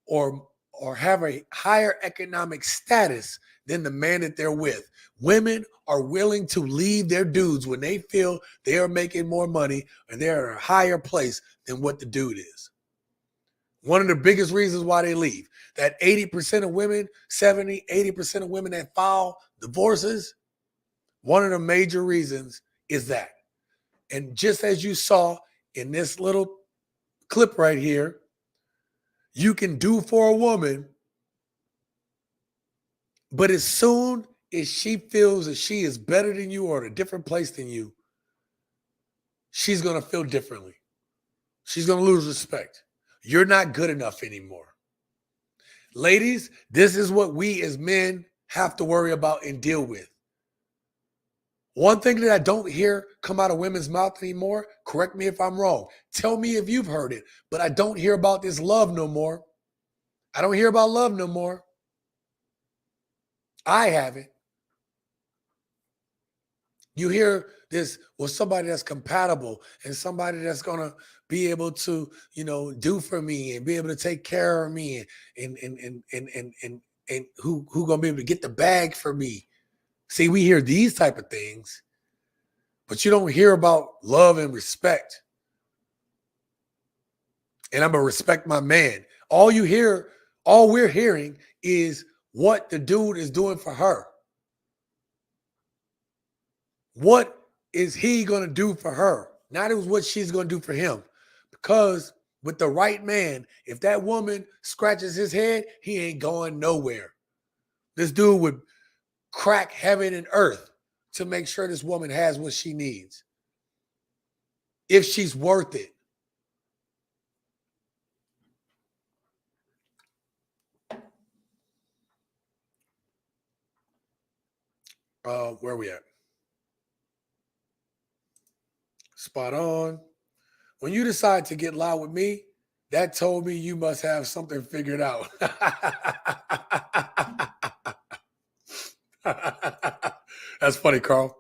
or have a higher economic status than the man that they're with. Women are willing to leave their dudes when they feel they are making more money and they're in a higher place than what the dude is. One of the biggest reasons why they leave. That 80% of women, 70, 80% of women that file divorces, one of the major reasons is that. And just as you saw in this little clip right here, you can do for a woman, but as soon as she feels that she is better than you or in a different place than you, she's going to feel differently. She's going to lose respect. You're not good enough anymore. Ladies, this is what we as men have to worry about and deal with. One thing that I don't hear come out of women's mouth anymore, correct me if I'm wrong, tell me if you've heard it, but I don't hear about this love no more. I don't hear about love no more. I haven't. You hear this, well, somebody that's compatible and somebody that's gonna be able to, do for me and be able to take care of me and who gonna be able to get the bag for me. See, we hear these type of things, but you don't hear about love and respect. And I'm gonna respect my man. All we're hearing is what the dude is doing for her. What is he going to do for her? Not what she's going to do for him. Because with the right man, if that woman scratches his head, he ain't going nowhere. This dude would crack heaven and earth to make sure this woman has what she needs. If she's worth it. Where are we at? Spot on. When you decide to get loud with me, that told me you must have something figured out. That's funny, Carl.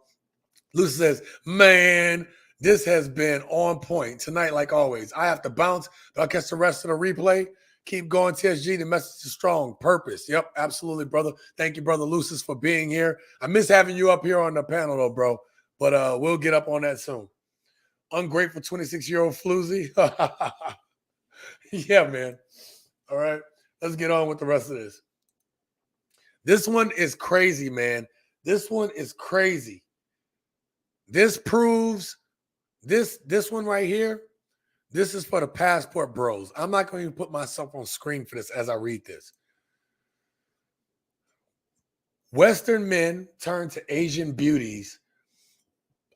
Lucy says, man, this has been on point tonight, like always. I have to bounce, but I'll catch the rest of the replay. Keep going, TSG. The message is strong. Purpose. Yep, absolutely, brother. Thank you, brother Lucis, for being here. I miss having you up here on the panel, though, bro. But we'll get up on that soon. Ungrateful 26-year-old floozy. Yeah, man. All right. Let's get on with the rest of this. This one is crazy, man. This one is crazy. This proves this one right here. This is for the passport bros. I'm not going to even put myself on screen for this as I read this. Western men turn to Asian beauties.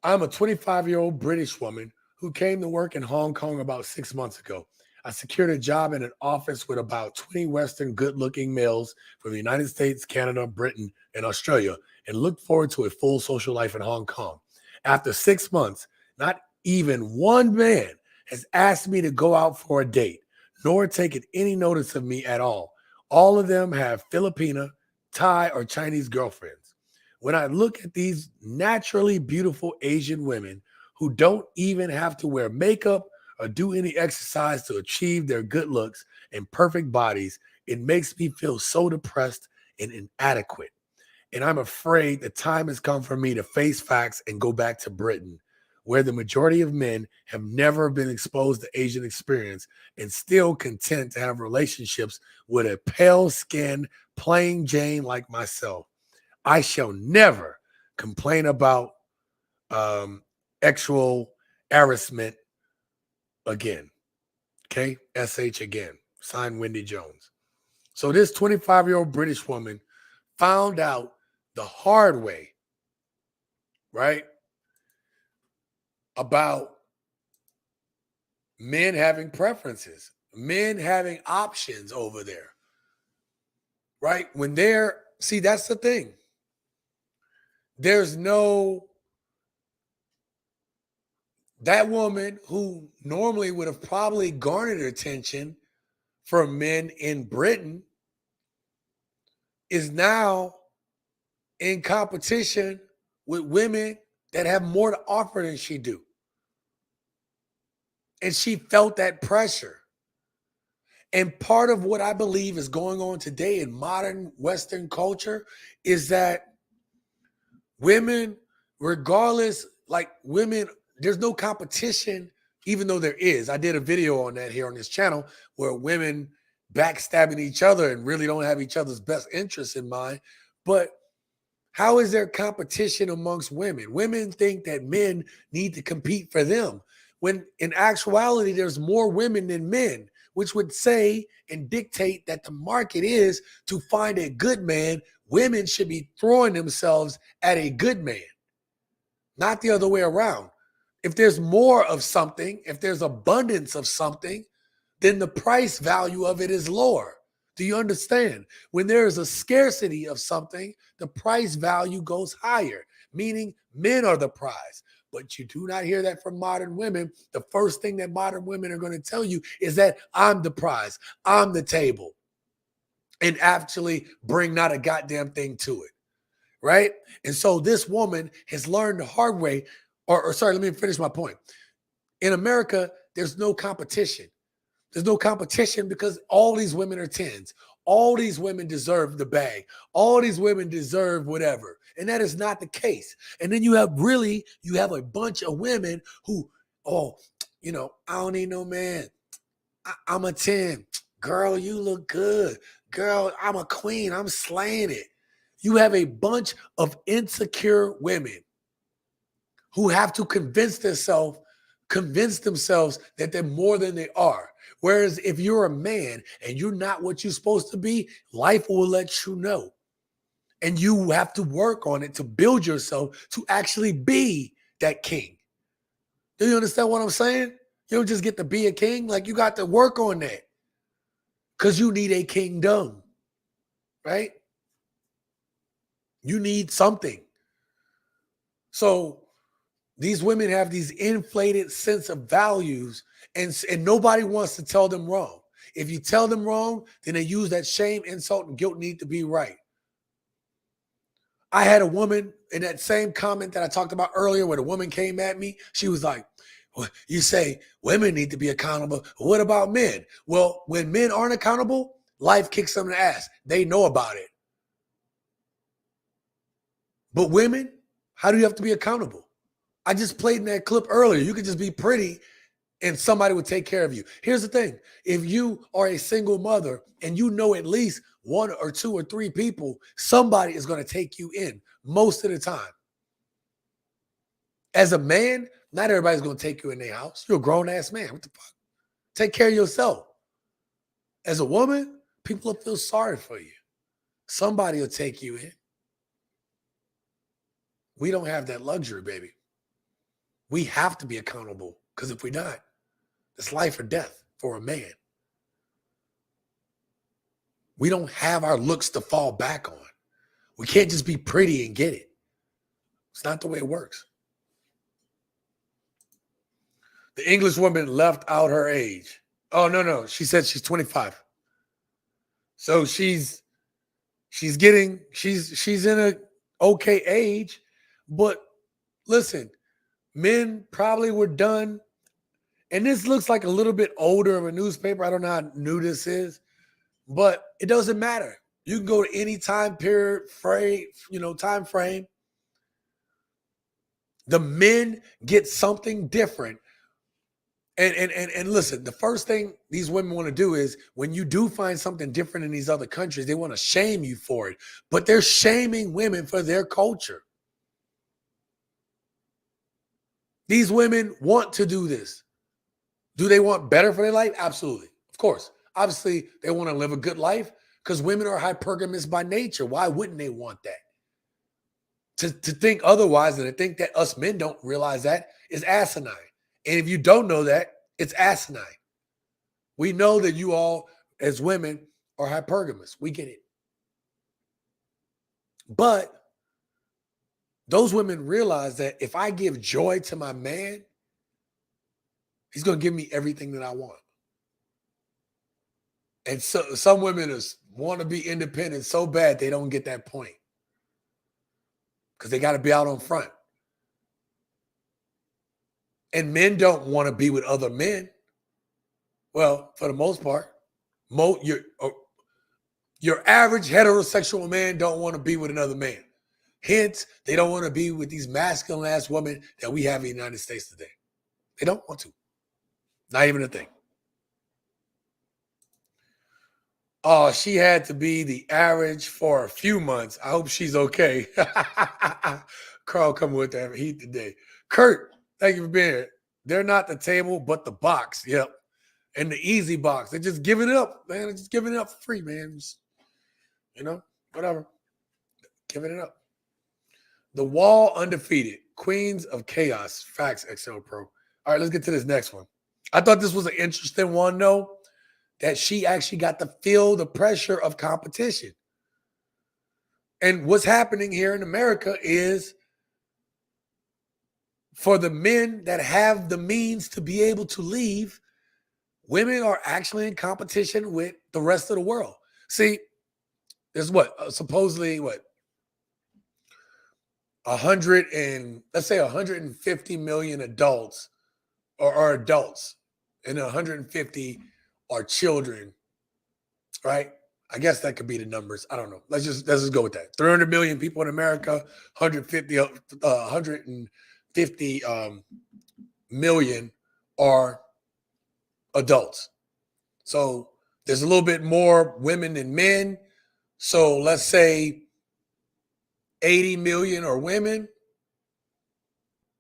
I'm a 25-year-old British woman who came to work in Hong Kong about 6 months ago. I secured a job in an office with about 20 Western good-looking males from the United States, Canada, Britain, and Australia, and looked forward to a full social life in Hong Kong. After 6 months, not even one man has asked me to go out for a date, nor taken any notice of me at all. All of them have Filipina, Thai, or Chinese girlfriends. When I look at these naturally beautiful Asian women who don't even have to wear makeup or do any exercise to achieve their good looks and perfect bodies, it makes me feel so depressed and inadequate. And I'm afraid the time has come for me to face facts and go back to Britain, where the majority of men have never been exposed to Asian experience and still content to have relationships with a pale-skinned, plain Jane like myself. I shall never complain about sexual harassment again. Okay? SH again. Signed, Wendy Jones. So this 25-year-old British woman found out the hard way, right, about men having preferences, men having options over there, right? When they're, see, that's the thing. There's no, that woman who normally would have probably garnered attention from men in Britain is now in competition with women that have more to offer than she do. And she felt that pressure. And part of what I believe is going on today in modern Western culture is that women, regardless, like women, there's no competition, even though there is. I did a video on that here on this channel where women backstabbing each other and really don't have each other's best interests in mind. But how is there competition amongst women? Women think that men need to compete for them, when in actuality, there's more women than men, which would say and dictate that the market is to find a good man. Women should be throwing themselves at a good man, not the other way around. If there's more of something, if there's abundance of something, then the price value of it is lower. Do you understand? When there is a scarcity of something, the price value goes higher, meaning men are the prize. But you do not hear that from modern women. The first thing that modern women are going to tell you is that I'm the prize. I'm the table. and actually bring not a goddamn thing to it, right? And so this woman has learned the hard way, or sorry, let me finish my point. In America, there's no competition. There's no competition because all these women are 10s. All these women deserve the bag. All these women deserve whatever. And that is not the case. And then you have a bunch of women who, oh, I don't need no man. I'm a 10. Girl, you look good. Girl, I'm a queen. I'm slaying it. You have a bunch of insecure women who have to convince themselves that they're more than they are. Whereas if you're a man and you're not what you're supposed to be, life will let you know. And you have to work on it to build yourself to actually be that king. Do you understand what I'm saying? You don't just get to be a king. Like, you got to work on that because you need a kingdom, right? You need something. So these women have these inflated sense of values, and nobody wants to tell them wrong. If you tell them wrong, then they use that shame, insult, and guilt need to be right. I had a woman in that same comment that I talked about earlier where the woman came at me. She was like, well, you say women need to be accountable. What about men? Well, when men aren't accountable, life kicks them in the ass. They know about it. But women, how do you have to be accountable? I just played in that clip earlier. You could just be pretty and somebody would take care of you. Here's the thing. If you are a single mother and you know at least 1 or 2 or 3 people, somebody is going to take you in most of the time. As a man, not everybody's going to take you in their house. You're a grown-ass man. What the fuck? Take care of yourself. As a woman, people will feel sorry for you. Somebody will take you in. We don't have that luxury, baby. We have to be accountable, because if we're not, it's life or death for a man. We don't have our looks to fall back on. We can't just be pretty and get it. It's not the way it works. The English woman left out her age. Oh, no. She said she's 25. So she's in a okay age, but listen, men probably were done. And this looks like a little bit older of a newspaper. I don't know how new this is, but it doesn't matter. You can go to any time period, time frame. The men get something different. And listen, the first thing these women want to do is when you do find something different in these other countries, they want to shame you for it. But they're shaming women for their culture. These women want to do this. Do they want better for their life? Absolutely. Of course. Obviously, they want to live a good life because women are hypergamous by nature. Why wouldn't they want that? To think otherwise and to think that us men don't realize that is asinine. And if you don't know that, it's asinine. We know that you all, as women, are hypergamous. We get it. But those women realize that if I give joy to my man, he's going to give me everything that I want. And so some women want to be independent so bad they don't get that point because they got to be out on front. And men don't want to be with other men. Well, for the most part, your average heterosexual man don't want to be with another man. Hence, they don't want to be with these masculine-ass women that we have in the United States today. They don't want to. Not even a thing. Oh, she had to be the average for a few months. I hope she's okay. Carl coming with that heat today. Kurt, thank you for being here. They're not the table, but the box. Yep. And the easy box. They're just giving it up, man. They're just giving it up for free, man. Just, whatever. Giving it up. The Wall undefeated. Queens of Chaos. Facts, XL Pro. All right, let's get to this next one. I thought this was an interesting one, though, that she actually got to feel the pressure of competition. And what's happening here in America is for the men that have the means to be able to leave, women are actually in competition with the rest of the world. See, There's supposedly 150 million adults are adults, and 150 are children, right? I guess that could be the numbers. I don't know. Let's just go with that. 300 million people in America, 150 million are adults. So there's a little bit more women than men. So let's say 80 million are women,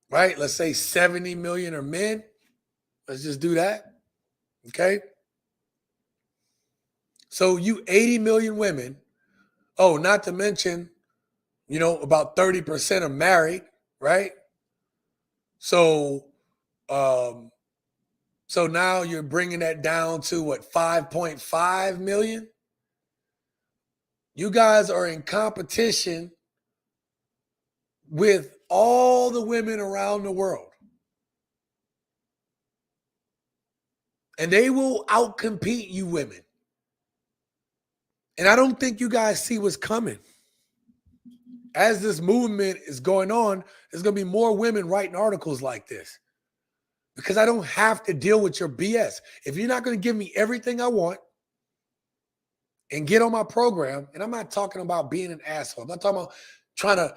right? Let's say 70 million are men. Let's just do that. Okay. So you 80 million women. Oh, not to mention, about 30% are married, right? So, so now you're bringing that down to 5.5 million? You guys are in competition with all the women around the world. And they will outcompete you women. And I don't think you guys see what's coming. As this movement is going on, there's going to be more women writing articles like this. Because I don't have to deal with your BS. If you're not going to give me everything I want and get on my program, and I'm not talking about being an asshole. I'm not talking about trying to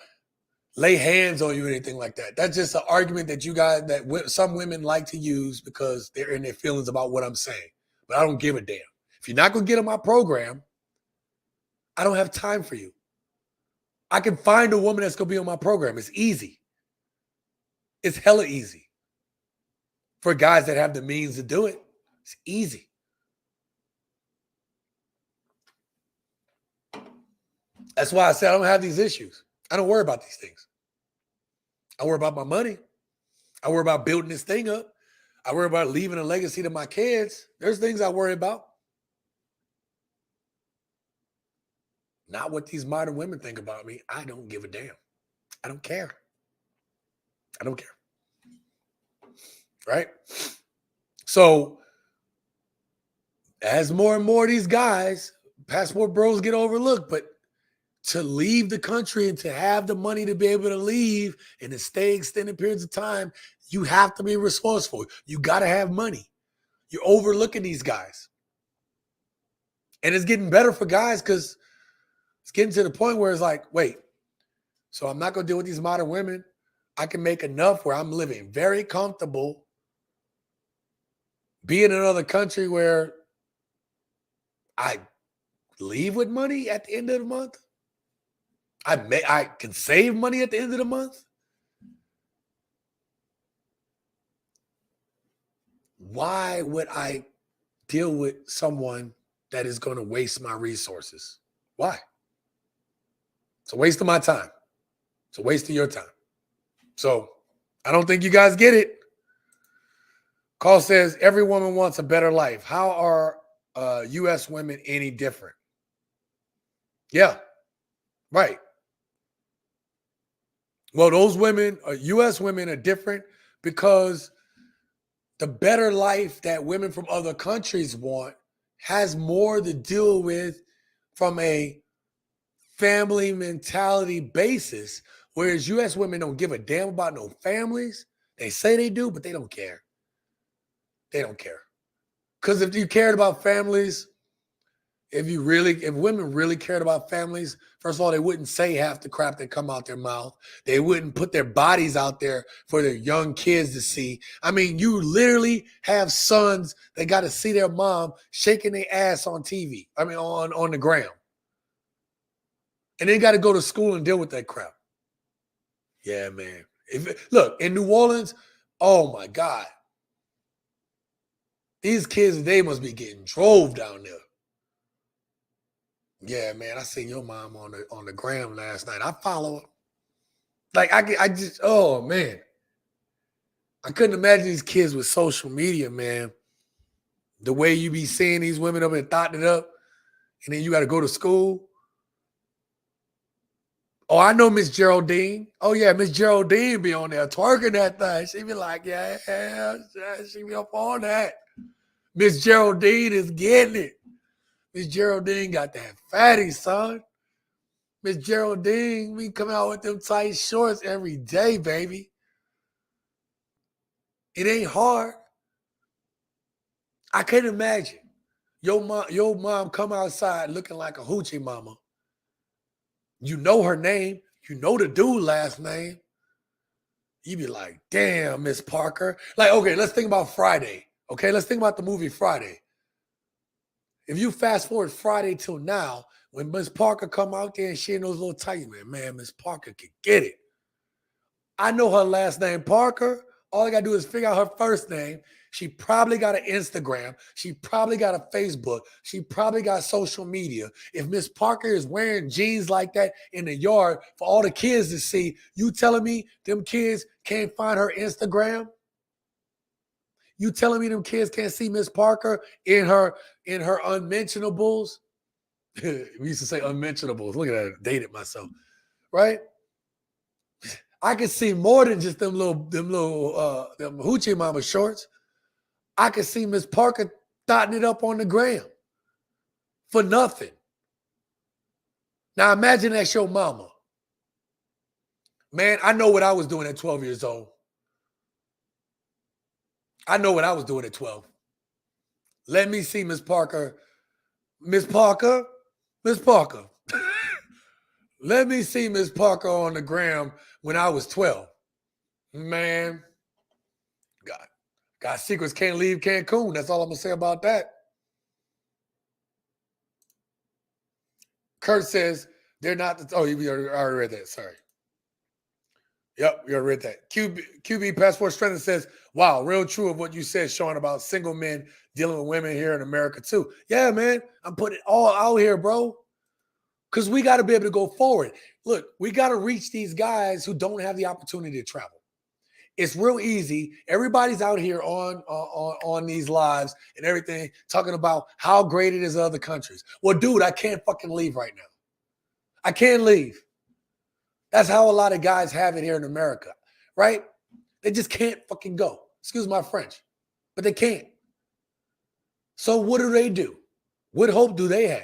lay hands on you or anything like that. That's just an argument that some women like to use because they're in their feelings about what I'm saying. But I don't give a damn. If you're not going to get on my program, I don't have time for you. I can find a woman that's going to be on my program. It's easy. It's hella easy. For guys that have the means to do it, it's easy. That's why I said I don't have these issues. I don't worry about these things. I worry about my money. I worry about building this thing up. I worry about leaving a legacy to my kids. There's things I worry about. Not what these modern women think about me. I don't give a damn. I don't care. I don't care. Right? So, as more and more of these guys, passport bros get overlooked, but to leave the country and to have the money to be able to leave and to stay extended periods of time, you have to be resourceful. You got to have money. You're overlooking these guys. And it's getting better for guys because it's getting to the point where it's like, wait, so I'm not going to deal with these modern women. I can make enough where I'm living very comfortable, be in another country where I leave with money at the end of the month. I can save money at the end of the month. Why would I deal with someone that is going to waste my resources? Why? It's a waste of my time. It's a waste of your time. So I don't think you guys get it. Call says every woman wants a better life. How are U.S. women any different? Yeah, right. Well, those women, U.S. women are different because the better life that women from other countries want has more to deal with from a family mentality basis, whereas U.S. women don't give a damn about no families. They say they do, but they don't care. They don't care. Because if you cared about families, if women really cared about families, first of all, they wouldn't say half the crap that come out their mouth. They wouldn't put their bodies out there for their young kids to see. I mean, you literally have sons that got to see their mom shaking their ass on TV. I mean, on the gram. And they got to go to school and deal with that crap. Yeah, man. Look, in New Orleans, oh my God. These kids, they must be getting drove down there. Yeah, man, I seen your mom on the gram last night. I follow her. Like, I just, oh, man. I couldn't imagine these kids with social media, man. The way you be seeing these women up and thotting it up, and then you got to go to school. Oh, I know Miss Geraldine. Oh, yeah, Miss Geraldine be on there twerking that thing. She be like, yeah, she be up on that. Miss Geraldine is getting it. Miss Geraldine got that fatty, son. Miss Geraldine, we come out with them tight shorts every day, baby. It ain't hard. I can't imagine your mom come outside looking like a hoochie mama. You know her name. You know the dude last name. You be like, damn, Miss Parker. Like, okay, let's think about Friday. Okay, let's think about the movie Friday. If you fast forward Friday till now, when Miss Parker come out there and she in those little tights, man, Miss Parker could get it. I know her last name, Parker. All I got to do is figure out her first name. She probably got an Instagram. She probably got a Facebook. She probably got social media. If Miss Parker is wearing jeans like that in the yard for all the kids to see, you telling me them kids can't find her Instagram? You telling me them kids can't see Miss Parker in her unmentionables? We used to say unmentionables. Look at that, I dated myself, right? I can see more than just them hoochie mama shorts. I can see Miss Parker dotting it up on the gram for nothing. Now imagine that's your mama. Man, I know what I was doing at 12 years old. I know what I was doing at 12. Let me see Miss Parker. Miss Parker. Let me see Miss Parker on the gram when I was 12. Man, God secrets can't leave Cancun. That's all I'm going to say about that. Kurt says they're not. You already read that. Sorry. Yep, you already read that. QB Passport Strength says, wow, real true of what you said, Sean, about single men dealing with women here in America too. Yeah, man, I'm putting it all out here, bro. Because we got to be able to go forward. Look, we got to reach these guys who don't have the opportunity to travel. It's real easy. Everybody's out here on these lives and everything talking about how great it is in other countries. Well, dude, I can't fucking leave right now. I can't leave. That's how a lot of guys have it here in America, right? They just can't fucking go. Excuse my French, but they can't. So what do? What hope do they have?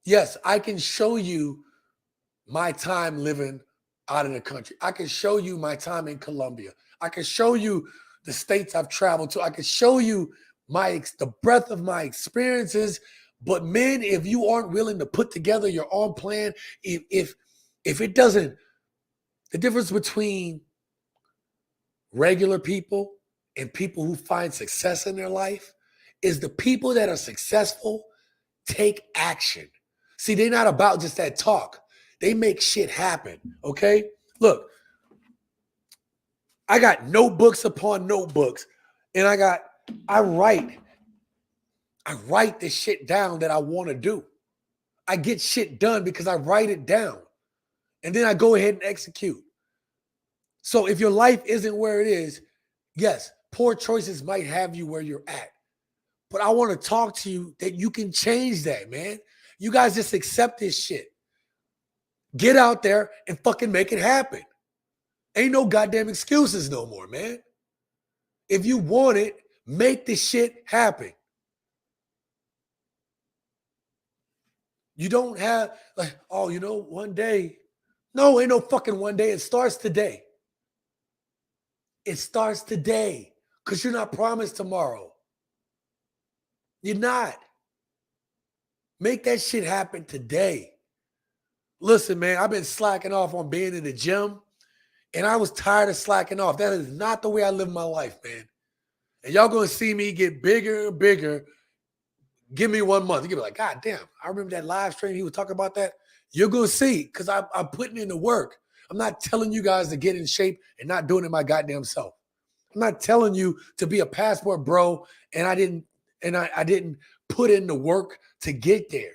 Yes, I can show you my time living out of the country. I can show you my time in Colombia. I can show you the states I've traveled to. I can show you the breadth of my experiences. But men, if you aren't willing to put together your own plan, if it doesn't, the difference between regular people and people who find success in their life is the people that are successful take action. See, they're not about just that talk. They make shit happen, okay? Look, I got notebooks upon notebooks, and I write the shit down that I want to do. I get shit done because I write it down, and then I go ahead and execute. So if your life isn't where it is, yes, poor choices might have you where you're at. But I want to talk to you that you can change that, man. You guys just accept this shit. Get out there and fucking make it happen. Ain't no goddamn excuses no more, man. If you want it, make the shit happen. You don't have like, one day. No, ain't no fucking one day. It starts today. It starts today because you're not promised tomorrow. You're not. Make that shit happen today. Listen, man, I've been slacking off on being in the gym, and I was tired of slacking off. That is not the way I live my life, man. And y'all going to see me get bigger and bigger. Give me 1 month. You're going to be like, God damn, I remember that live stream he was talking about that. You're going to see because I'm putting in the work. I'm not telling you guys to get in shape and not doing it my goddamn self. I'm not telling you to be a passport bro, and I didn't put in the work to get there.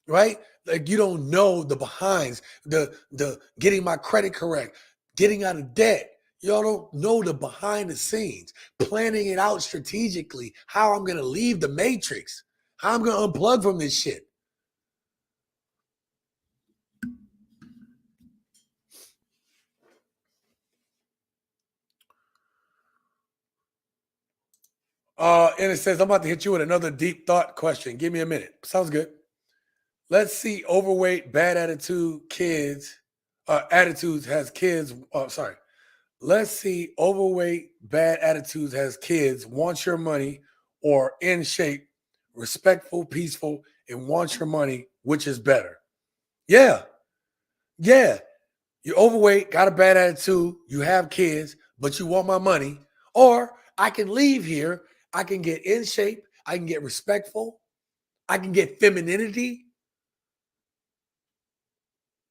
Right? Like you don't know the behinds, the getting my credit correct, getting out of debt. Y'all don't know the behind the scenes, planning it out strategically, how I'm going to leave the matrix, how I'm going to unplug from this shit. And it says, I'm about to hit you with another deep thought question. Give me a minute. Sounds good. Let's see overweight, bad attitude kids. Attitudes has kids. Sorry. Let's see overweight, bad attitudes has kids, wants your money, or in shape, respectful, peaceful, and wants your money, which is better. Yeah. Yeah. You're overweight, got a bad attitude, you have kids, but you want my money. Or I can leave here. I can get in shape. I can get respectful. I can get femininity.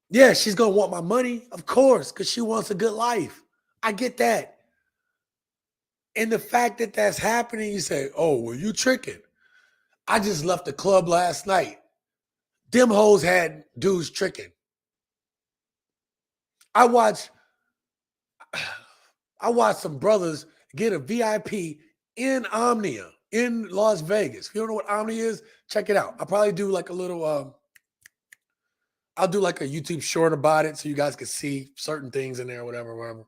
Yeah, she's going to want my money, of course, because she wants a good life. I get that. And the fact that that's happening, you say, oh, well, you tricking. I just left the club last night. Them hoes had dudes tricking. I watched some brothers get a VIP in Omnia in Las Vegas. If you don't know what Omnia is, check it out. I'll probably do like a little, I'll do like a YouTube short about it so you guys can see certain things in there, whatever.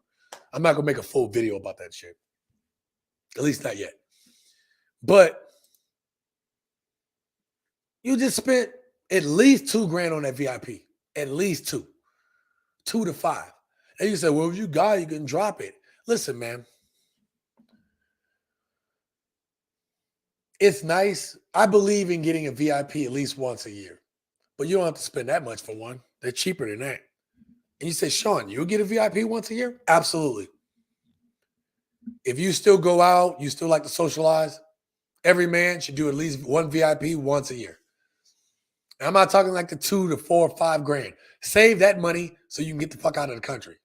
I'm not going to make a full video about that shit. At least not yet. But you just spent at least $2,000 on that VIP. At least $2,000 to $5,000. And you say, well, if you got it, you can drop it. Listen, man. It's nice. I believe in getting a VIP at least once a year. But you don't have to spend that much for one. They're cheaper than that. And you say, Sean, you'll get a VIP once a year? Absolutely. If you still go out, you still like to socialize, every man should do at least one VIP once a year. And I'm not talking like the $2,000 to $4,000 or $5,000. Save that money so you can get the fuck out of the country.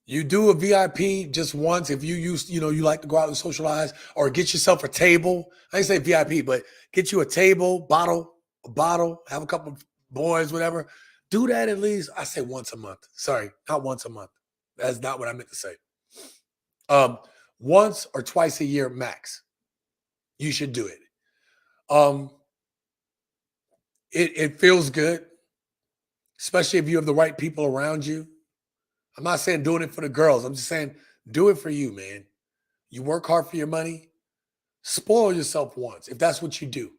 You do a VIP just once if you like to go out and socialize or get yourself a table. I didn't say VIP, but get you a table, a bottle, have a couple of boys, whatever. Do that at least, I say once a month. Sorry, not once a month. That's not what I meant to say. Once or twice a year max. You should do it. It feels good, especially if you have the right people around you. I'm not saying doing it for the girls. I'm just saying do it for you, man. You work hard for your money. Spoil yourself once if that's what you do.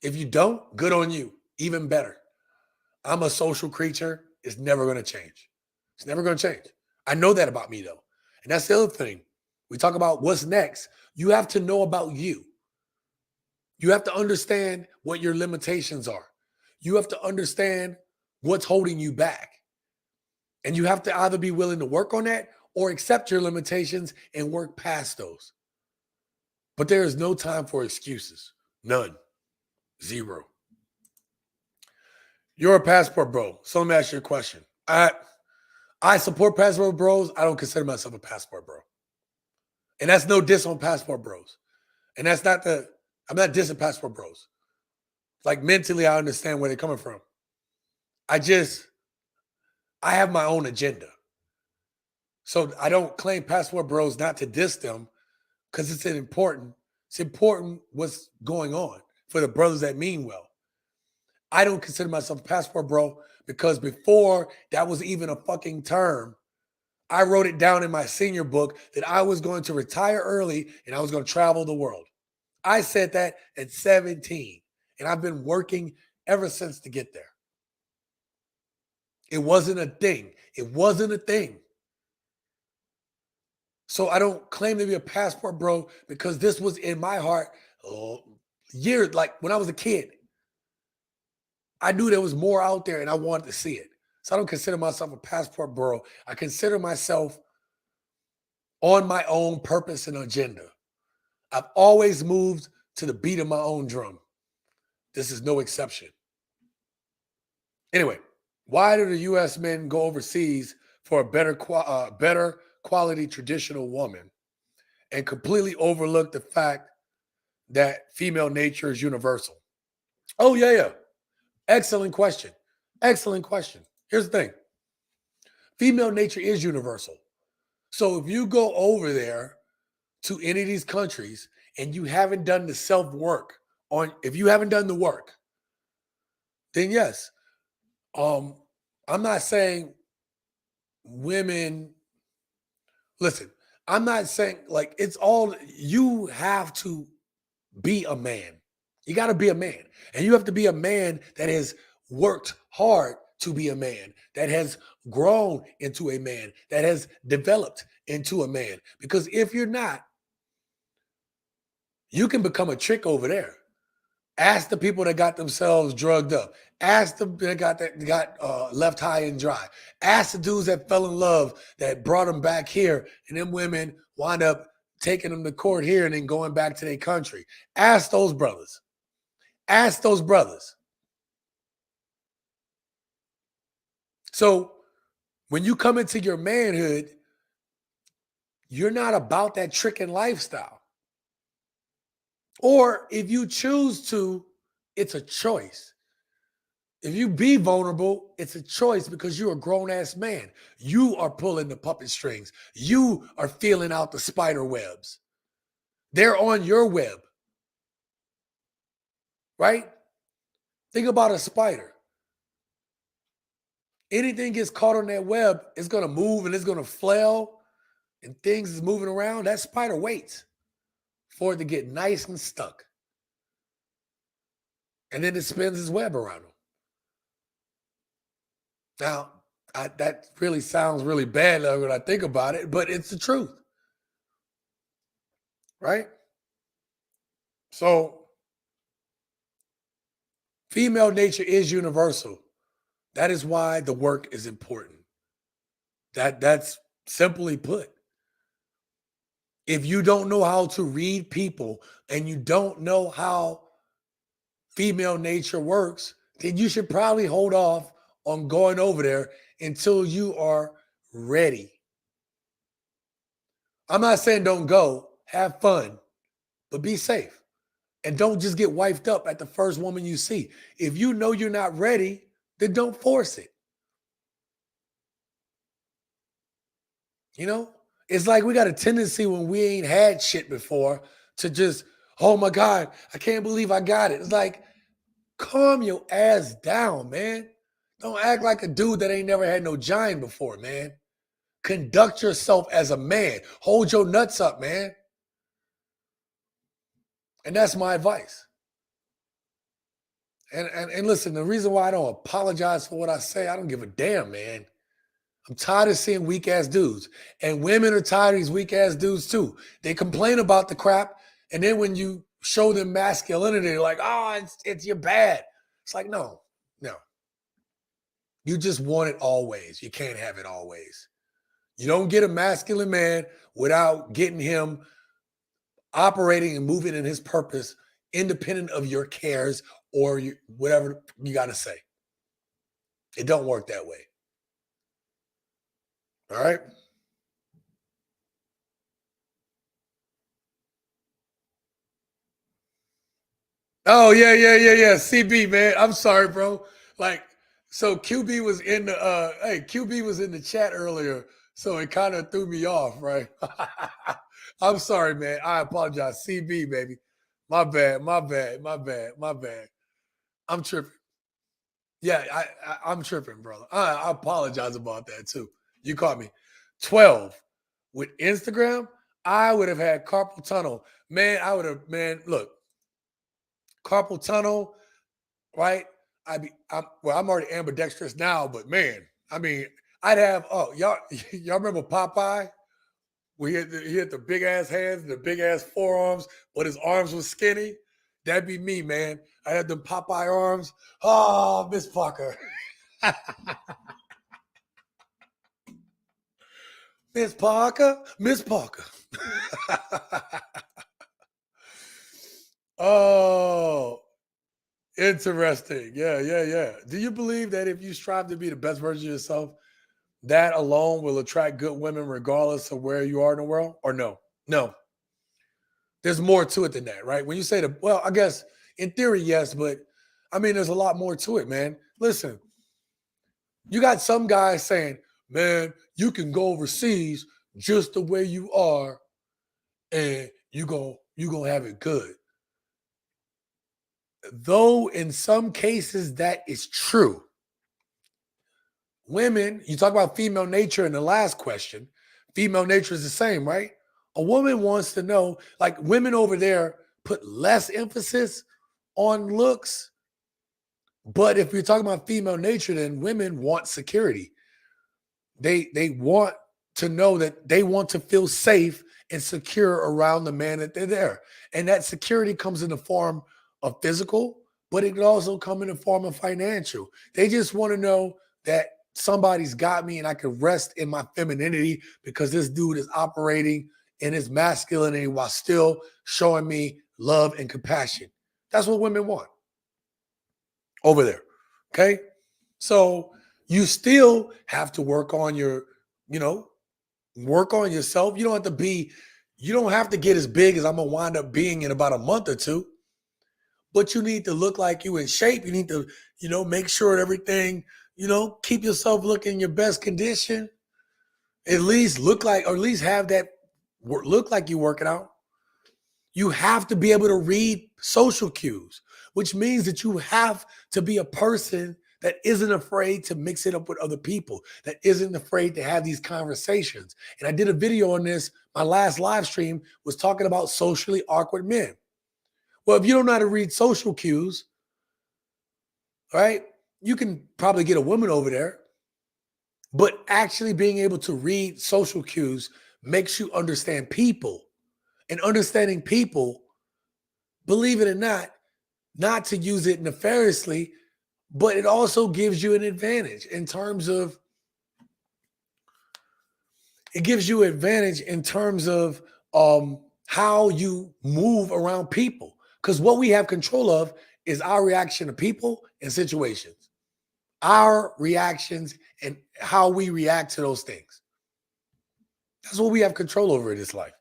If you don't, good on you. Even better. I'm a social creature. It's never going to change. It's never going to change. I know that about me, though. And that's the other thing. We talk about what's next. You have to know about you. You have to understand what your limitations are. You have to understand what's holding you back. And you have to either be willing to work on that or accept your limitations and work past those. But there is no time for excuses. None. Zero. You're a passport bro. So let me ask you a question. I support passport bros. I don't consider myself a passport bro. And that's no diss on passport bros. And that's not I'm not dissing passport bros. Like mentally, I understand where they're coming from. I have my own agenda. So I don't claim passport bros not to diss them because it's important what's going on for the brothers that mean well. I don't consider myself a passport bro because before that was even a fucking term, I wrote it down in my senior book that I was going to retire early and I was going to travel the world. I said that at 17, and I've been working ever since to get there. It wasn't a thing. It wasn't a thing. So I don't claim to be a passport bro because this was in my heart years, like when I was a kid. I knew there was more out there and I wanted to see it. So I don't consider myself a passport bro. I consider myself on my own purpose and agenda. I've always moved to the beat of my own drum. This is no exception. Anyway, why do the U.S. men go overseas for a better quality traditional woman and completely overlook the fact that female nature is universal? Oh, yeah. Excellent question. Excellent question. Here's the thing. Female nature is universal. So if you go over there to any of these countries and you haven't done the self-work if you haven't done the work, then yes. I'm not saying women, listen, I'm not saying like it's all, you have to be a man. You got to be a man. And you have to be a man that has worked hard to be a man, that has grown into a man, that has developed into a man. Because if you're not, you can become a trick over there. Ask the people that got themselves drugged up. Ask them that got left high and dry. Ask the dudes that fell in love that brought them back here, and them women wind up taking them to court here and then going back to their country. Ask those brothers. Ask those brothers. So when you come into your manhood, you're not about that tricking lifestyle. Or if you choose to, it's a choice. If you be vulnerable, it's a choice because you're a grown-ass man. You are pulling the puppet strings. You are feeling out the spider webs. They're on your web. Right? Think about a spider. Anything gets caught on that web, it's going to move and it's going to flail and things is moving around. That spider waits for it to get nice and stuck. And then it spins its web around them. Now, that really sounds really bad when I think about it, but it's the truth. Right? So, female nature is universal. That is why the work is important. That's simply put. If you don't know how to read people and you don't know how female nature works, then you should probably hold off on going over there until you are ready. I'm not saying don't go, have fun, but be safe. And don't just get wifed up at the first woman you see. If you know you're not ready, then don't force it. You know? It's like we got a tendency when we ain't had shit before to just, oh my God, I can't believe I got it. It's like, calm your ass down, man. Don't act like a dude that ain't never had no giant before, man. Conduct yourself as a man. Hold your nuts up, man. And that's my advice. And listen, the reason why I don't apologize for what I say, I don't give a damn, man. I'm tired of seeing weak-ass dudes. And women are tired of these weak-ass dudes too. They complain about the crap, and then when you show them masculinity, they're like, oh, you're bad. It's like, no. You just want it always. You can't have it always. You don't get a masculine man without getting him operating and moving in his purpose, independent of your cares or whatever you got to say. It don't work that way. All right? Oh, yeah. CB, man. I'm sorry, bro. Like, so QB was in the chat earlier, so it kind of threw me off, right? I'm sorry, man. I apologize. CB, baby. My bad. I'm tripping. Yeah, I'm tripping, brother. I apologize about that too. You caught me. 12. With Instagram, I would have had carpal tunnel. Man, look. Carpal tunnel, right? I'm already ambidextrous now, but man, I mean, I'd have, y'all remember Popeye? He had the big ass hands and the big ass forearms, but his arms were skinny. That'd be me, man. I had them Popeye arms. Oh, Miss Parker. Miss Parker. Oh, interesting. Yeah. Do you believe that if you strive to be the best version of yourself, that alone will attract good women regardless of where you are in the world? Or no? No. There's more to it than that, right? When you say I guess in theory, yes, but I mean, there's a lot more to it, man. Listen, you got some guys saying, man, you can go overseas just the way you are and you're gonna have it good. Though in some cases that is true. Women, you talk about female nature in the last question. Female nature is the same, right? A woman wants to know, like women over there put less emphasis on looks. But if you're talking about female nature, then women want security. They want to know that they want to feel safe and secure around the man that they're there. And that security comes in the form of physical, but it can also come in the form of financial. They just want to know that somebody's got me and I can rest in my femininity because this dude is operating in his masculinity while still showing me love and compassion. That's what women want over there. Okay. So you still have to work on your, work on yourself. You don't have to get as big as I'm going to wind up being in about a month or two, but you need to look like you in shape. You need to, make sure everything, keep yourself looking your best condition, at least look like, or at least have that look like you're working out. You have to be able to read social cues, which means that you have to be a person that isn't afraid to mix it up with other people, that isn't afraid to have these conversations. And I did a video on this. My last live stream was talking about socially awkward men. Well, if you don't know how to read social cues, right, you can probably get a woman over there, but actually being able to read social cues makes you understand people. And understanding people, believe it or not to use it nefariously, but it also gives you an advantage in terms of how you move around people. Because what we have control of is our reaction to people and situations, our reactions and how we react to those things. That's what we have control over in this life.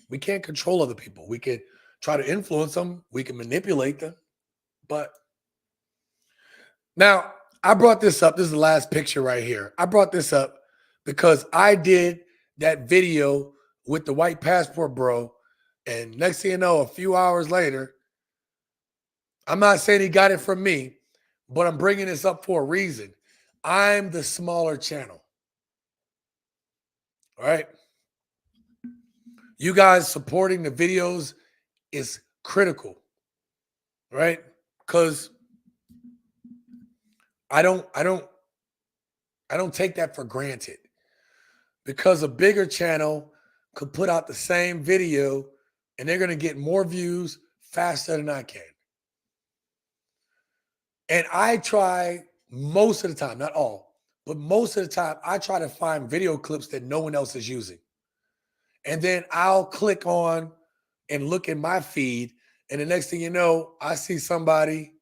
We can't control other people. We can try to influence them. We can manipulate them. But now I brought this up. This is the last picture right here. I brought this up because I did that video with the white passport bro. And next thing you know, a few hours later, I'm not saying he got it from me, but I'm bringing this up for a reason. I'm the smaller channel. All right. You guys supporting the videos is critical, right? Because I don't take that for granted. Because a bigger channel could put out the same video and they're going to get more views faster than I can. And I try most of the time, not all, but most of the time, I try to find video clips that no one else is using. And then I'll click on and look in my feed. And the next thing you know, I see somebody,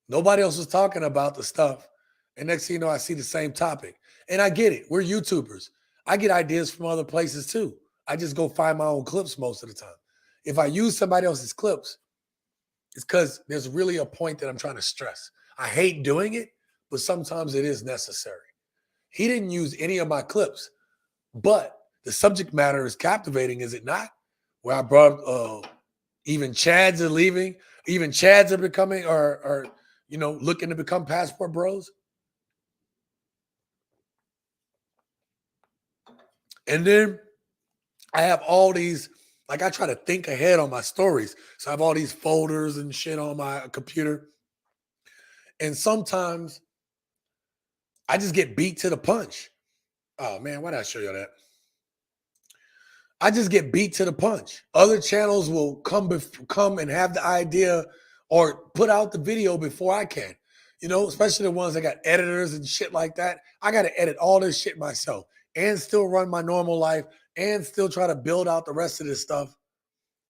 nobody else was talking about the stuff. And next thing you know, I see the same topic. And I get it. We're YouTubers. I get ideas from other places too. I just go find my own clips most of the time. If I use somebody else's clips, it's because there's really a point that I'm trying to stress. I hate doing it, but sometimes it is necessary. He didn't use any of my clips, but the subject matter is captivating, is it not? Where I brought even Chads are leaving, even Chads are becoming or looking to become passport bros. And then I have all these, like I try to think ahead on my stories. So I have all these folders and shit on my computer. And sometimes I just get beat to the punch. Oh man, why did I show you that? I just get beat to the punch. Other channels will come and have the idea or put out the video before I can. Especially the ones that got editors and shit like that. I got to edit all this shit myself and still run my normal life and still try to build out the rest of this stuff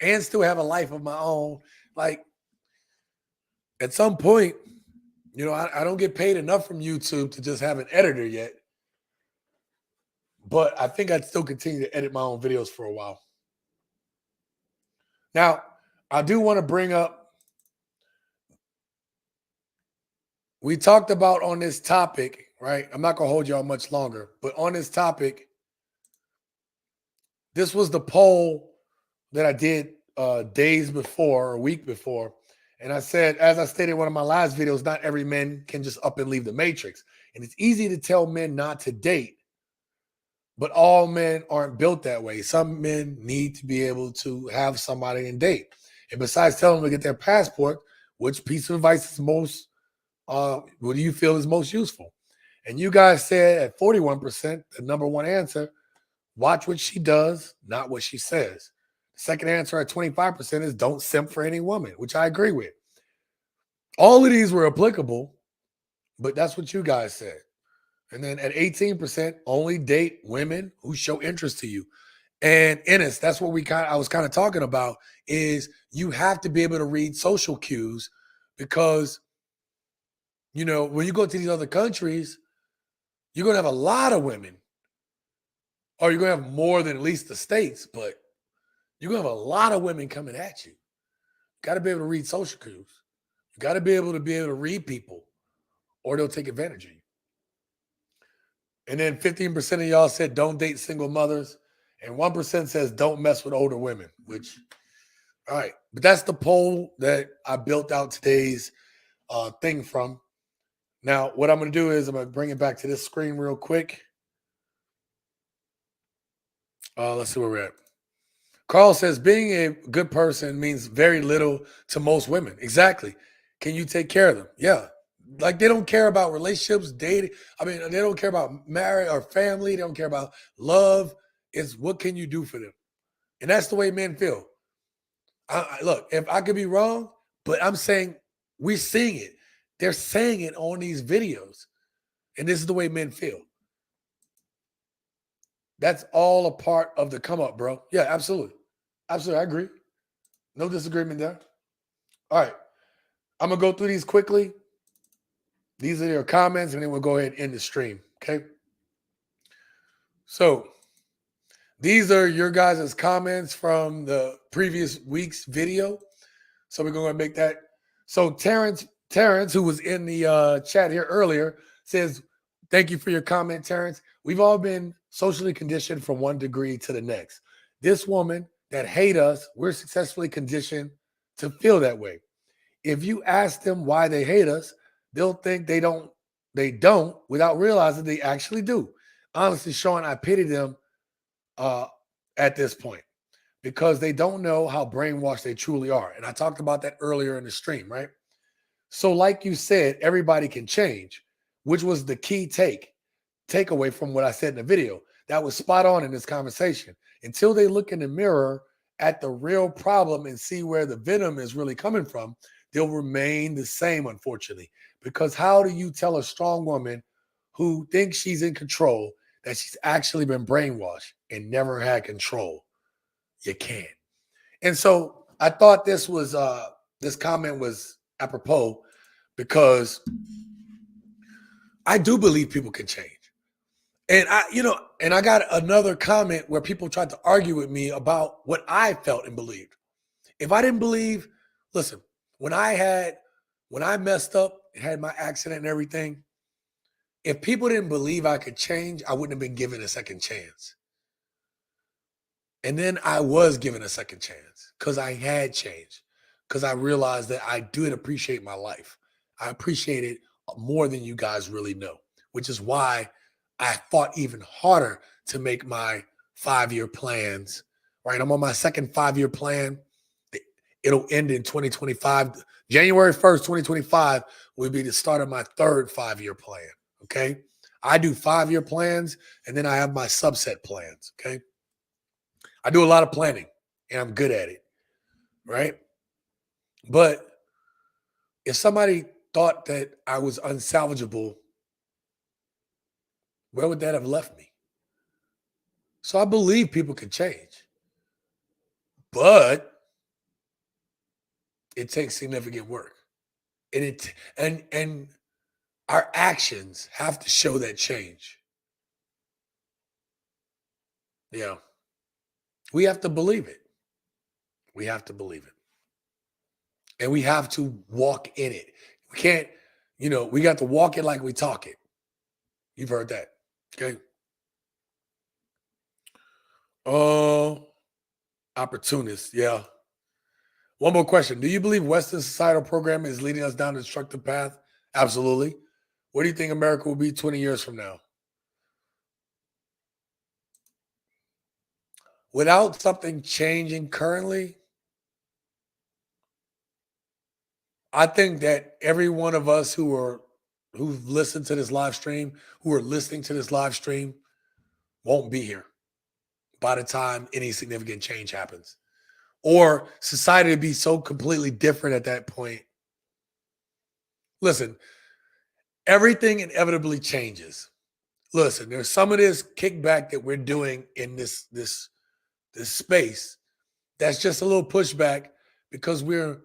and still have a life of my own. Like at some point, I don't get paid enough from YouTube to just have an editor yet. But I think I'd still continue to edit my own videos for a while. Now, I do want to bring up, we talked about on this topic, right? I'm not going to hold y'all much longer, but on this topic, this was the poll that I did days before or a week before. And I said, as I stated in one of my last videos, not every man can just up and leave the matrix. And it's easy to tell men not to date, But all men aren't built that way. Some men need to be able to have somebody and date. And besides telling them to get their passport, which piece of advice is most, what do you feel is most useful? And you guys said at 41%, the number one answer, watch what she does, not what she says. The second answer at 25% is don't simp for any woman, which I agree with. All of these were applicable, but that's what you guys said. And then at 18%, only date women who show interest to you. And Ennis, that's what I was kind of talking about, is you have to be able to read social cues because, you know, when you go to these other countries, you're going to have a lot of women, or you're going to have more than at least the States, but you're going to have a lot of women coming at you. You got to be able to read social cues. You got to be able to read people, or they'll take advantage of you. And then 15% of y'all said don't date single mothers. And 1% says don't mess with older women, which, all right. But that's the poll that I built out today's thing from. Now, what I'm going to do is I'm going to bring it back to this screen real quick. Let's see where we're at. Carl says being a good person means very little to most women. Exactly. Can you take care of them? Yeah. Like they don't care about relationships, dating. I mean, they don't care about marriage or family. They don't care about love. It's what can you do for them? And that's the way men feel. Look, if I could be wrong, but I'm saying we're seeing it. They're saying it on these videos. And this is the way men feel. That's all a part of the come up, bro. Yeah, absolutely. Absolutely. I agree. No disagreement there. All right. I'm going to go through these quickly. These are your comments, and then we'll go ahead and end the stream, okay? So these are your guys' comments from the previous week's video. So we're going to make that. So Terrence, who was in the chat here earlier, says, thank you for your comment, Terrence. We've all been socially conditioned from one degree to the next. This woman that hate us, we're successfully conditioned to feel that way. If you ask them why they hate us, they'll think they don't without realizing they actually do. Honestly, Sean, I pity them at this point because they don't know how brainwashed they truly are. And I talked about that earlier in the stream, right? So like you said, everybody can change, which was the key takeaway from what I said in the video. That was spot on in this conversation. Until they look in the mirror at the real problem and see where the venom is really coming from, they'll remain the same, unfortunately. Because how do you tell a strong woman who thinks she's in control that she's actually been brainwashed and never had control? You can't. And so I thought this comment was apropos because I do believe people can change. And I got another comment where people tried to argue with me about what I felt and believed. If I didn't believe, listen, when I messed up and had my accident and everything, if people didn't believe I could change, I wouldn't have been given a second chance. And then I was given a second chance because I had changed, because I realized that I did appreciate my life. I appreciate it more than you guys really know, which is why I fought even harder to make my 5-year plans, right? I'm on my second 5-year plan. It'll end in 2025. January 1st, 2025 will be the start of my third 5-year plan, okay? I do 5-year plans, and then I have my subset plans, okay? I do a lot of planning, and I'm good at it, right? But if somebody thought that I was unsalvageable, where would that have left me? So I believe people can change, but it takes significant work, and our actions have to show that change. Yeah, we have to believe it. We have to believe it, and we have to walk in it. We can't, we got to walk it like we talk it. You've heard that, okay? Opportunists, yeah. One more question. Do you believe Western societal programming is leading us down a destructive path? Absolutely. Where do you think America will be 20 years from now? without something changing currently, I think that every one of us who've listened to this live stream, who are listening to this live stream, won't be here by the time any significant change happens. Or society would be so completely different at that point. Listen, everything inevitably changes. Listen, there's some of this kickback that we're doing in this space that's just a little pushback because we're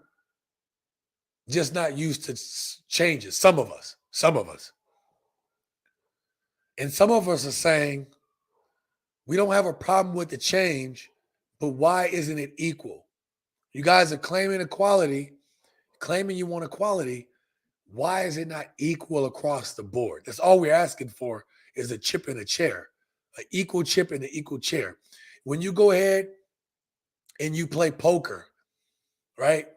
just not used to changes. Some of us. And some of us are saying, we don't have a problem with the change, but why isn't it equal? You guys are claiming equality, claiming you want equality. Why is it not equal across the board? That's all we're asking for, is a chip in a chair, an equal chip in an equal chair. When you go ahead and you play poker, right?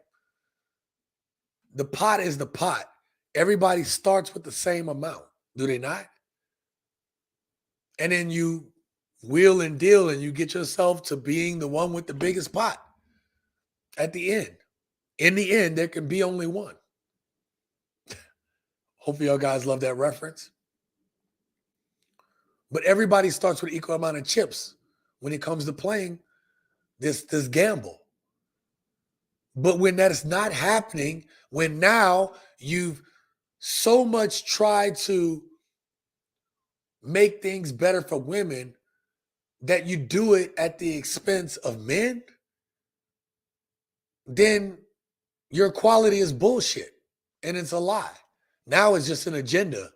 The pot is the pot. Everybody starts with the same amount, do they not? And then you wheel and deal and you get yourself to being the one with the biggest pot at the end. In the end, there can be only one. Hopefully y'all guys love that reference. But everybody starts with equal amount of chips when it comes to playing this gamble. But when that is not happening, when now you've so much tried to make things better for women that you do it at the expense of men, then your equality is bullshit and it's a lie. Now it's just an agenda.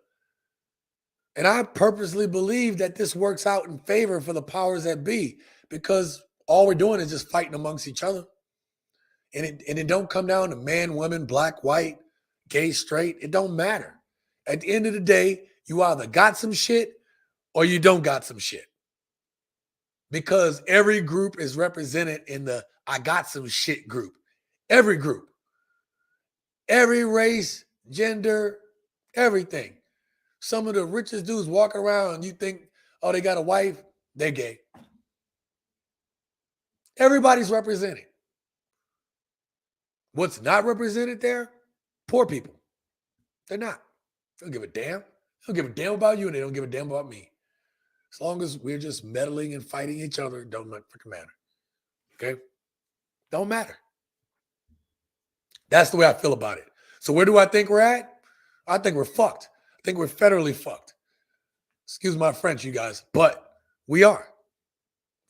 And I purposely believe that this works out in favor for the powers that be, because all we're doing is just fighting amongst each other. And it don't come down to man, woman, black, white, gay, straight. It don't matter. At the end of the day, you either got some shit or you don't got some shit. Because every group is represented in the I got some shit group. Every group. Every race, gender, everything. Some of the richest dudes walking around and you think, oh, they got a wife, they're gay. Everybody's represented. What's not represented there? Poor people. They're not. They don't give a damn. They don't give a damn about you and they don't give a damn about me. As long as we're just meddling and fighting each other, it don't freaking matter. Okay? Don't matter. That's the way I feel about it. So where do I think we're at? I think we're fucked. I think we're federally fucked. Excuse my French, you guys, but we are.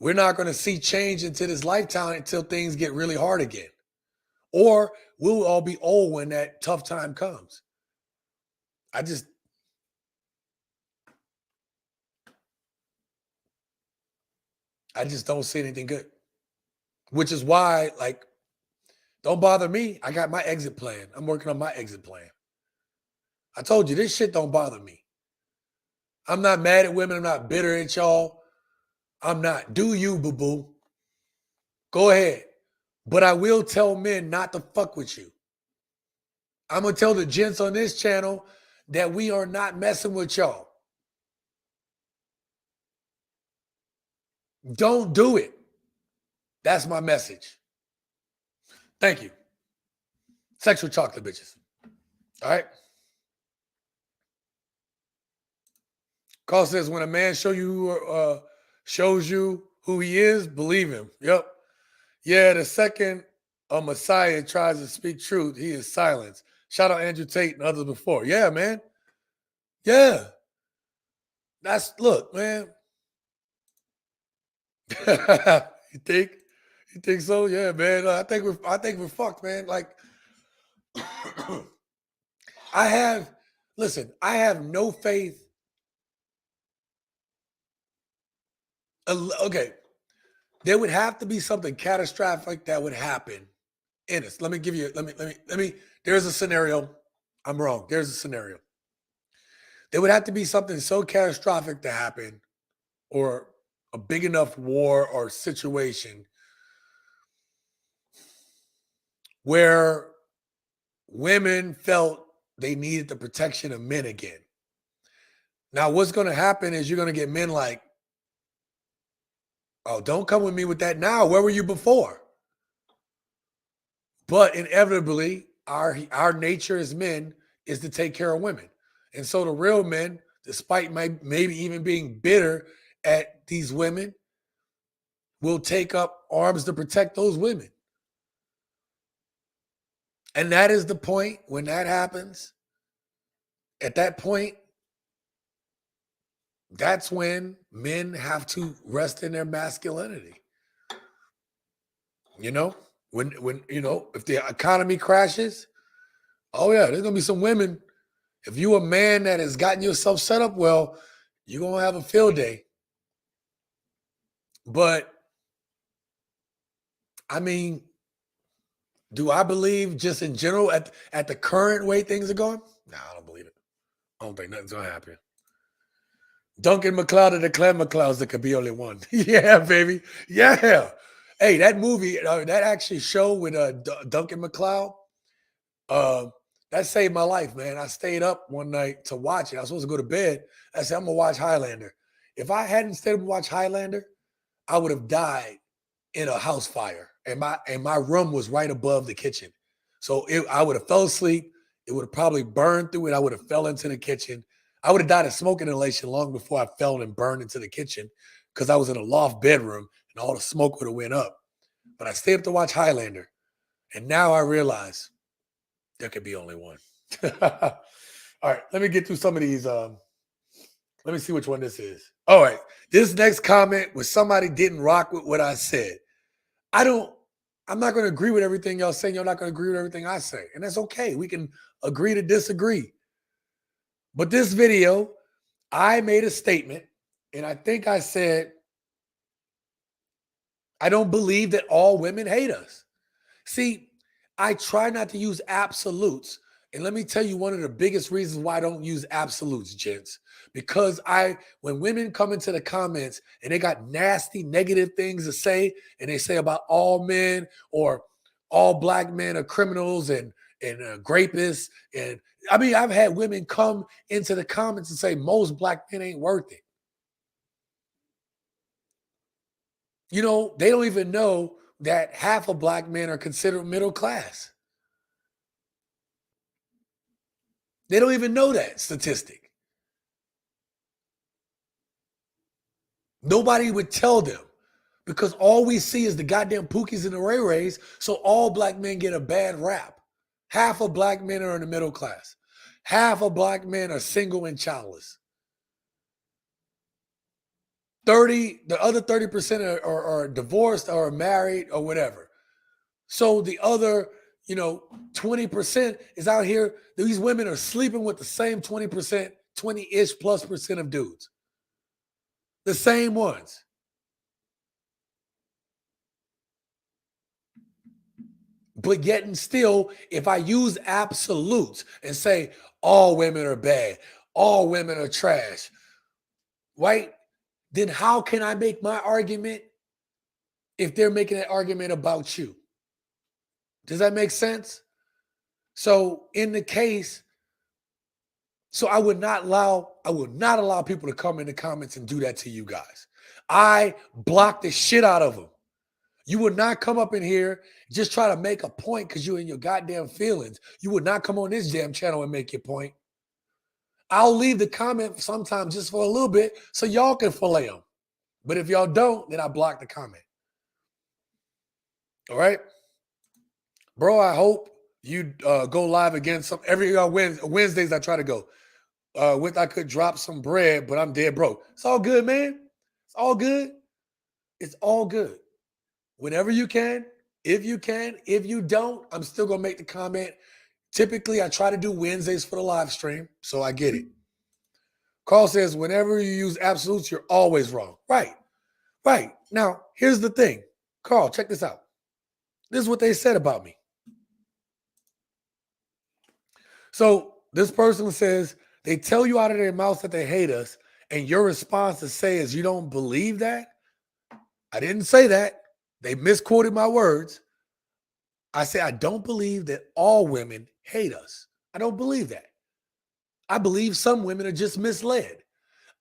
We're not going to see change into this lifetime until things get really hard again. Or we'll all be old when that tough time comes. I just don't see anything good. Which is why, like, don't bother me. I got my exit plan. I'm working on my exit plan. I told you, this shit don't bother me. I'm not mad at women. I'm not bitter at y'all. I'm not. Do you, boo-boo. Go ahead. But I will tell men not to fuck with you. I'm going to tell the gents on this channel that we are not messing with y'all. Don't do it. That's my message. Thank you. Sexual chocolate bitches. All right. Carl says, when a man shows you who he is, believe him. Yep. Yeah, the second a Messiah tries to speak truth, he is silenced. Shout out Andrew Tate and others before. Yeah, man. Yeah. Look, man. You think? You think so? Yeah, man. I think we're fucked, man. Like, I have no faith. Okay. There would have to be something catastrophic that would happen in us. Let me, there's a scenario. I'm wrong. There's a scenario. There would have to be something so catastrophic to happen, or a big enough war or situation where women felt they needed the protection of men again. Now, what's going to happen is you're going to get men like, Oh, don't come with me with that now. Where were you before? But inevitably, our nature as men is to take care of women. And so the real men, despite maybe even being bitter at these women, will take up arms to protect those women. And that is the point when that happens. At that point, that's when men have to rest in their masculinity. You know, when if the economy crashes, oh yeah, there's gonna be some women. If you a man that has gotten yourself set up well, you're gonna have a field day. But I mean, do I believe just in general at the current way things are going? No, I don't believe it. I don't think nothing's gonna happen. Duncan MacLeod and the Clem MacLeods, there could be only one. Yeah, baby. Yeah. Hey, that movie, that actually show with Duncan MacLeod, that saved my life, man. I stayed up one night to watch it. I was supposed to go to bed. I said, I'm gonna watch Highlander. If I hadn't stayed up and watched Highlander, I would have died in a house fire. And my room was right above the kitchen. So I would have fell asleep. It would have probably burned through it. I would have fell into the kitchen. I would have died of smoke inhalation long before I fell and burned into the kitchen because I was in a loft bedroom and all the smoke would have went up. But I stayed up to watch Highlander. And now I realize there could be only one. All right, let me get through some of these. Let me see which one this is. All right, this next comment was somebody didn't rock with what I said. I'm not going to agree with everything y'all say. You're not going to agree with everything I say. And that's okay. We can agree to disagree. But this video, I made a statement, and I think I said, I don't believe that all women hate us. See, I try not to use absolutes. And let me tell you one of the biggest reasons why I don't use absolutes, gents. Because when women come into the comments and they got nasty, negative things to say, and they say about all men or all black men are criminals and rapists. And I mean, I've had women come into the comments and say most black men ain't worth it. You know, they don't even know that half of black men are considered middle class. They don't even know that statistic. Nobody would tell them because all we see is the goddamn Pookies and the Ray Rays, so all black men get a bad rap. Half of black men are in the middle class. Half of black men are single and childless. The other 30% are divorced or married or whatever. So the other, 20% is out here. These women are sleeping with the same 20%, 20-ish plus percent of dudes. The same ones. But yet and still, if I use absolutes and say all women are bad, all women are trash, right? Then how can I make my argument if they're making an argument about you? Does that make sense? So in the case, I would not allow people to come in the comments and do that to you guys. I block the shit out of them. You would not come up in here, just try to make a point because you're in your goddamn feelings. You would not come on this damn channel and make your point. I'll leave the comment sometimes just for a little bit so y'all can fillet them. But if y'all don't, then I block the comment. All right? Bro, I hope you go live again. Every Wednesdays I try to go. I could drop some bread, but I'm dead broke. It's all good, man. It's all good. It's all good. Whenever you can, if you can. If you don't, I'm still going to make the comment. Typically, I try to do Wednesdays for the live stream, so I get it. Carl says, whenever you use absolutes, you're always wrong. Right. Now, here's the thing. Carl, check this out. This is what they said about me. So this person says, they tell you out of their mouth that they hate us, and your response to say is you don't believe that? I didn't say that. They misquoted my words. I say I don't believe that all women hate us. I don't believe that. I believe some women are just misled.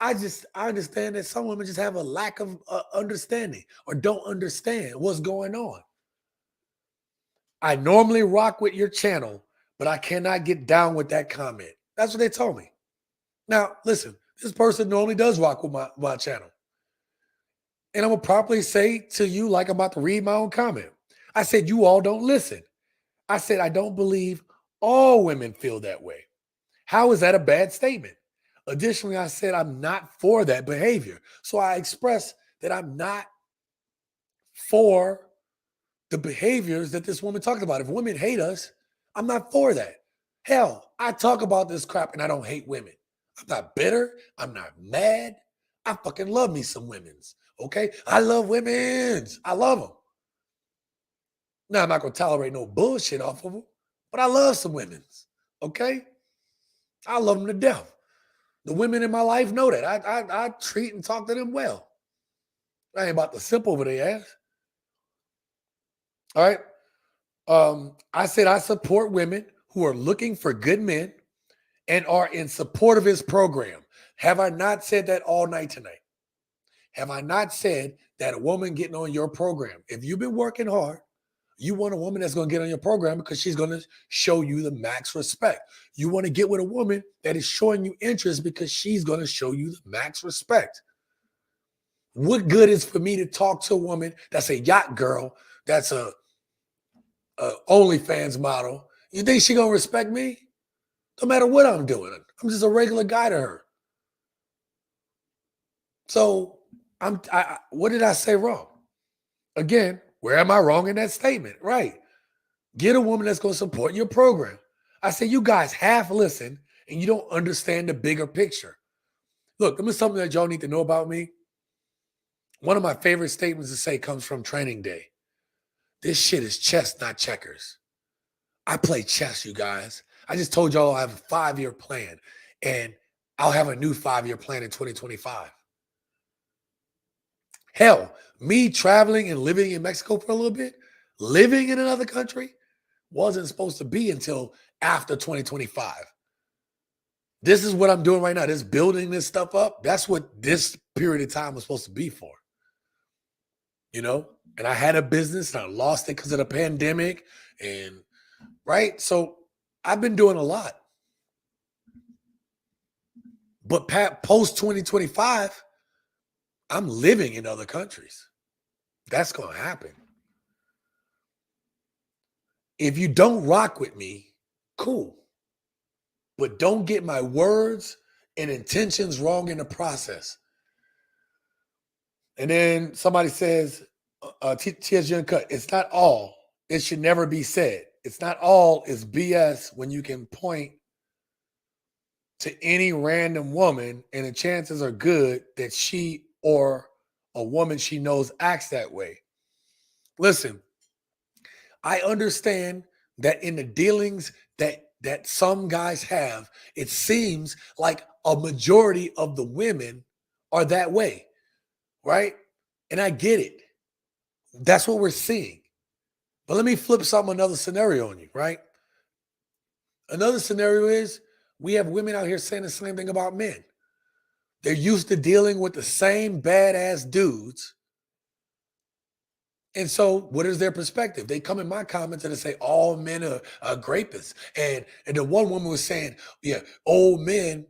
I understand that some women just have a lack of understanding or don't understand what's going on. I normally rock with your channel, but I cannot get down with that comment. That's what they told me. Now, listen, this person normally does rock with my channel. And I'm going to properly say to you, like I'm about to read my own comment. I said, you all don't listen. I said, I don't believe all women feel that way. How is that a bad statement? Additionally, I said, I'm not for that behavior. So I expressed that I'm not for the behaviors that this woman talked about. If women hate us, I'm not for that. Hell, I talk about this crap and I don't hate women. I'm not bitter. I'm not mad. I fucking love me some women's. Okay? I love women's. I love them. Now, I'm not going to tolerate no bullshit off of them, but I love some women's. Okay? I love them to death. The women in my life know that. I treat and talk to them well. I ain't about to simp over their ass. All right? I said I support women who are looking for good men and are in support of his program. Have I not said that all night tonight? Have I not said that a woman getting on your program, if you've been working hard, you want a woman that's going to get on your program because she's going to show you the max respect. You want to get with a woman that is showing you interest because she's going to show you the max respect. What good is for me to talk to a woman that's a yacht girl, that's a OnlyFans model? You think she going to respect me? No matter what I'm doing. I'm just a regular guy to her. So what did I say wrong? Again, where am I wrong in that statement? Right. Get a woman that's going to support your program. I say you guys half listen and you don't understand the bigger picture. Look, this is something that y'all need to know about me. One of my favorite statements to say comes from Training Day. This shit is chess, not checkers. I play chess, you guys. I just told y'all I have a 5-year plan, and I'll have a new 5-year plan in 2025. Hell, me traveling and living in Mexico for a little bit, living in another country, wasn't supposed to be until after 2025. This is what I'm doing right now. This building this stuff up, that's what this period of time was supposed to be for. You know? And I had a business and I lost it because of the pandemic. And right? So I've been doing a lot. But post 2025, I'm living in other countries. That's going to happen. If you don't rock with me, cool. But don't get my words and intentions wrong in the process. And then somebody says, TSG Uncut, it's not all. It should never be said. It's not all is BS when you can point to any random woman and the chances are good that she or a woman she knows acts that way. Listen, I understand that in the dealings that some guys have, it seems like a majority of the women are that way, right? And I get it. That's what we're seeing. But let me flip another scenario on you, right? Another scenario is we have women out here saying the same thing about men. They're used to dealing with the same badass dudes. And so what is their perspective? They come in my comments and they say all men are rapists. And the one woman was saying, yeah, old men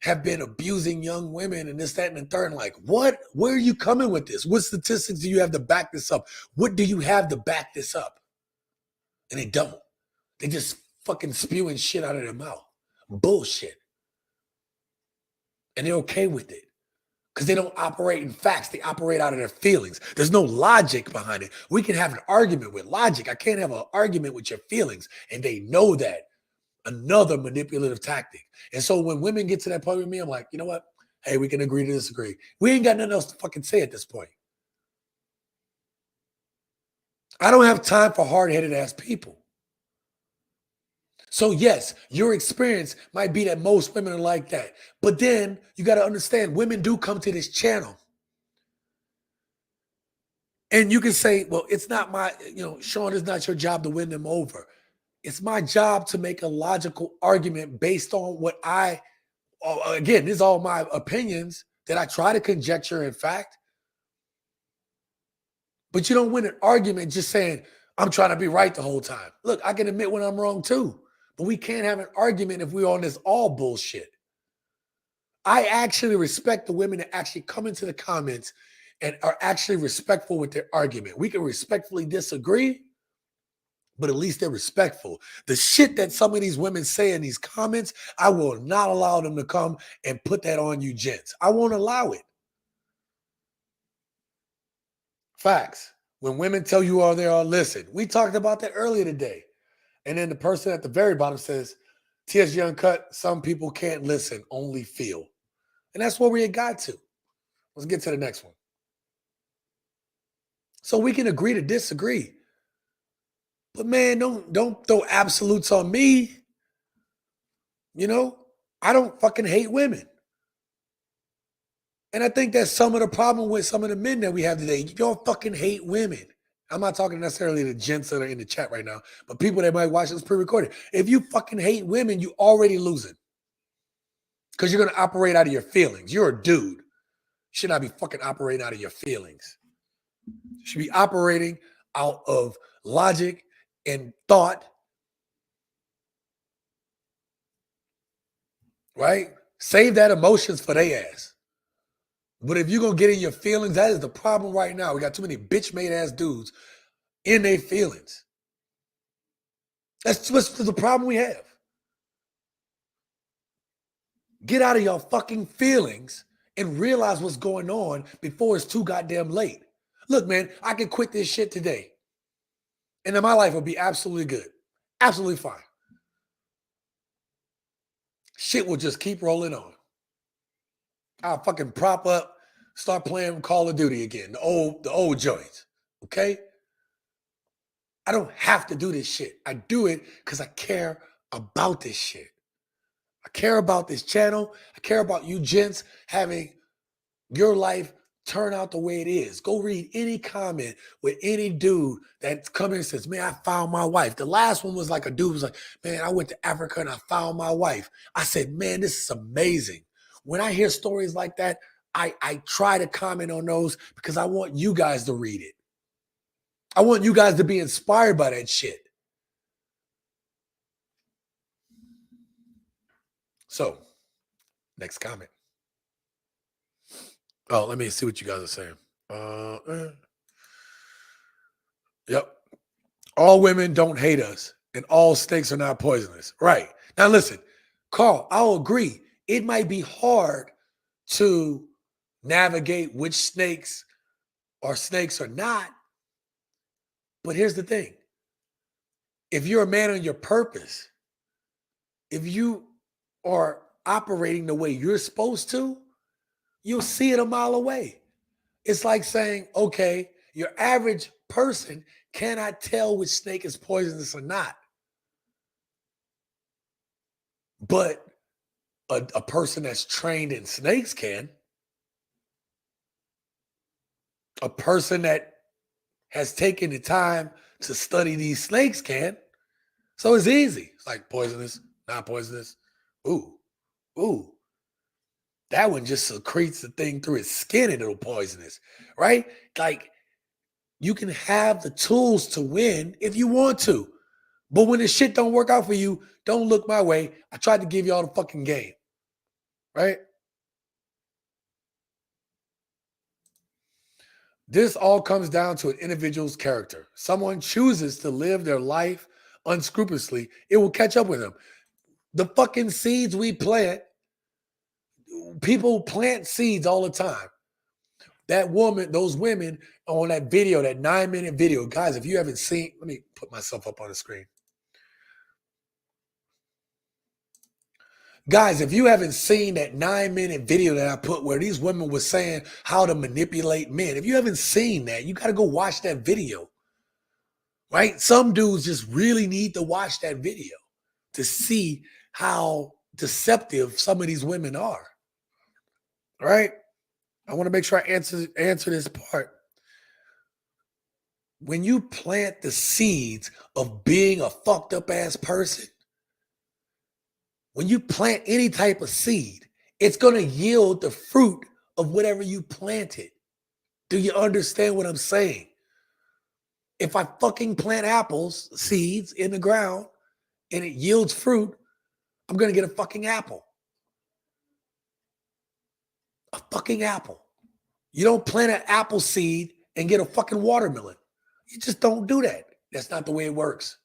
have been abusing young women and this, that, and the third. And like, what? Where are you coming with this? What statistics do you have to back this up? What do you have to back this up? And they don't. They just fucking spewing shit out of their mouth. Bullshit. And they're okay with it. Because they don't operate in facts. They operate out of their feelings. There's no logic behind it. We can have an argument with logic. I can't have an argument with your feelings. And they know that. Another manipulative tactic. And so when women get to that point with me, I'm like, you know what? Hey, we can agree to disagree. We ain't got nothing else to fucking say at this point. I don't have time for hard-headed ass people. So yes, your experience might be that most women are like that. But then you got to understand, women do come to this channel. And you can say, well, it's not my, Sean, it's not your job to win them over. It's my job to make a logical argument based on what I again, this is all my opinions that I try to conjecture in fact. But you don't win an argument just saying, I'm trying to be right the whole time. Look, I can admit when I'm wrong too. But we can't have an argument if we're on this all bullshit. I actually respect the women that actually come into the comments and are actually respectful with their argument. We can respectfully disagree, but at least they're respectful. The shit that some of these women say in these comments, I will not allow them to come and put that on you gents. I won't allow it. Facts. When women tell you all they are, listen, we talked about that earlier today. And then the person at the very bottom says, TSG Uncut, some people can't listen, only feel. And that's where we got to. Let's get to the next one. So we can agree to disagree. But man, don't throw absolutes on me. You know, I don't fucking hate women. And I think that's some of the problem with some of the men that we have today. Y'all fucking hate women. I'm not talking necessarily to gents that are in the chat right now, but people that might watch this pre-recorded. If you fucking hate women, you already losing. Because you're going to operate out of your feelings. You're a dude. You should not be fucking operating out of your feelings. You should be operating out of logic and thought. Right? Save that emotions for their ass. But if you're going to get in your feelings, that is the problem right now. We got too many bitch-made ass dudes in their feelings. That's the problem we have. Get out of your fucking feelings and realize what's going on before it's too goddamn late. Look, man, I can quit this shit today. And then my life will be absolutely good. Absolutely fine. Shit will just keep rolling on. I'll fucking prop up, start playing Call of Duty again, the old joints, okay? I don't have to do this shit. I do it because I care about this shit. I care about this channel. I care about you gents having your life turn out the way it is. Go read any comment with any dude that comes in and says, man, I found my wife. The last one was like a dude was like, man, I went to Africa and I found my wife. I said, man, this is amazing. When I hear stories like that, I try to comment on those because I want you guys to read it. I want you guys to be inspired by that shit. So, next comment. Oh, let me see what you guys are saying. Yep. All women don't hate us, and all snakes are not poisonous. Right. Now, listen, Carl, I'll agree. It might be hard to navigate which snakes are snakes or not. But here's the thing. If you're a man on your purpose, if you are operating the way you're supposed to, you'll see it a mile away. It's like saying, okay, your average person cannot tell which snake is poisonous or not. But a person that's trained in snakes can. A person that has taken the time to study these snakes can. So it's easy. It's like poisonous, not poisonous. Ooh. That one just secretes the thing through its skin and it'll poisonous, right? Like, you can have the tools to win if you want to. But when the shit don't work out for you, don't look my way. I tried to give you all the fucking game, right? This all comes down to an individual's character. Someone chooses to live their life unscrupulously, it will catch up with them. The fucking seeds we plant, people plant seeds all the time. That woman, those women on that video, that 9-minute video, guys, if you haven't seen, let me put myself up on the screen. Guys, if you haven't seen that 9-minute video that I put where these women were saying how to manipulate men, if you haven't seen that, you got to go watch that video, right? Some dudes just really need to watch that video to see how deceptive some of these women are, right? I want to make sure I answer this part. When you plant the seeds of being a fucked up ass person, when you plant any type of seed, it's going to yield the fruit of whatever you planted. Do you understand what I'm saying? If I fucking plant apples, seeds in the ground, and it yields fruit, I'm going to get a fucking apple. A fucking apple. You don't plant an apple seed and get a fucking watermelon. You just don't do that. That's not the way it works.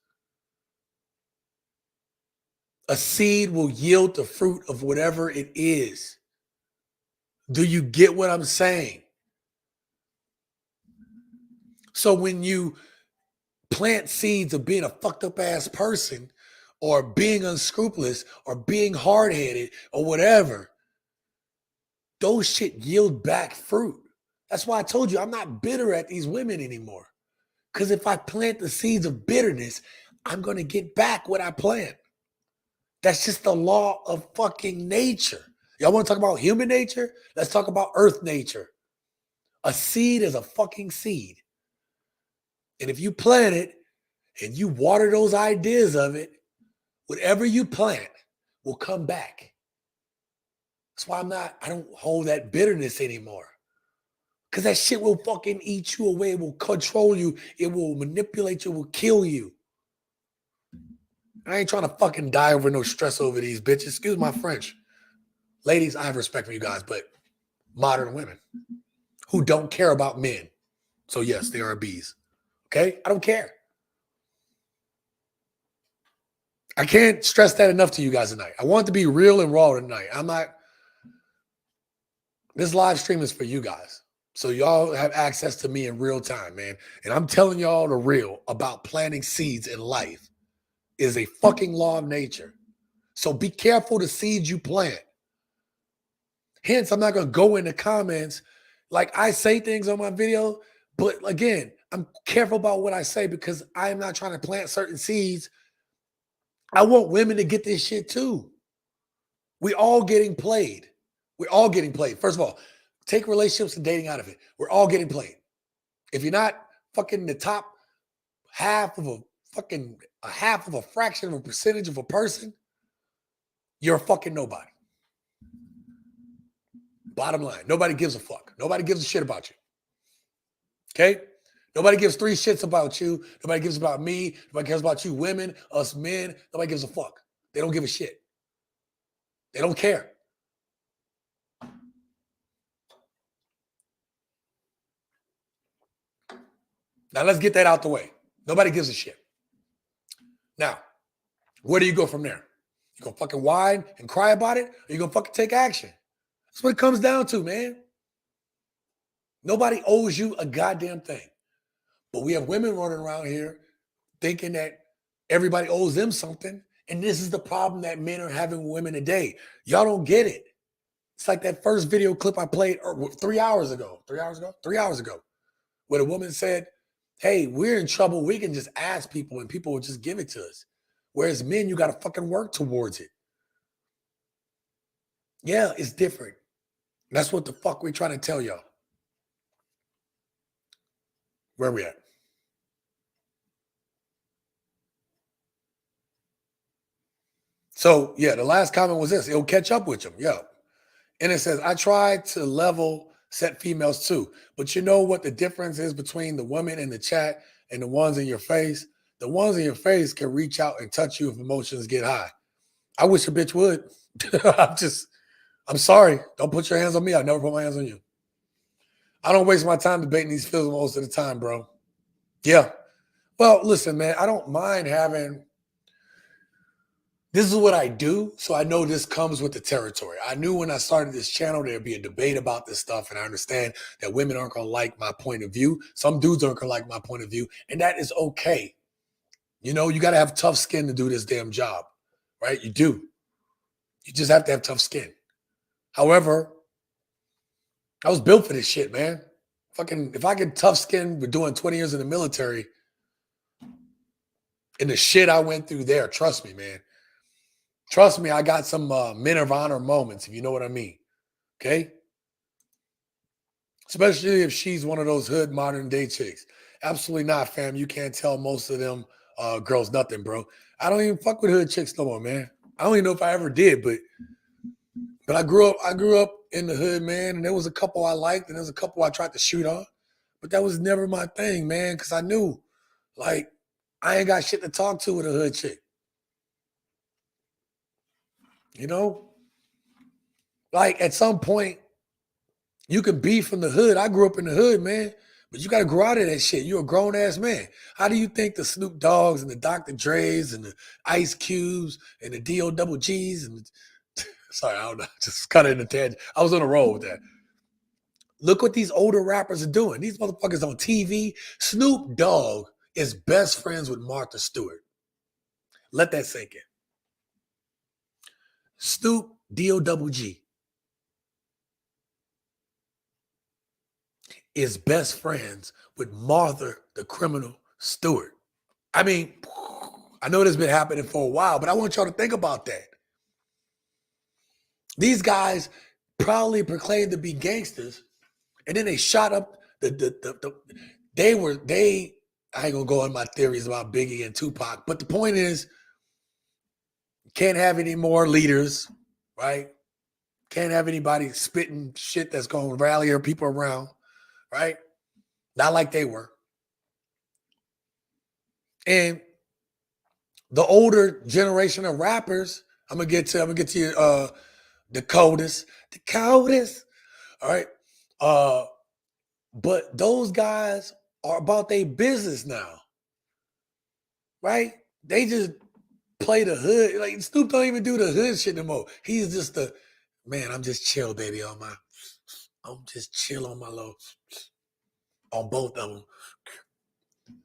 A seed will yield the fruit of whatever it is. Do you get what I'm saying? So when you plant seeds of being a fucked up ass person or being unscrupulous or being hard-headed or whatever, those shit yield back fruit. That's why I told you I'm not bitter at these women anymore. Because if I plant the seeds of bitterness, I'm going to get back what I plant. That's just the law of fucking nature. Y'all want to talk about human nature? Let's talk about earth nature. A seed is a fucking seed. And if you plant it and you water those ideas of it, whatever you plant will come back. That's why I don't hold that bitterness anymore. Because that shit will fucking eat you away. It will control you. It will manipulate you. It will kill you. I ain't trying to fucking die over no stress over these bitches. Excuse my French. Ladies, I have respect for you guys, but modern women who don't care about men. So yes, they are bees. Okay? I don't care. I can't stress that enough to you guys tonight. I want it to be real and raw tonight. This live stream is for you guys. So y'all have access to me in real time, man. And I'm telling y'all the real about planting seeds in life is a fucking law of nature. So be careful the seeds you plant. Hence, I'm not going to go in the comments. Like I say things on my video, but again, I'm careful about what I say because I am not trying to plant certain seeds. I want women to get this shit too. We all getting played. We're all getting played. First of all, take relationships and dating out of it. We're all getting played. If you're not fucking the top half of a fraction of a percentage of a person, you're a fucking nobody. Bottom line, nobody gives a fuck. Nobody gives a shit about you. Okay? Nobody gives three shits about you. Nobody gives about me. Nobody cares about you women, us men. Nobody gives a fuck. They don't give a shit. They don't care. Now let's get that out the way. Nobody gives a shit. Now, where do you go from there? You gonna fucking whine and cry about it, or you gonna fucking take action? That's what it comes down to, man. Nobody owes you a goddamn thing. But we have women running around here thinking that everybody owes them something. And this is the problem that men are having with women today. Y'all don't get it. It's like that first video clip I played 3 hours ago, where the woman said, hey, we're in trouble. We can just ask people and people will just give it to us. Whereas men, you got to fucking work towards it. Yeah, it's different. That's what the fuck we're trying to tell y'all. Where we at? So, yeah, the last comment was this. It'll catch up with them. Yeah. And it says, I tried to level set females too. But you know what the difference is between the women in the chat and the ones in your face? The ones in your face can reach out and touch you if emotions get high. I wish a bitch would. I'm sorry. Don't put your hands on me. I'll never put my hands on you. I don't waste my time debating these feelings most of the time, bro. Yeah. Well, listen, man, I don't mind having, this is what I do, so I know this comes with the territory. I knew when I started this channel, there'd be a debate about this stuff, and I understand that women aren't going to like my point of view. Some dudes aren't going to like my point of view, and that is okay. You know, you got to have tough skin to do this damn job, right? You do. You just have to have tough skin. However, I was built for this shit, man. Fucking, if I get tough skin with doing 20 years in the military and the shit I went through there, trust me, man. Trust me, I got some men of honor moments, if you know what I mean. Okay? Especially if she's one of those hood modern day chicks. Absolutely not, fam. You can't tell most of them girls nothing, bro. I don't even fuck with hood chicks no more, man. I don't even know if I ever did, but But I grew up in the hood, man, and there was a couple I liked, and there was a couple I tried to shoot on. But that was never my thing, man, because I knew, like, I ain't got shit to talk to with a hood chick. You know? Like, at some point, you can be from the hood. I grew up in the hood, man. But you got to grow out of that shit. You're a grown-ass man. How do you think the Snoop Dogs and the Dr. Dre's and the Ice Cubes and the D.O. Double G's and sorry, I don't know. Just cut it in the tangent. I was on a roll with that. Look what these older rappers are doing. These motherfuckers on TV. Snoop Dogg is best friends with Martha Stewart. Let that sink in. Snoop D.O. Double G is best friends with Martha the Criminal Stewart. I mean, I know this has been happening for a while, but I want y'all to think about that. These guys proudly proclaimed to be gangsters, and then they shot up I ain't gonna go on my theories about Biggie and Tupac, but the point is, can't have any more leaders, right? Can't have anybody spitting shit that's gonna rally our people around, right? Not like they were. And the older generation of rappers, I'm gonna get to you, the coldest. All right. But those guys are about their business now. Right? They just play the hood. Like Snoop don't even do the hood shit no more. He's just I'm just chill, baby, I'm just chill on my low. On both of them.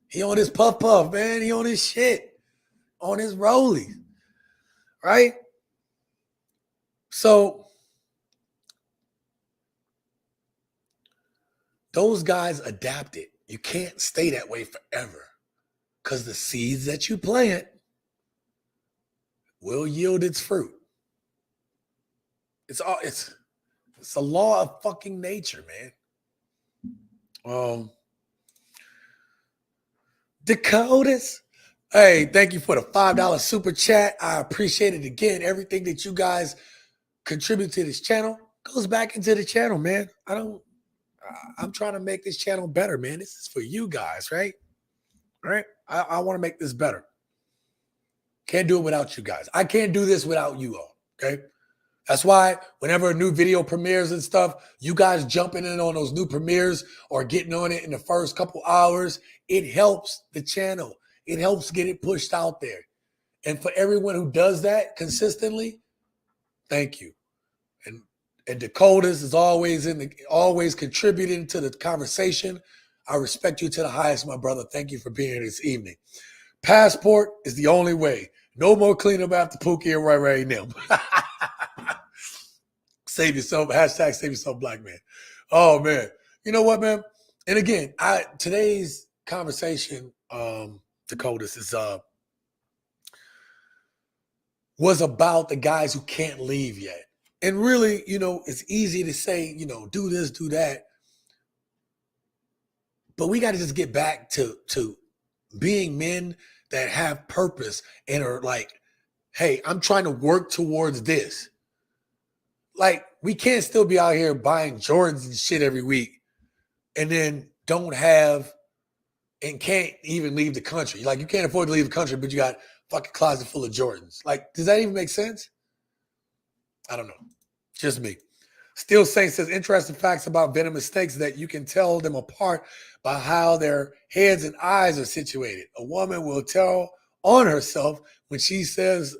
He on his puff, man. He on his shit. On his rollies. Right? So those guys adapted. You can't stay that way forever because the seeds that you plant will yield its fruit. It's a law of fucking nature, man. Dakotas. Hey, thank you for the $5 super chat. I appreciate it again. Everything that you guys contribute to this channel goes back into the channel, man. I'm trying to make this channel better, man. This is for you guys, right? Right? I want to make this better. Can't do it without you guys. I can't do this without you all, okay? That's why whenever a new video premieres and stuff, you guys jumping in on those new premieres or getting on it in the first couple hours, it helps the channel. It helps get it pushed out there. And for everyone who does that consistently, thank you. And Dakotas is always contributing to the conversation. I respect you to the highest, my brother. Thank you for being here this evening. Passport is the only way. No more cleanup after Pookie and right now. Save yourself. Hashtag save yourself, black man. Oh, man. You know what, man? And again, today's conversation, Dakotas, was about the guys who can't leave yet. And really, it's easy to say, do this, do that. But we got to just get back to being men that have purpose and are like, hey, I'm trying to work towards this. Like, we can't still be out here buying Jordans and shit every week and then don't have and can't even leave the country. Like, you can't afford to leave the country, but you got a fucking closet full of Jordans. Like, does that even make sense? I don't know. Just me. Steel Saint says, interesting facts about venomous snakes that you can tell them apart by how their heads and eyes are situated. A woman will tell on herself when she sees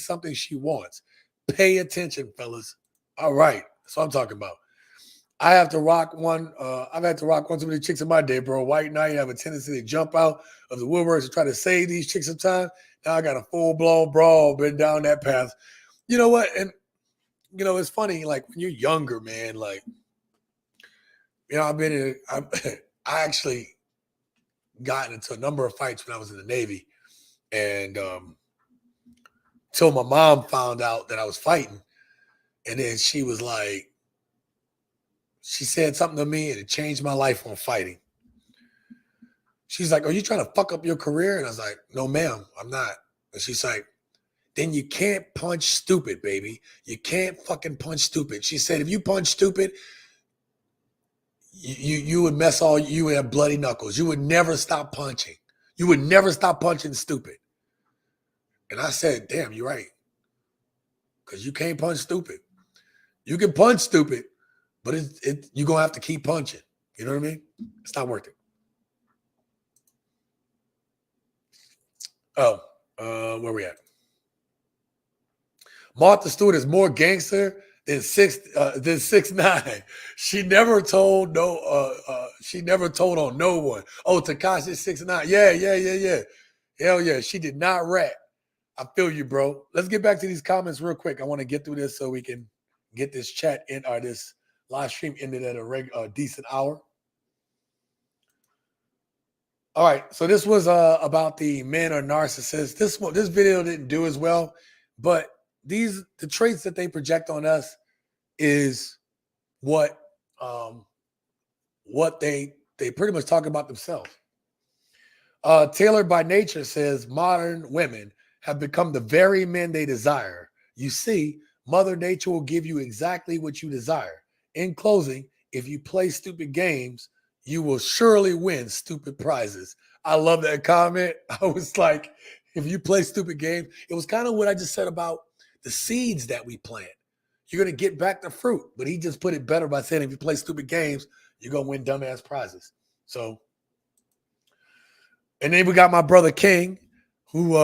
something she wants. Pay attention, fellas. All right. That's what I'm talking about. I have to rock one. I've had to rock one too many chicks in my day, bro. White Knight have a tendency to jump out of the woodworks and try to save these chicks sometimes. Now I got a full-blown brawl, been down that path. You know what? And, it's funny, like, when you're younger, man, like, I actually got into a number of fights when I was in the Navy. And till my mom found out that I was fighting. And then she was like, she said something to me and it changed my life on fighting. She's like, are you trying to fuck up your career? And I was like, no, ma'am, I'm not. And she's like, then you can't punch stupid, baby. You can't fucking punch stupid. She said, if you punch stupid, you would you would have bloody knuckles. You would never stop punching. You would never stop punching stupid. And I said, damn, you're right. Because you can't punch stupid. You can punch stupid, but you're going to have to keep punching. You know what I mean? It's not worth it. Oh, where we at? Martha Stewart is more gangster than 6ix9ine. She never told she never told on no one. Oh, Tekashi 6ix9ine. Yeah. Hell yeah. She did not rat. I feel you, bro. Let's get back to these comments real quick. I want to get through this so we can get this chat in or this live stream ended at a decent hour. All right, so this was about the men are narcissists. This video didn't do as well, but the traits that they project on us is what they pretty much talk about themselves. Taylor by Nature says modern women have become the very men they desire. You see, Mother Nature will give you exactly what you desire. In closing, if you play stupid games, you will surely win stupid prizes. I love that comment. I was like, if you play stupid games, it was kind of what I just said about the seeds that we plant. You're going to get back the fruit. But he just put it better by saying if you play stupid games, you're going to win dumbass prizes. So, and then we got my brother King, who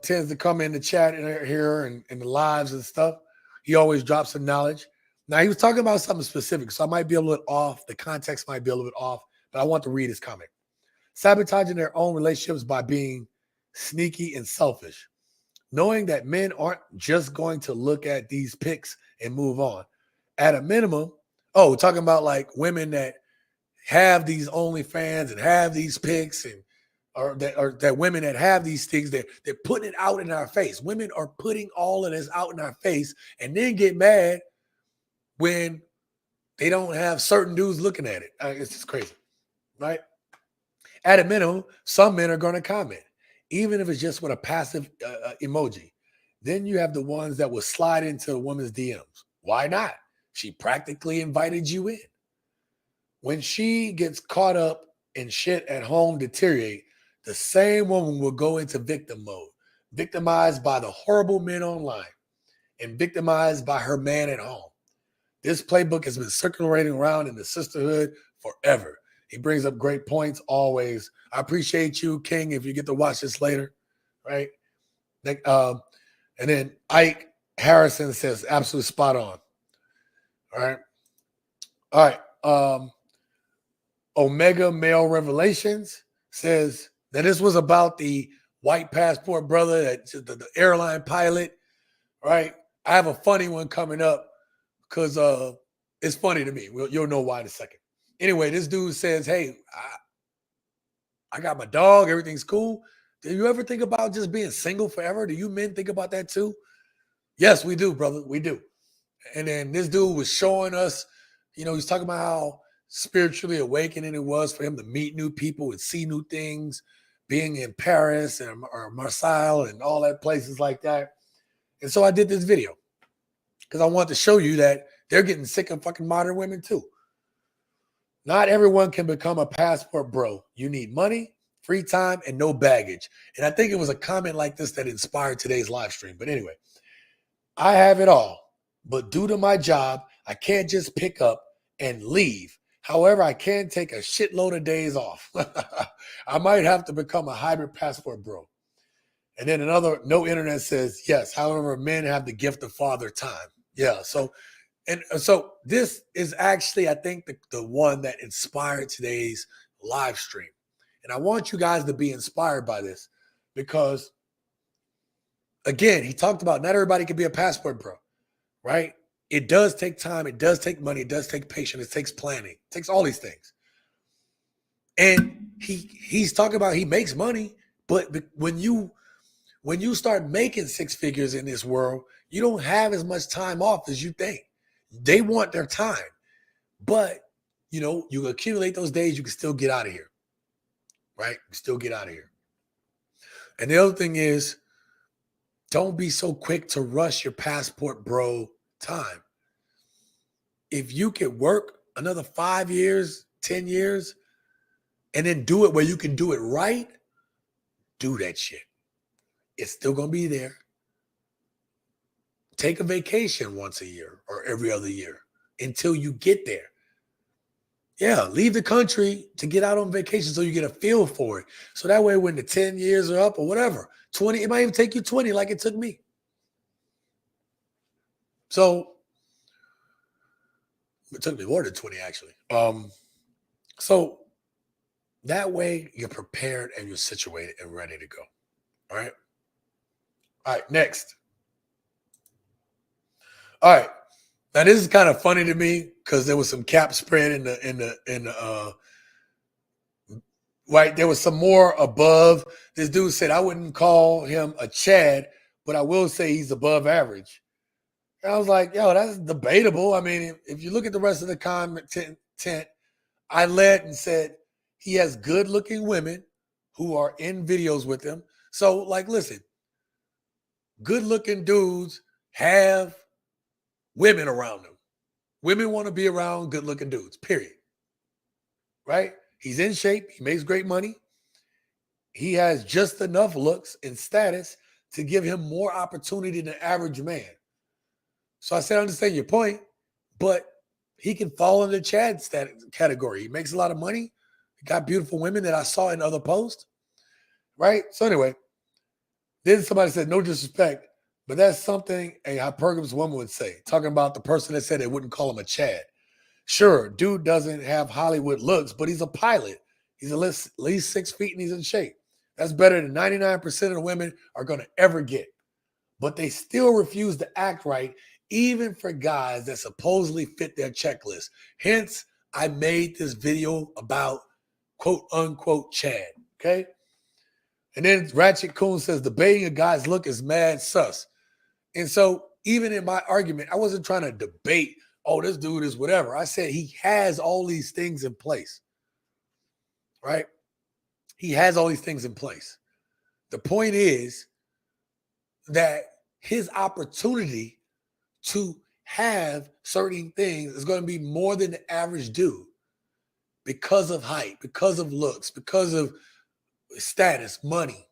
tends to come in the chat here and in the lives and stuff. He always drops some knowledge. Now, he was talking about something specific, so I might be a little off. The context might be a little bit off, but I want to read his comment. Sabotaging their own relationships by being sneaky and selfish. Knowing that men aren't just going to look at these pics and move on. At a minimum, talking about like women that have these OnlyFans and have these pics or that women that have these things, they're putting it out in our face. Women are putting all of this out in our face and then get mad when they don't have certain dudes looking at it. It's just crazy, right? At a minimum, some men are going to comment, even if it's just with a passive emoji. Then you have the ones that will slide into a woman's DMs. Why not? She practically invited you in. When she gets caught up in shit at home deteriorate, the same woman will go into victim mode, victimized by the horrible men online and victimized by her man at home. This playbook has been circulating around in the sisterhood forever. He brings up great points always. I appreciate you, King, if you get to watch this later, right? And then Ike Harrison says, absolutely spot on. All right. Omega Male Revelations says that this was about the white passport brother, that the airline pilot, right? I have a funny one coming up because it's funny to me. You'll know why in a second. Anyway, this dude says, hey, I got my dog. Everything's cool. Do you ever think about just being single forever? Do you men think about that too? Yes, we do, brother. We do. And then this dude was showing us, he's talking about how spiritually awakening it was for him to meet new people and see new things, being in Paris or Marseille and all that places like that. And so I did this video because I wanted to show you that they're getting sick of fucking modern women too. Not everyone can become a passport bro. You need money, free time, and no baggage. And I think it was a comment like this that inspired today's live stream. But anyway, I have it all. But due to my job, I can't just pick up and leave. However, I can take a shitload of days off. I might have to become a hybrid passport bro. And then another No Internet says, yes, however, men have the gift of father time. Yeah, so this is actually, I think, the one that inspired today's live stream. And I want you guys to be inspired by this because, again, he talked about not everybody can be a passport bro, right? It does take time. It does take money. It does take patience. It takes planning. It takes all these things. And he's talking about he makes money, but when you start making six figures in this world, you don't have as much time off as you think. They want their time, but you accumulate those days, you can still get out of here, right? You still get out of here. And the other thing is, don't be so quick to rush your passport bro time. If you can work another 5 years, 10 years, and then do it where you can do it right, do that shit. It's still going to be there. Take a vacation once a year or every other year until you get there. Yeah, leave the country to get out on vacation so you get a feel for it. So that way when the 10 years are up or whatever, 20, it might even take you 20 like it took me. So it took me more than 20 actually. So that way you're prepared and you're situated and ready to go. All right. All right, next. All right. Now this is kind of funny to me because there was some cap spread in the right. There was some more above. This dude said I wouldn't call him a Chad, but I will say he's above average. And I was like, yo, that's debatable. I mean, if you look at the rest of the content, I led and said he has good-looking women who are in videos with him. So, like, listen, good-looking dudes have women around them. Women want to be around good-looking dudes, period. Right? He's in shape. He makes great money. He has just enough looks and status to give him more opportunity than the average man. So I said, I understand your point, but he can fall in the Chad category. He makes a lot of money. He got beautiful women that I saw in other posts. Right? So anyway, then somebody said, no disrespect, but that's something a hypergamous woman would say, talking about the person that said they wouldn't call him a Chad. Sure, dude doesn't have Hollywood looks, but he's a pilot. He's at least 6 feet and he's in shape. That's better than 99% of the women are going to ever get. But they still refuse to act right, even for guys that supposedly fit their checklist. Hence, I made this video about quote unquote Chad. Okay. And then Ratchet Coon says debating a guy's look is mad sus. And so even in my argument, I wasn't trying to debate, oh, this dude is whatever. I said he has all these things in place. Right? He has all these things in place. The point is that his opportunity to have certain things is going to be more than the average dude because of height, because of looks, because of status, money,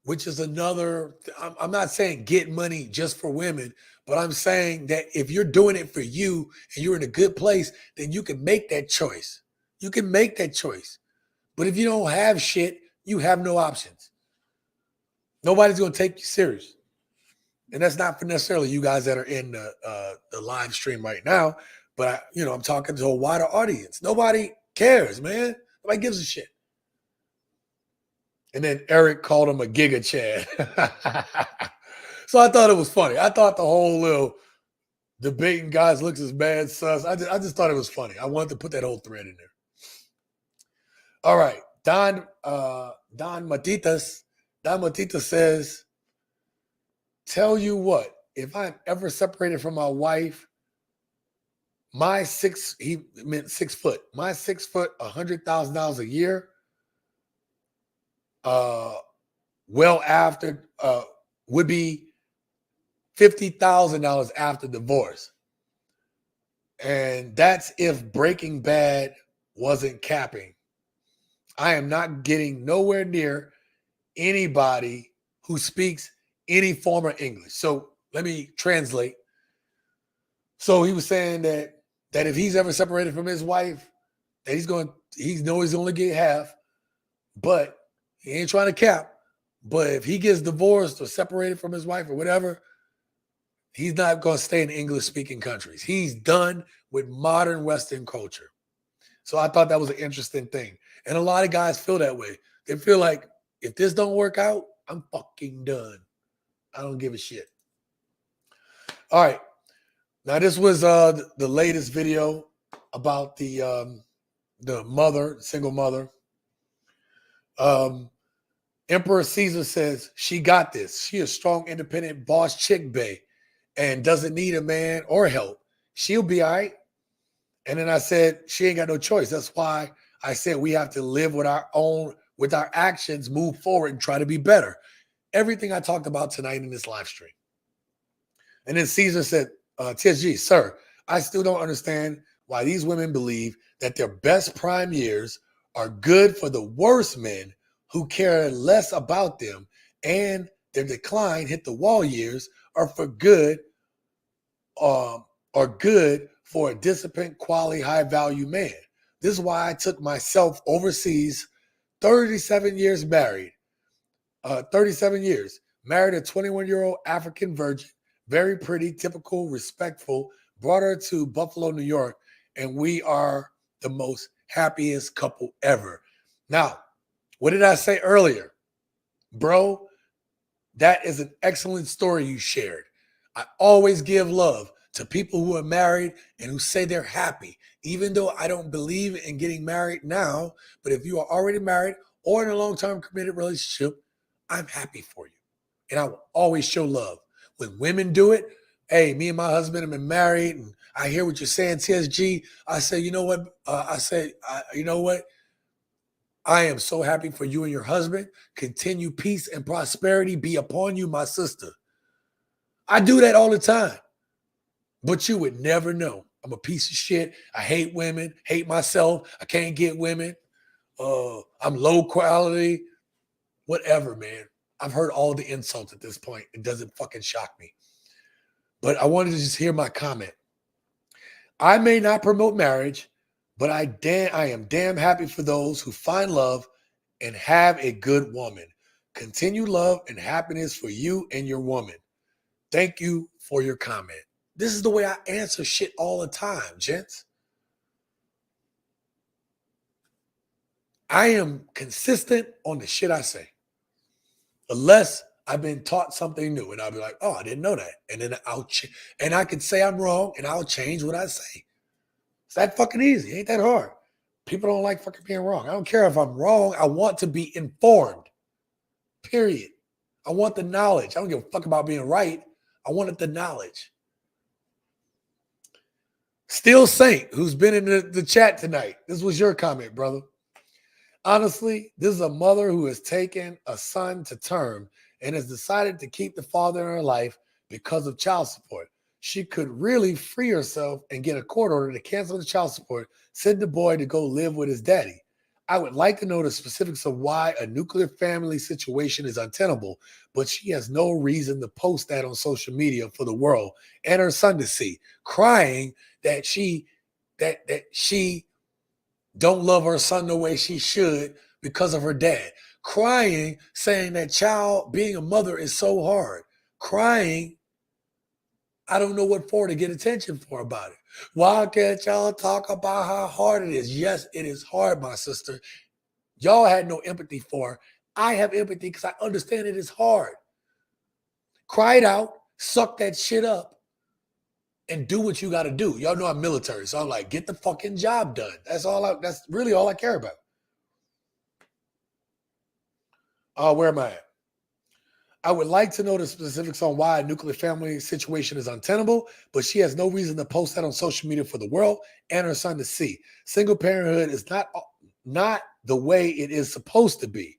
which is another. I'm not saying get money just for women, but I'm saying that if you're doing it for you and you're in a good place, then you can make that choice. You can make that choice. But if you don't have shit, you have no options. Nobody's going to take you serious. And that's not for necessarily you guys that are in the live stream right now, but I'm talking to a wider audience. Nobody cares, man. Nobody gives a shit. And then Eric called him a Giga Chad. So I thought it was funny. I thought the whole little debating guys looks as bad sus. I just thought it was funny. I wanted to put that whole thread in there. All right. Don Matitas says, tell you what, if I'm ever separated from my wife, he meant 6 foot. My 6 foot, $100,000 a year, well after, would be $50,000 after divorce. And that's if Breaking Bad wasn't capping. I am not getting nowhere near anybody who speaks any form of English. So let me translate. So he was saying that if he's ever separated from his wife, that he knows he's only get half, but he ain't trying to cap. But if he gets divorced or separated from his wife or whatever, he's not going to stay in English-speaking countries. He's done with modern Western culture. So I thought that was an interesting thing. And a lot of guys feel that way. They feel like, if this don't work out, I'm fucking done. I don't give a shit. All right. Now, this was the latest video about the mother, single mother. Emperor Caesar says she got this. She a strong, independent boss chick, bae, and doesn't need a man or help. She'll be all right. And then I said she ain't got no choice. That's why I said we have to live with with our actions, move forward and try to be better. Everything I talked about tonight in this live stream. And then Caesar said, TSG, sir, I still don't understand why these women believe that their best prime years are good for the worst men who care less about them, and their decline hit the wall years are for good, are good for a disciplined, quality, high-value man. This is why I took myself overseas, 37 years married, 37 years, married a 21-year-old African virgin, very pretty, typical, respectful, brought her to Buffalo, New York, and we are the most happiest couple ever. Now, what did I say earlier? Bro, that is an excellent story you shared. I always give love to people who are married and who say they're happy, even though I don't believe in getting married now. But if you are already married or in a long-term committed relationship, I'm happy for you. And I will always show love. When women do it, hey, me and my husband have been married, and I hear what you're saying, TSG. I say, you know what? You know what? I am so happy for you and your husband. Continue peace and prosperity be upon you, my sister. I do that all the time. But you would never know. I'm a piece of shit. I hate women, hate myself. I can't get women. I'm low quality. Whatever, man. I've heard all the insults at this point. It doesn't fucking shock me. But I wanted to just hear my comment. I may not promote marriage, but I am damn happy for those who find love and have a good woman. Continue love and happiness for you and your woman. Thank you for your comment. This is the way I answer shit all the time, gents. I am consistent on the shit I say. Unless I've been taught something new, and I'll be like, oh, I didn't know that. And then and I can say I'm wrong, and I'll change what I say. It's that fucking easy. Ain't that hard. People don't like fucking being wrong. I don't care if I'm wrong. I want to be informed. Period. I want the knowledge. I don't give a fuck about being right. I wanted the knowledge. Steel Saint, who's been in the chat tonight. This was your comment, brother. Honestly, this is a mother who has taken a son to term and has decided to keep the father in her life because of child support. She could really free herself and get a court order to cancel the child support, send the boy to go live with his daddy. I would like to know the specifics of why a nuclear family situation is untenable, but she has no reason to post that on social media for the world and her son to see, crying that she don't love her son the way she should because of her dad. Crying, saying that child being a mother is so hard. Crying, I don't know what for to get attention for about it. Why can't y'all talk about how hard it is? Yes, it is hard, my sister. Y'all had no empathy for her. I have empathy because I understand it is hard. Cry it out, suck that shit up, and do what you got to do. Y'all know I'm military, so I'm like, get the fucking job done. That's really all I care about. Where am I at? I would like to know the specifics on why a nuclear family situation is untenable, but she has no reason to post that on social media for the world and her son to see. Single parenthood is not the way it is supposed to be.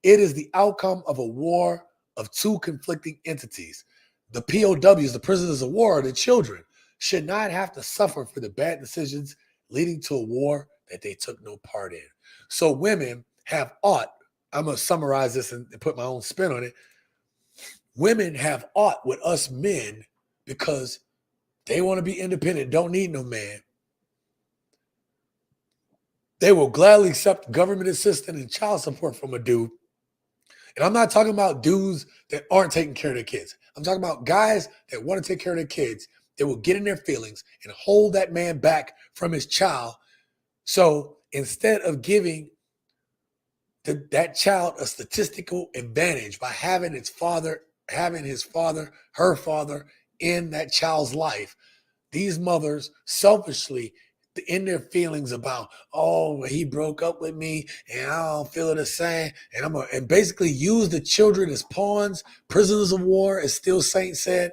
It is the outcome of a war of two conflicting entities. The POWs, the prisoners of war, the children, should not have to suffer for the bad decisions leading to a war that they took no part in. So women have ought, I'm going to summarize this and put my own spin on it. Women have ought with us men because they want to be independent, don't need no man. They will gladly accept government assistance and child support from a dude. And I'm not talking about dudes that aren't taking care of their kids. I'm talking about guys that want to take care of their kids. They will get in their feelings and hold that man back from his child. So instead of giving that child a statistical advantage by having his father, her father in that child's life, these mothers selfishly in their feelings about, oh, he broke up with me and I don't feel the same. And basically use the children as pawns, prisoners of war, as Steel Saint said,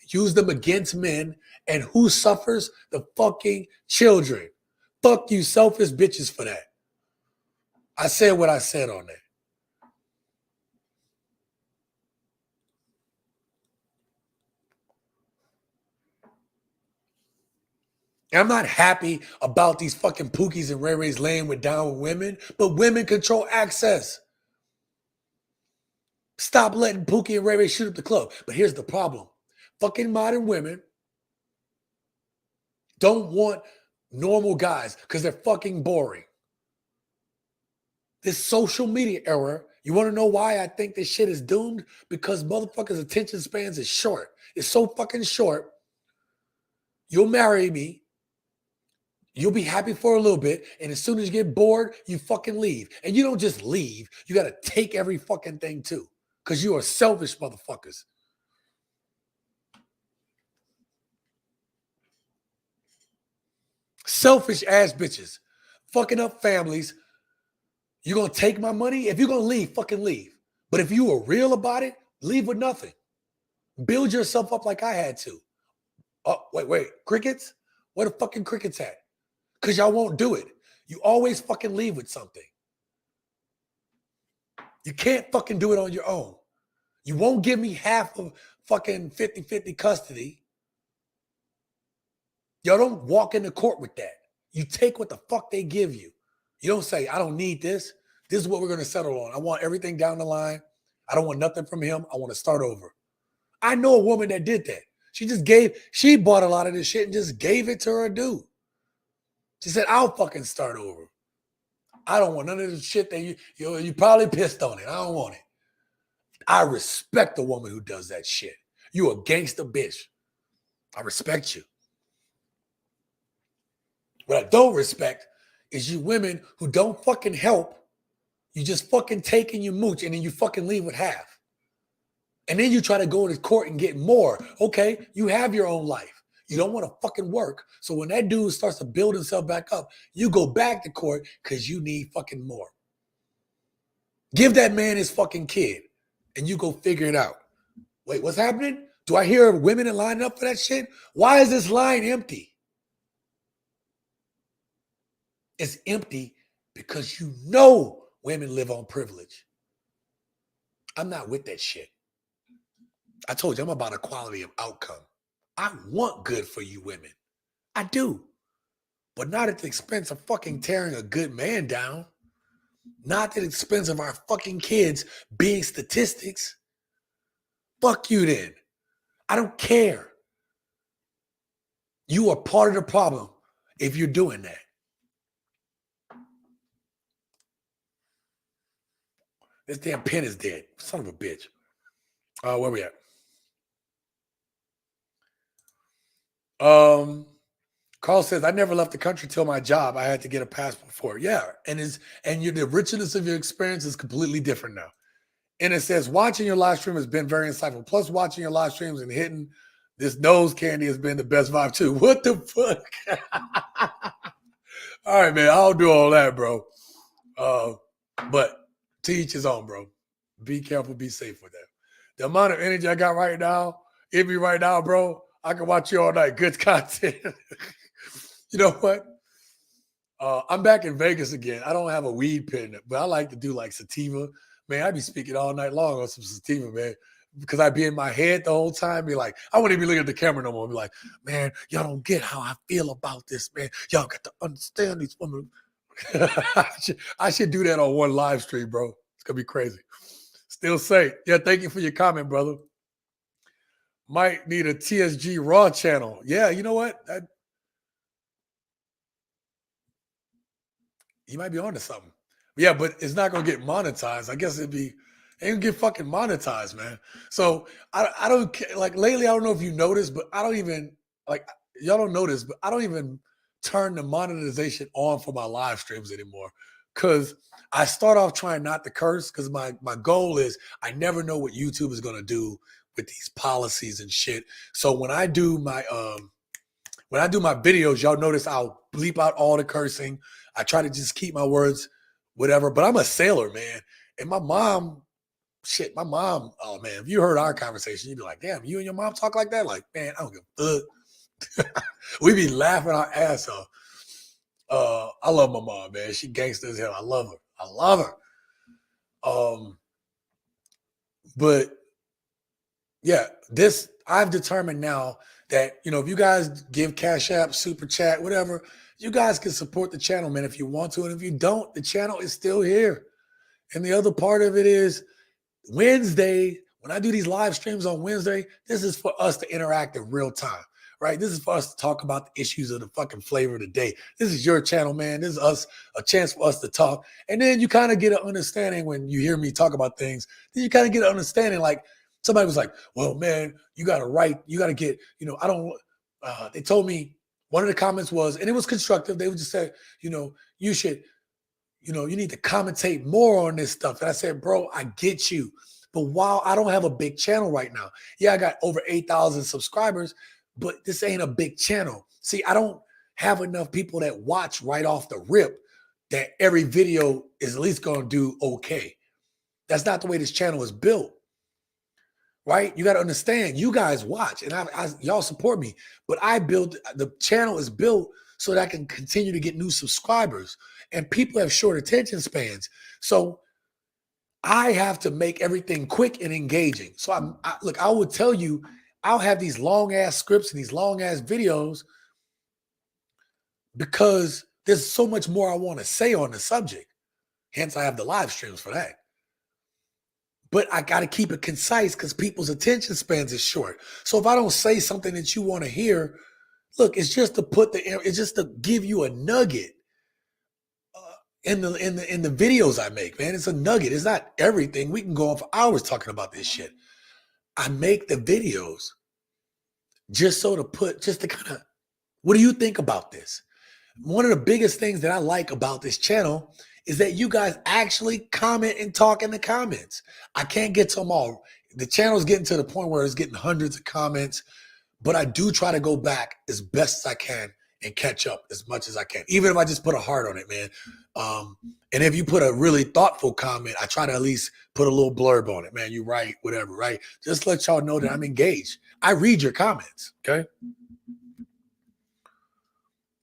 use them against men. And who suffers? The fucking children. Fuck you selfish bitches for that. I said what I said on that. And I'm not happy about these fucking Pookies and Ray Rays laying down with women, but women control access. Stop letting Pookie and Ray Ray shoot up the club. But here's the problem. Fucking modern women don't want normal guys because they're fucking boring. This social media era, you want to know why I think this shit is doomed? Because motherfuckers' attention spans is short. It's so fucking short. You'll marry me. You'll be happy for a little bit. And as soon as you get bored, you fucking leave. And you don't just leave. You got to take every fucking thing too. Because you are selfish motherfuckers. Selfish ass bitches. Fucking up families. You're going to take my money? If you're going to leave, fucking leave. But if you are real about it, leave with nothing. Build yourself up like I had to. Oh, wait. Crickets? Where the fucking crickets at? Because y'all won't do it. You always fucking leave with something. You can't fucking do it on your own. You won't give me half of fucking 50-50 custody. Y'all don't walk into court with that. You take what the fuck they give you. You don't say, I don't need this. This is what we're going to settle on. I want everything down the line. I don't want nothing from him. I want to start over. I know a woman that did that. She bought a lot of this shit and just gave it to her dude. She said, I'll fucking start over. I don't want none of this shit that you probably pissed on it. I don't want it. I respect the woman who does that shit. You a gangster bitch. I respect you. What I don't respect is you women who don't fucking help. You just fucking take and you mooch and then you fucking leave with half. And then you try to go to court and get more. Okay, you have your own life. You don't want to fucking work. So when that dude starts to build himself back up, you go back to court because you need fucking more. Give that man his fucking kid and you go figure it out. Wait, what's happening? Do I hear women in line up for that shit? Why is this line empty? It's empty because you know women live on privilege. I'm not with that shit. I told you I'm about equality of outcome. I want good for you women. I do. But not at the expense of fucking tearing a good man down. Not at the expense of our fucking kids being statistics. Fuck you then. I don't care. You are part of the problem if you're doing that. This damn pen is dead. Son of a bitch. Where we at? Carl says, I never left the country till my job. I had to get a passport for it. Yeah. And the richness of your experience is completely different now. And it says, watching your live stream has been very insightful. Plus, watching your live streams and hitting this nose candy has been the best vibe too. What the fuck? All right, man. I'll do all that, bro. But to each his own, bro. Be careful, be safe with that. The amount of energy I got right now, bro, I can watch you all night. Good content. You know what? I'm back in Vegas again. I don't have a weed pen, but I like to do like sativa. Man, I'd be speaking all night long on some sativa, man, because I'd be in my head the whole time. Be like, I wouldn't even look at the camera no more. Be like, man, y'all don't get how I feel about this, man. Y'all got to understand these women. I should do that on one live stream, bro. It's going to be crazy. Still say, yeah, thank you for your comment, brother. Might need a TSG Raw channel. Yeah, you know what? You might be onto something. Yeah, but it's not going to get monetized. I guess it ain't going to get fucking monetized, man. So I don't care. Like lately, I don't know if you noticed, but I don't even, like, y'all don't notice, but I don't even turn the monetization on for my live streams anymore. Because I start off trying not to curse because my goal is I never know what YouTube is going to do with these policies and shit. So when I do my videos, y'all notice I'll bleep out all the cursing. I try to just keep my words, whatever. But I'm a sailor, man. And my mom, oh man, if you heard our conversation, you'd be like, damn, you and your mom talk like that? Like, man, I don't give a fuck. We be laughing our ass off. I love my mom, man. She gangster as hell. I love her. I love her. But yeah, I've determined now that, if you guys give Cash App, Super Chat, whatever, you guys can support the channel, man, if you want to. And if you don't, the channel is still here. And the other part of it is Wednesday, when I do these live streams on Wednesday, this is for us to interact in real time, right? This is for us to talk about the issues of the fucking flavor of the day. This is your channel, man. This is a chance for us to talk. And then you kind of get an understanding when you hear me talk about things. Then you kind of get an understanding, like somebody was like, well, man, you got to get, they told me, one of the comments was, and it was constructive, they would just say, you should, you need to commentate more on this stuff. And I said, bro, I get you. But while I don't have a big channel right now, yeah, I got over 8,000 subscribers, but this ain't a big channel. See, I don't have enough people that watch right off the rip that every video is at least going to do okay. That's not the way this channel is built, right? You got to understand, you guys watch and y'all support me, but the channel is built so that I can continue to get new subscribers, and people have short attention spans. So I have to make everything quick and engaging. So I would tell you, I'll have these long ass scripts and these long ass videos because there's so much more I want to say on the subject. Hence, I have the live streams for that. But I got to keep it concise because people's attention spans is short. So if I don't say something that you want to hear, look, it's just to give you a nugget in the videos I make, man. It's a nugget. It's not everything. We can go on for hours talking about this shit. I make the videos just to kind of, what do you think about this? One of the biggest things that I like about this channel is that you guys actually comment and talk in the comments. I can't get to them all. The channel's getting to the point where it's getting hundreds of comments, but I do try to go back as best as I can and catch up as much as I can, even if I just put a heart on it, man. And if you put a really thoughtful comment, I try to at least put a little blurb on it, man. You right, whatever, right? Just let y'all know that I'm engaged. I read your comments, okay?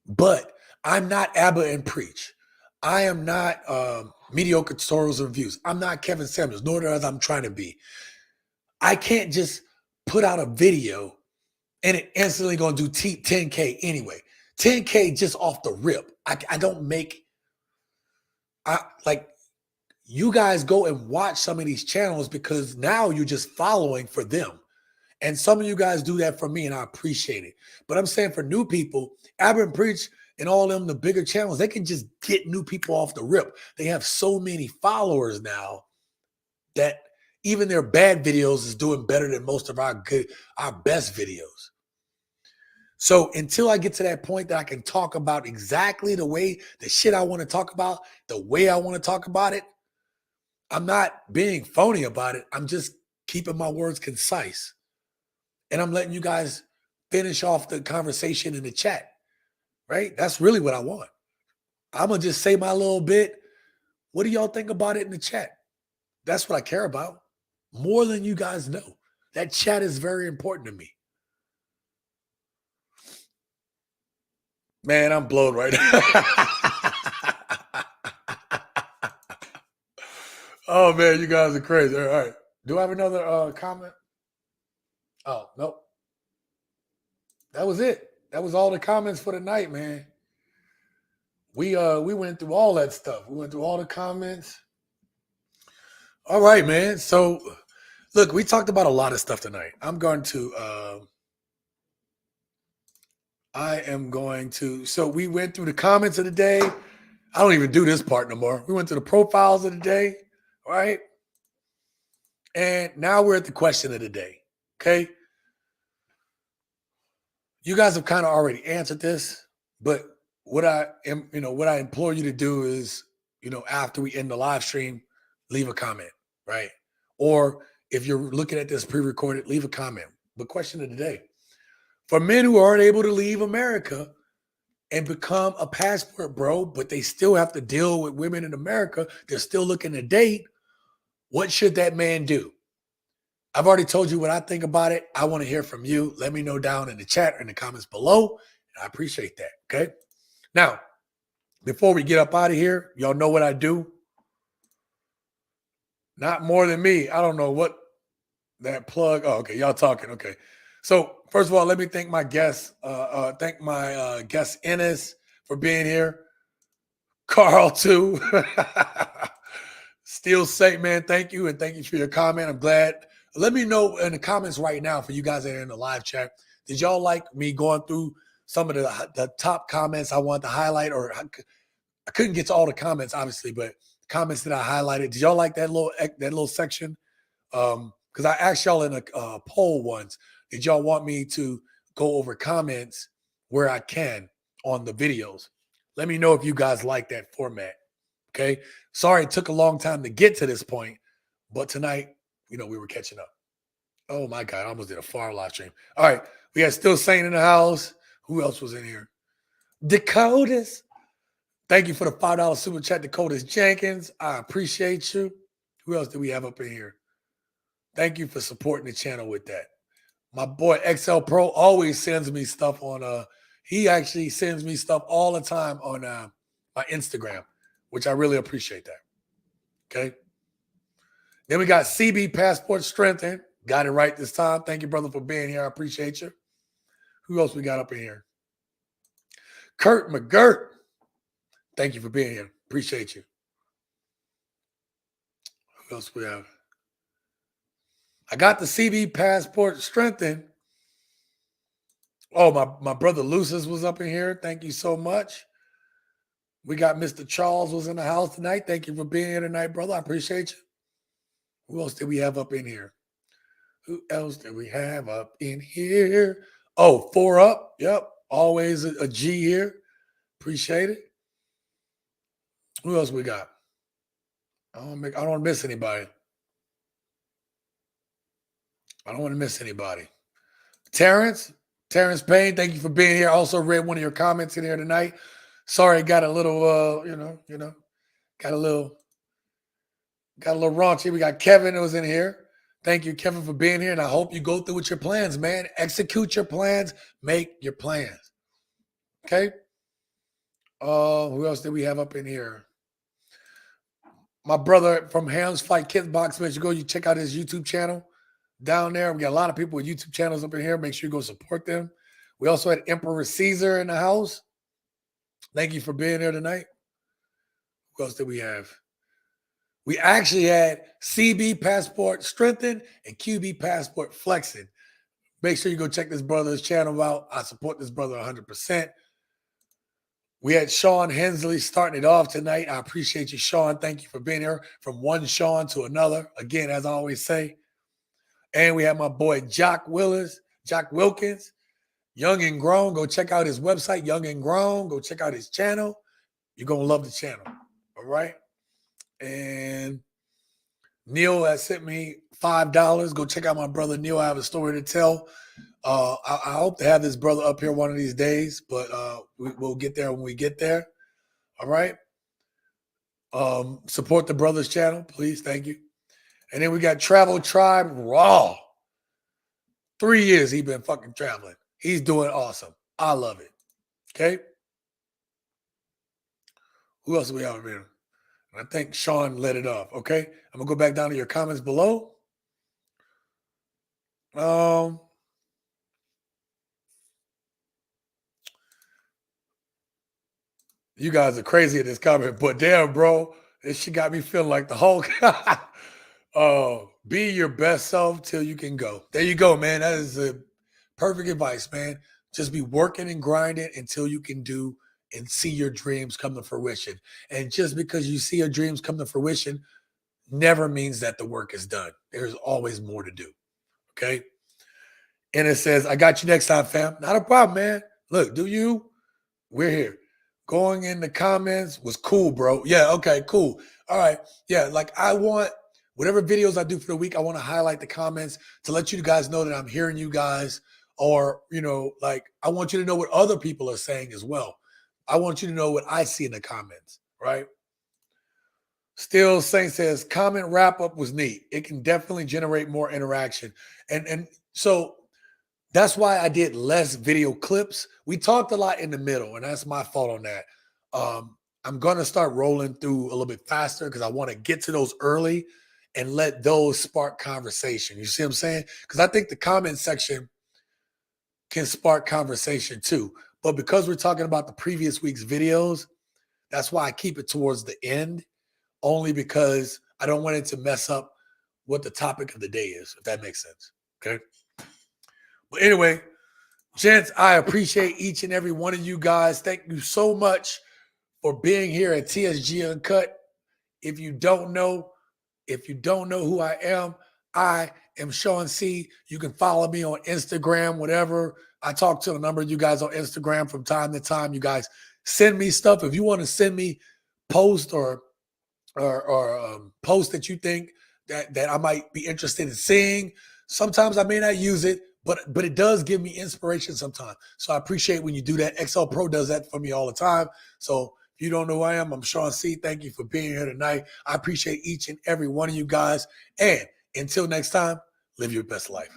But I'm not Abba and Preach. I am not Mediocre Tutorials and Reviews. I'm not Kevin Samuels, nor as I'm trying to be. I can't just put out a video and it instantly going to do 10K anyway. 10K just off the rip. I don't make, you guys go and watch some of these channels because now you're just following for them. And some of you guys do that for me and I appreciate it. But I'm saying for new people, Abba and Preach and all them, the bigger channels, they can just get new people off the rip. They have so many followers now that even their bad videos is doing better than most of our best videos. So until I get to that point that I can talk about exactly the shit I want to talk about, the way I want to talk about it, I'm not being phony about it. I'm just keeping my words concise. And I'm letting you guys finish off the conversation in the chat, right? That's really what I want. I'm going to just say my little bit. What do y'all think about it in the chat? That's what I care about. More than you guys know. That chat is very important to me. Man, I'm blown right now. Oh, man, you guys are crazy. All right. Do I have another comment? Oh, nope. That was it. That was all the comments for the night, man. We went through all that stuff. We went through all the comments. All right, man. So, look, we talked about a lot of stuff tonight. So we went through the comments of the day. I don't even do this part no more. We went to the profiles of the day, right? And now we're at the question of the day, okay? You guys have kind of already answered this, but what I implore you to do is, after we end the live stream, leave a comment, right? Or if you're looking at this pre-recorded, leave a comment. But question of the day. For men who aren't able to leave America and become a passport bro, but they still have to deal with women in America, they're still looking to date, what should that man do? I've already told you what I think about it. I want to hear from you. Let me know down in the chat or in the comments below. I appreciate that, okay? Now, before we get up out of here, y'all know what I do. Not more than me. I don't know what that plug. Oh, okay. Y'all talking. Okay. So first of all, let me thank my guests. Thank my guest Ennis for being here. Carl too. Still safe, man. Thank you. And thank you for your comment. I'm glad. Let me know in the comments right now for you guys that are in the live chat. Did y'all like me going through some of the top comments I wanted to highlight? Or I couldn't get to all the comments, obviously, but comments that I highlighted. Did y'all like that little section? Because I asked y'all in a poll once, did y'all want me to go over comments where I can on the videos? Let me know if you guys like that format. Okay. Sorry it took a long time to get to this point, but tonight, we were catching up. Oh my God, I almost did a far live stream. All right. We got Still Sane in the house. Who else was in here? Dakotas. Thank you for the $5 super chat, Dakotas Jenkins. I appreciate you. Who else do we have up in here? Thank you for supporting the channel with that. My boy XL Pro always sends me stuff on he actually sends me stuff all the time on my Instagram, which I really appreciate that. Okay. Then we got CB Passport Strengthened. Got it right this time. Thank you, brother, for being here. I appreciate you. Who else we got up in here? Kurt McGirt. Thank you for being here. Appreciate you. Who else we have? I got the CB Passport Strengthened. Oh, my brother Lucis was up in here. Thank you so much. We got Mr. Charles was in the house tonight. Thank you for being here tonight, brother. I appreciate you. Who else did we have up in here? Who else did we have up in here? Oh, 4 Up. Yep. Always a G here. Appreciate it. Who else we got? I don't want to miss anybody. I don't want to miss anybody. Terrence Payne, thank you for being here. Also read one of your comments in here tonight. Sorry, got a little, got a little raunchy. We got Kevin who was in here. Thank you, Kevin, for being here. And I hope you go through with your plans, man. Execute your plans. Make your plans. Okay. Who else did we have up in here? My brother from Ham's Fight Kickboxing. Make sure you check out his YouTube channel down there. We got a lot of people with YouTube channels up in here. Make sure you go support them. We also had Emperor Caesar in the house. Thank you for being here tonight. Who else did we have? We actually had CB Passport Strengthened and QB Passport Flexing. Make sure you go check this brother's channel out. I support this brother 100%. We had Sean Hensley starting it off tonight. I appreciate you, Sean. Thank you for being here. From one Sean to another. Again, as I always say. And we have my boy Jock Wilkins, Young and Grown. Go check out his website, Young and Grown. Go check out his channel. You're going to love the channel. All right. And Neil has sent me $5. Go check out my brother Neil. I have a story to tell. I hope to have this brother up here one of these days, but we'll get there when we get there. All right. Support the brother's channel, please. Thank you. And then we got Travel Tribe Raw. 3 years he been fucking traveling. He's doing awesome. I love it. Okay. Who else do we have here? I think Sean let it off. Okay. I'm gonna go back down to your comments below. You guys are crazy at this comment, but damn, bro, this shit got me feeling like the Hulk. Be your best self till you can go. There you go, man. That is a perfect advice, man. Just be working and grinding until you can do and see your dreams come to fruition. And just because you see your dreams come to fruition never means that the work is done. There's always more to do. Okay. And it says, I got you next time, fam. Not a problem, man. Look, do you? We're here. Going in the comments was cool, bro. Yeah, okay, cool. All right. Yeah, like I want whatever videos I do for the week, I want to highlight the comments to let you guys know that I'm hearing you guys, or, like I want you to know what other people are saying as well. I want you to know what I see in the comments, right? Still Saint says, comment wrap-up was neat. It can definitely generate more interaction. And so that's why I did less video clips. We talked a lot in the middle, and that's my fault on that. I'm going to start rolling through a little bit faster because I want to get to those early and let those spark conversation. You see what I'm saying? Because I think the comment section can spark conversation too. But because we're talking about the previous week's videos, that's why I keep it towards the end, only because I don't want it to mess up what the topic of the day is, if that makes sense. Okay. But anyway, gents, I appreciate each and every one of you guys. Thank you so much for being here at TSG Uncut. If you don't know who I am Sean C. You can follow me on Instagram, whatever. I talk to a number of you guys on Instagram from time to time. You guys send me stuff. If you want to send me post or post that you think that I might be interested in seeing, sometimes I may not use it, but it does give me inspiration sometimes. So I appreciate when you do that. XL Pro does that for me all the time. So if you don't know who I am, I'm Sean C. Thank you for being here tonight. I appreciate each and every one of you guys. And until next time, live your best life.